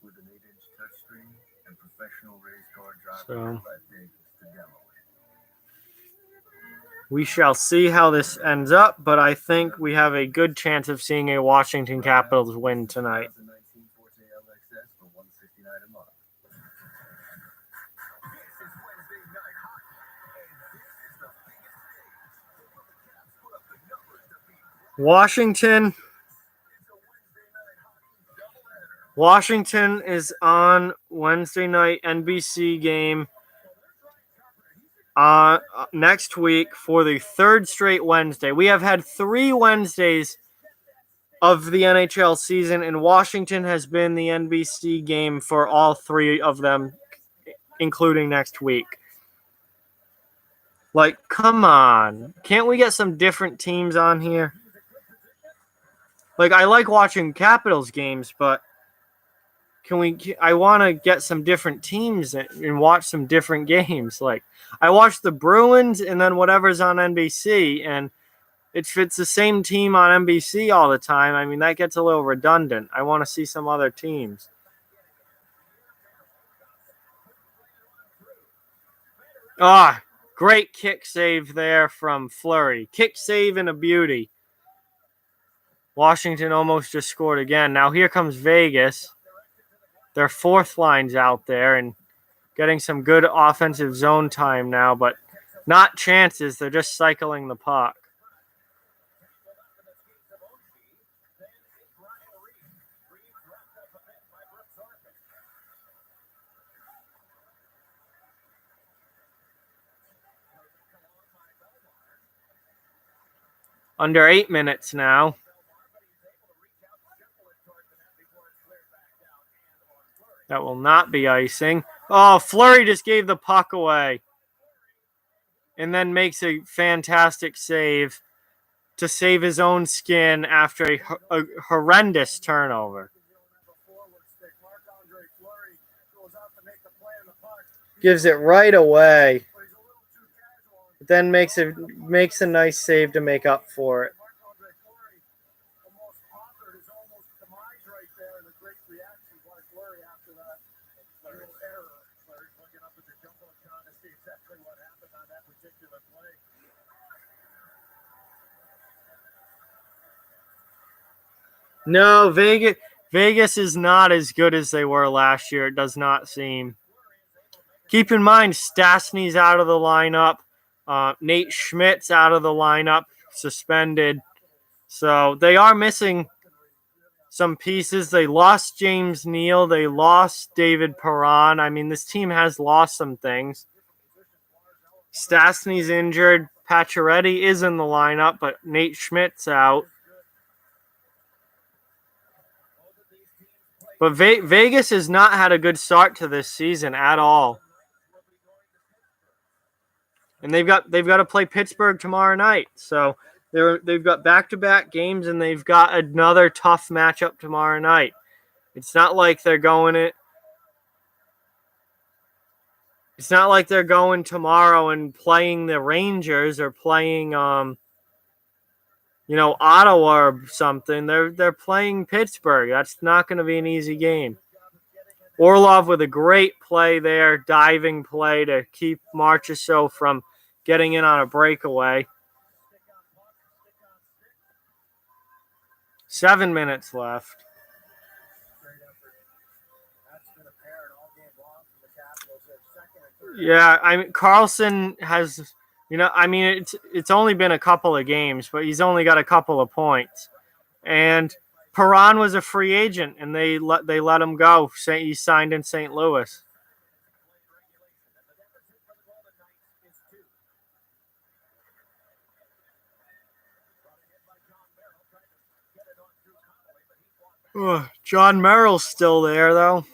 Speaker 3: With an 8-inch touchscreen and professional race car driver by Vegas to demo it.
Speaker 1: We shall see how this ends up, but I think we have a good chance of seeing a Washington Capitals win tonight.
Speaker 3: 2019 Forte LXS for $169 a month. This is Wednesday night hockey, and this is the biggest stage. Will the Caps put up the numbers to beat
Speaker 1: Washington.
Speaker 3: It's a Wednesday night hockey doubleheader.
Speaker 1: Washington is on Wednesday night NBC game next week for the 3rd straight Wednesday. We have had 3 Wednesdays of the NHL season, and Washington has been the NBC game for all 3 of them, including next week. Like, come on. Can't we get some different teams on here? Like, I like watching Capitals games, but I want to get some different teams and watch some different games. Like I watch the Bruins and then whatever's on NBC, and if it's the same team on NBC all the time, I mean that gets a little redundant. I want to see some other teams. Ah, great kick save there from Fleury. Kick save and a beauty. Washington almost just scored again. Now here comes Vegas. Their fourth line's out there and getting some good offensive zone time now, but not chances. They're just cycling the puck. Under 8 minutes now. That will not be icing. Oh, Fleury just gave the puck away. And then makes a fantastic save to save his own skin after a horrendous turnover. Gives it right away. But then makes a nice save to make up for it. No, Vegas is not as good as they were last year. It does not seem. Keep in mind, Stastny's out of the lineup. Nate Schmidt's out of the lineup, suspended. So they are missing some pieces. They lost James Neal. They lost David Perron. I mean, this team has lost some things. Stastny's injured. Pacioretty is in the lineup, but Nate Schmidt's out. But Vegas has not had a good start to this season at all. And they've got to play Pittsburgh tomorrow night. So they've got back-to-back games, and they've got another tough matchup tomorrow night. It's not like they're going tomorrow and playing the Rangers or playing Ottawa or something. They're playing Pittsburgh. That's not going to be an easy game. Orlov with a great play there, diving play to keep Marchessault from getting in on a breakaway. 7 minutes left. Yeah, I mean Carlson has, it's only been a couple of games, but he's only got a couple of points. And Perron was a free agent, and they let him go. He signed in St. Louis. John Merrill's still there, though.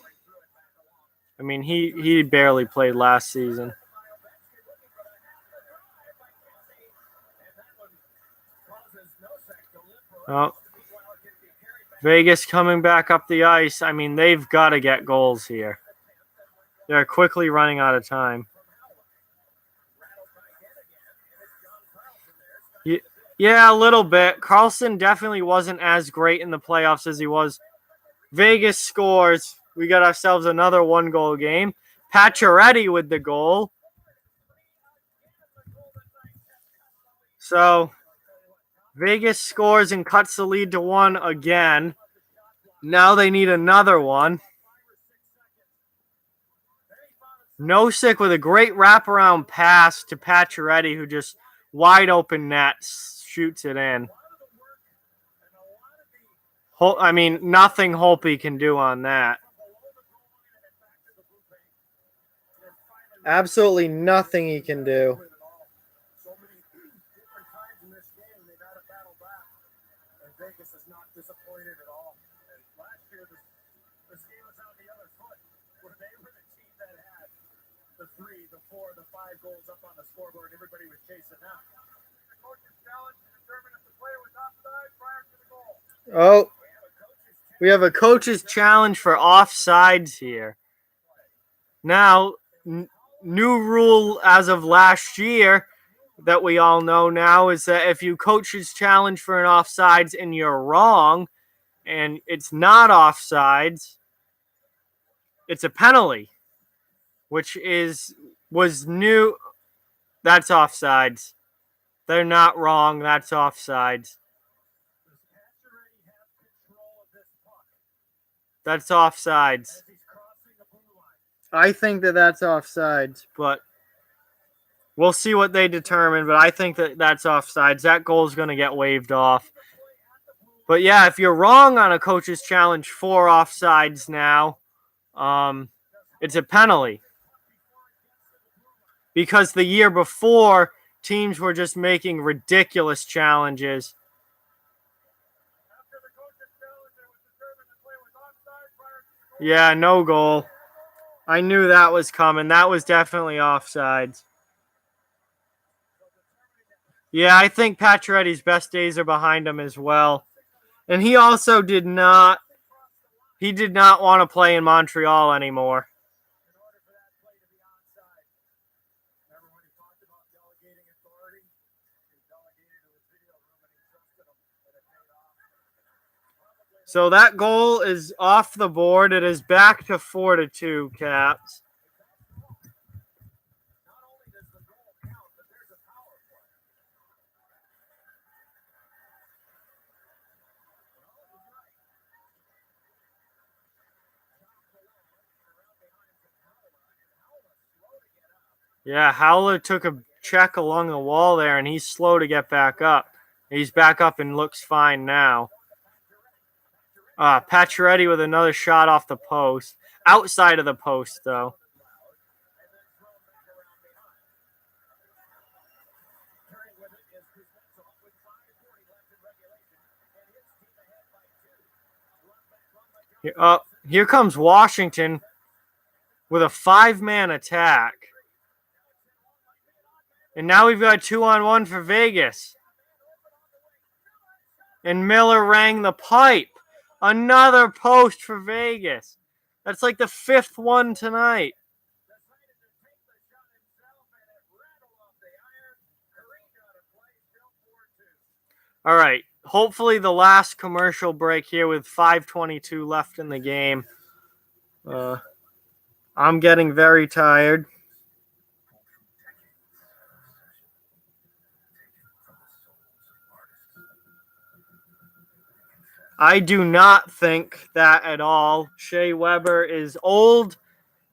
Speaker 1: I mean, he barely played last season. Oh. Vegas coming back up the ice. I mean, they've got to get goals here. They're quickly running out of time. Yeah, a little bit. Carlson definitely wasn't as great in the playoffs as he was. Vegas scores. We got ourselves another one-goal game. Pacioretty with the goal. So Vegas scores and cuts the lead to 1 again. Now they need another one. Nosek with a great wraparound pass to Pacioretty, who just wide open net shoots it in. I mean, nothing Holtby can do on that. Absolutely nothing he can do.
Speaker 3: Vegas is not disappointed at all. And last year, the scale was on the other foot, where they were the team that had the 3, the 4, the 5 goals up on the scoreboard. Everybody was chasing out. The coach's challenge to determine if the player was offside prior to the goal.
Speaker 1: Oh.
Speaker 3: We have a coach's
Speaker 1: We have a coach's challenge for offsides here. Now, new rule as of last year that we all know now is that if you coach's challenge for an offsides and you're wrong and it's not offsides, it's a penalty, which was new. That's offsides. They're not wrong. That's offsides. That's offsides. I think that that's offsides, but we'll see what they determine. But I think that that's offsides. That goal is going to get waved off. But yeah, if you're wrong on a coach's challenge for offsides now, it's a penalty. Because the year before, teams were just making ridiculous challenges. Yeah, no goal. I knew that was coming. That was definitely offsides. Yeah, I think Pacioretty's best days are behind him as well. And he also did not want to play in Montreal anymore. So that goal is off the board. It is back to 4-2, Caps. Yeah, Howler took a check along the wall there, and he's slow to get back up. He's back up and looks fine now. Pacioretty with another shot off the post. Outside of the post, though. Here comes Washington with a 5-man attack. And now we've got 2-on-1 for Vegas. And Miller rang the pipe. Another post for Vegas. That's like the 5th one tonight. All right. Hopefully the last commercial break here with 5:22 left in the game. I'm getting very tired. I do not think that at all. Shea Weber is old.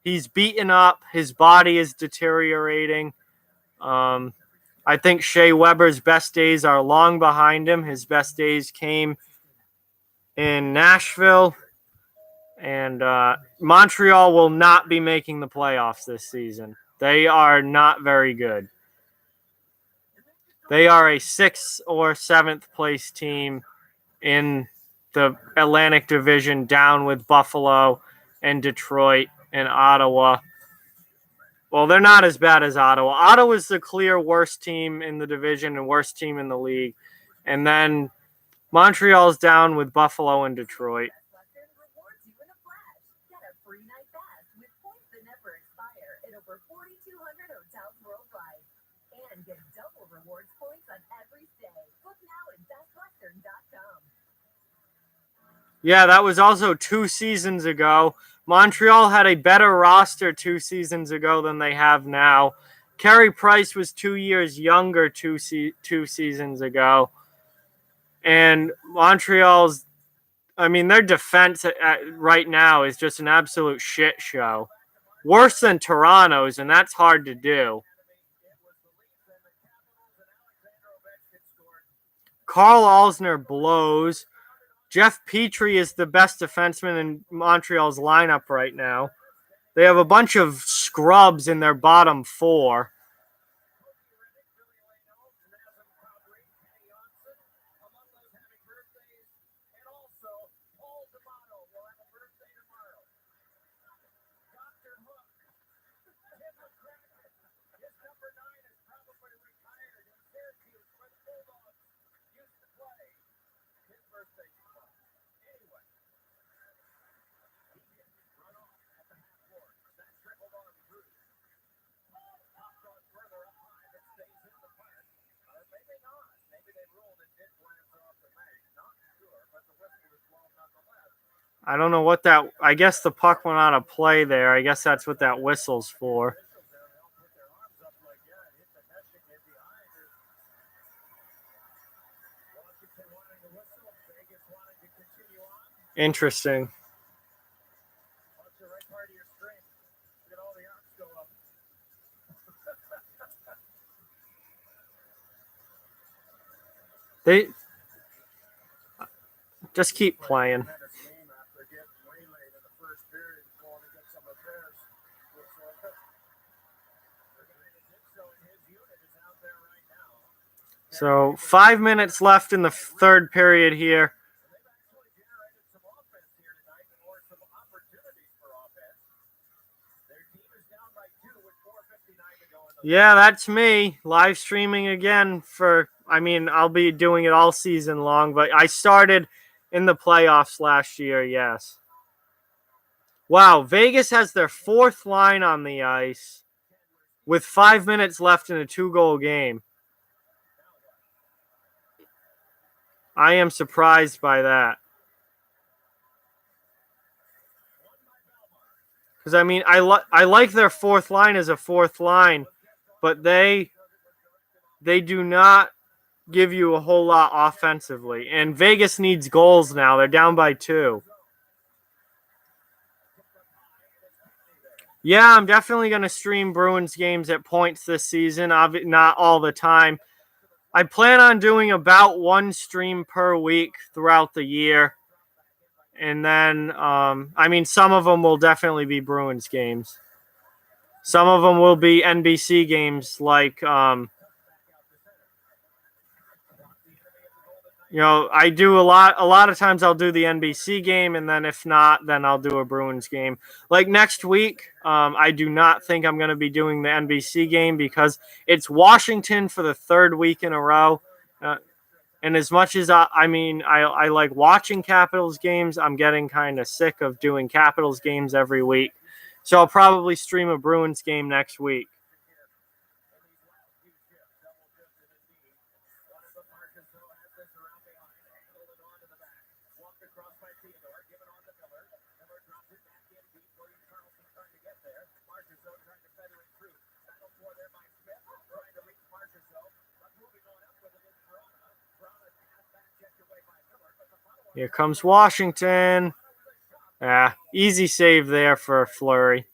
Speaker 1: He's beaten up. His body is deteriorating. I think Shea Weber's best days are long behind him. His best days came in Nashville. And Montreal will not be making the playoffs this season. They are not very good. They are a 6th or 7th place team in the Atlantic Division, down with Buffalo and Detroit and Ottawa. Well, they're not as bad as Ottawa. Ottawa's the clear worst team in the division and worst team in the league. And then Montreal's down with Buffalo and Detroit.
Speaker 2: Get double rewards points on every stay. Book now at bestwestern.com.
Speaker 1: Yeah, that was also 2 seasons ago. Montreal had a better roster 2 seasons ago than they have now. Carey Price was 2 years younger 2 seasons ago. And Montreal's, their defense right now is just an absolute shit show. Worse than Toronto's, and that's hard to do. Carl Alsner blows. Jeff Petrie is the best defenseman in Montreal's lineup right now. They have a bunch of scrubs in their bottom 4. I don't know what that. I guess the puck went out of play there. I guess that's what that whistle's for. Interesting. They just keep playing. So 5 minutes left in the third period here. Yeah, that's me live streaming again I'll be doing it all season long, but I started in the playoffs last year, yes. Wow, Vegas has their fourth line on the ice with 5 minutes left in a 2-goal game. I am surprised by that. Because, I like their fourth line as a fourth line, but they do not give you a whole lot offensively. And Vegas needs goals now. They're down by 2. Yeah, I'm definitely going to stream Bruins games at points this season. Not all the time. I plan on doing about 1 stream per week throughout the year. And then, some of them will definitely be Bruins games. Some of them will be NBC games like, I do a lot of times I'll do the NBC game, and then if not, then I'll do a Bruins game. Like next week, I do not think I'm going to be doing the NBC game because it's Washington for the 3rd week in a row. And as much as I like watching Capitals games, I'm getting kind of sick of doing Capitals games every week. So I'll probably stream a Bruins game next week. Here comes Washington. Easy save there for Fleury.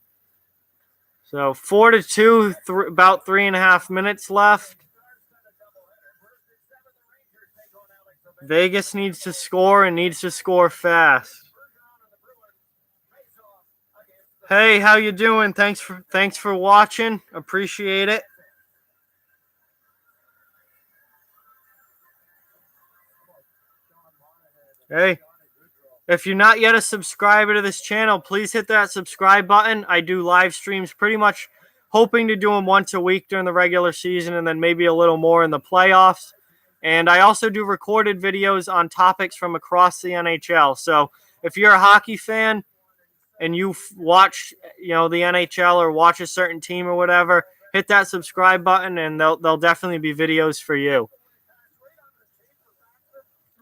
Speaker 1: So 4-2, about 3.5 minutes left. Vegas needs to score and needs to score fast. Hey, how you doing? Thanks for watching. Appreciate it. Hey, if you're not yet a subscriber to this channel, please hit that subscribe button. I do live streams pretty much hoping to do them once a week during the regular season and then maybe a little more in the playoffs. And I also do recorded videos on topics from across the NHL. So if you're a hockey fan and you watch, the NHL or watch a certain team or whatever, hit that subscribe button and there'll definitely be videos for you.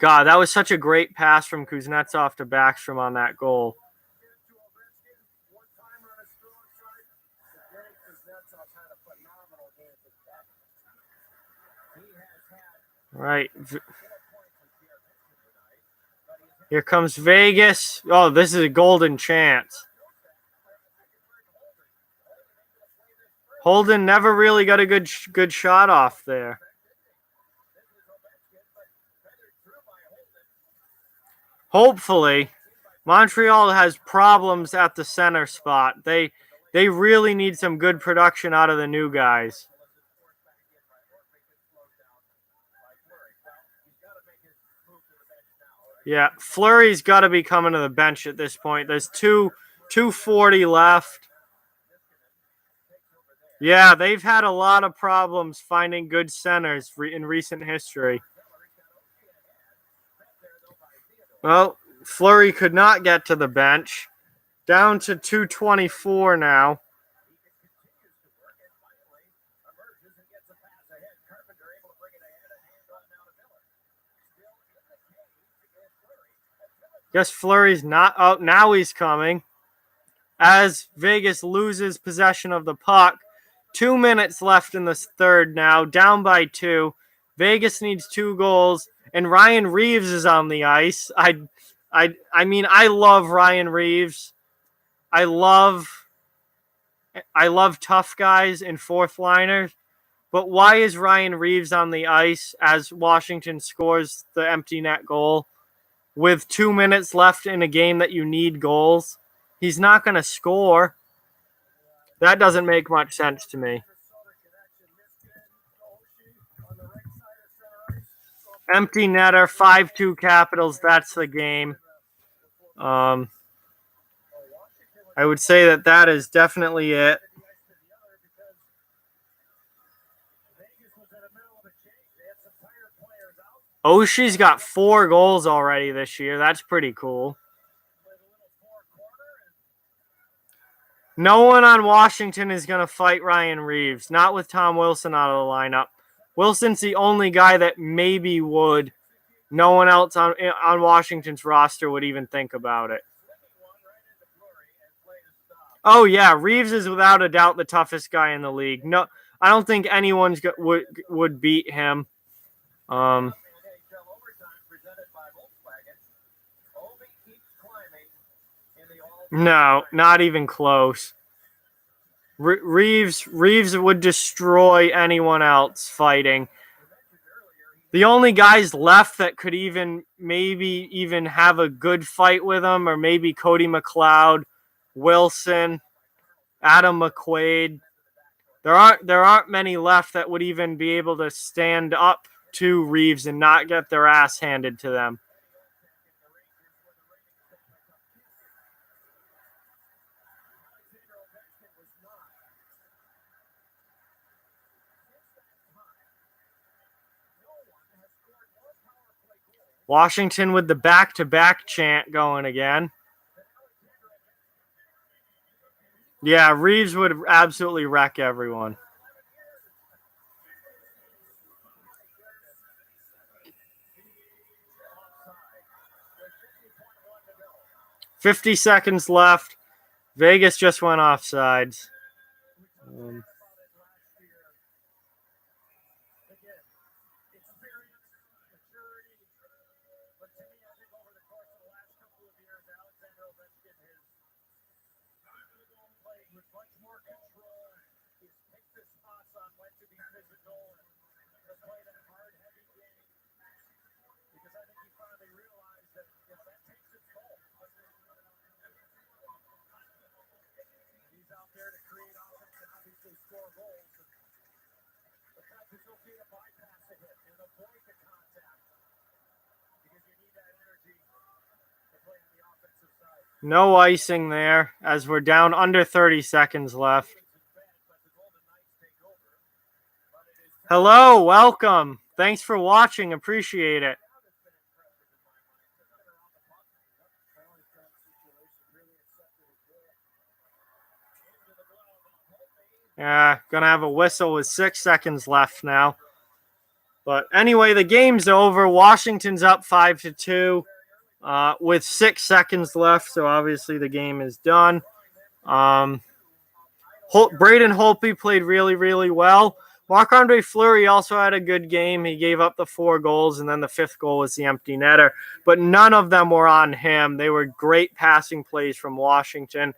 Speaker 1: God, that was such a great pass from Kuznetsov to Backstrom on that goal. All right. Here comes Vegas. Oh, this is a golden chance. Holden never really got a good shot off there. Hopefully, Montreal has problems at the center spot. They really need some good production out of the new guys. Yeah, Fleury's got to be coming to the bench at this point. There's 2:40 left. Yeah, they've had a lot of problems finding good centers in recent history. Well, Fleury could not get to the bench. Down to 2:24 now. Guess Fleury's not up. Now he's coming. As Vegas loses possession of the puck. 2 minutes left in the third now. Down by 2. Vegas needs 2 goals. And Ryan Reeves is on the ice. I mean, I love Ryan Reeves. I love tough guys and fourth liners. But why is Ryan Reeves on the ice as Washington scores the empty net goal with 2 minutes left in a game that you need goals? He's not going to score. That doesn't make much sense to me. Empty netter, 5-2 Capitals. That's the game. I would say that is definitely it. Oshie's got 4 goals already this year. That's pretty cool. No one on Washington is going to fight Ryan Reeves. Not with Tom Wilson out of the lineup. Wilson's the only guy that maybe would. No one else on Washington's roster would even think about it. Oh, yeah. Reeves is without a doubt the toughest guy in the league. No, I don't think anyone would beat him. No, not even close. Reeves would destroy anyone else fighting. The only guys left that could maybe even have a good fight with him are maybe Cody McLeod, Wilson, Adam McQuaid. There aren't many left that would even be able to stand up to Reeves and not get their ass handed to them. Washington with the back-to-back chant going again. Yeah, Reeves would absolutely wreck everyone. $50 seconds left. Vegas just went offsides. No icing there as we're down under 30 seconds left. Hello, welcome. Thanks for watching. Appreciate it. Yeah, gonna have a whistle with 6 seconds left now. But anyway, the game's over. Washington's up 5-2 with 6 seconds left. So obviously the game is done. Braden Holtby played really, really well. Marc-Andre Fleury also had a good game. He gave up the 4 goals, and then the 5th goal was the empty netter. But none of them were on him. They were great passing plays from Washington.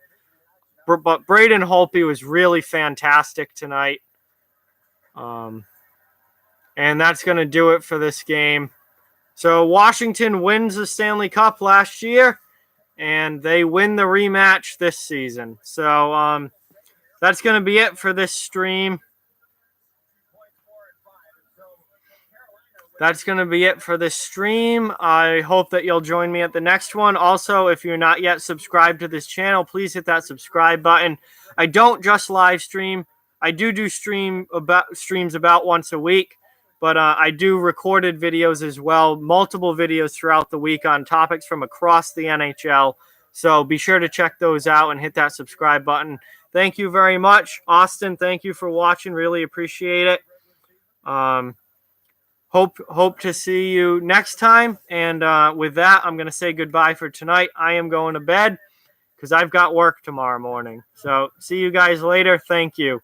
Speaker 1: But Braden Holtby was really fantastic tonight. And that's going to do it for this game. So Washington wins the Stanley Cup last year, and they win the rematch this season. So that's going to be it for this stream. That's going to be it for this stream. I hope that you'll join me at the next one. Also, if you're not yet subscribed to this channel, please hit that subscribe button. I don't just live stream. I do streams about once a week, but I do recorded videos as well, multiple videos throughout the week on topics from across the NHL. So be sure to check those out and hit that subscribe button. Thank you very much. Austin, thank you for watching. Really appreciate it. hope to see you next time. And with that, I'm going to say goodbye for tonight. I am going to bed because I've got work tomorrow morning. So see you guys later. Thank you.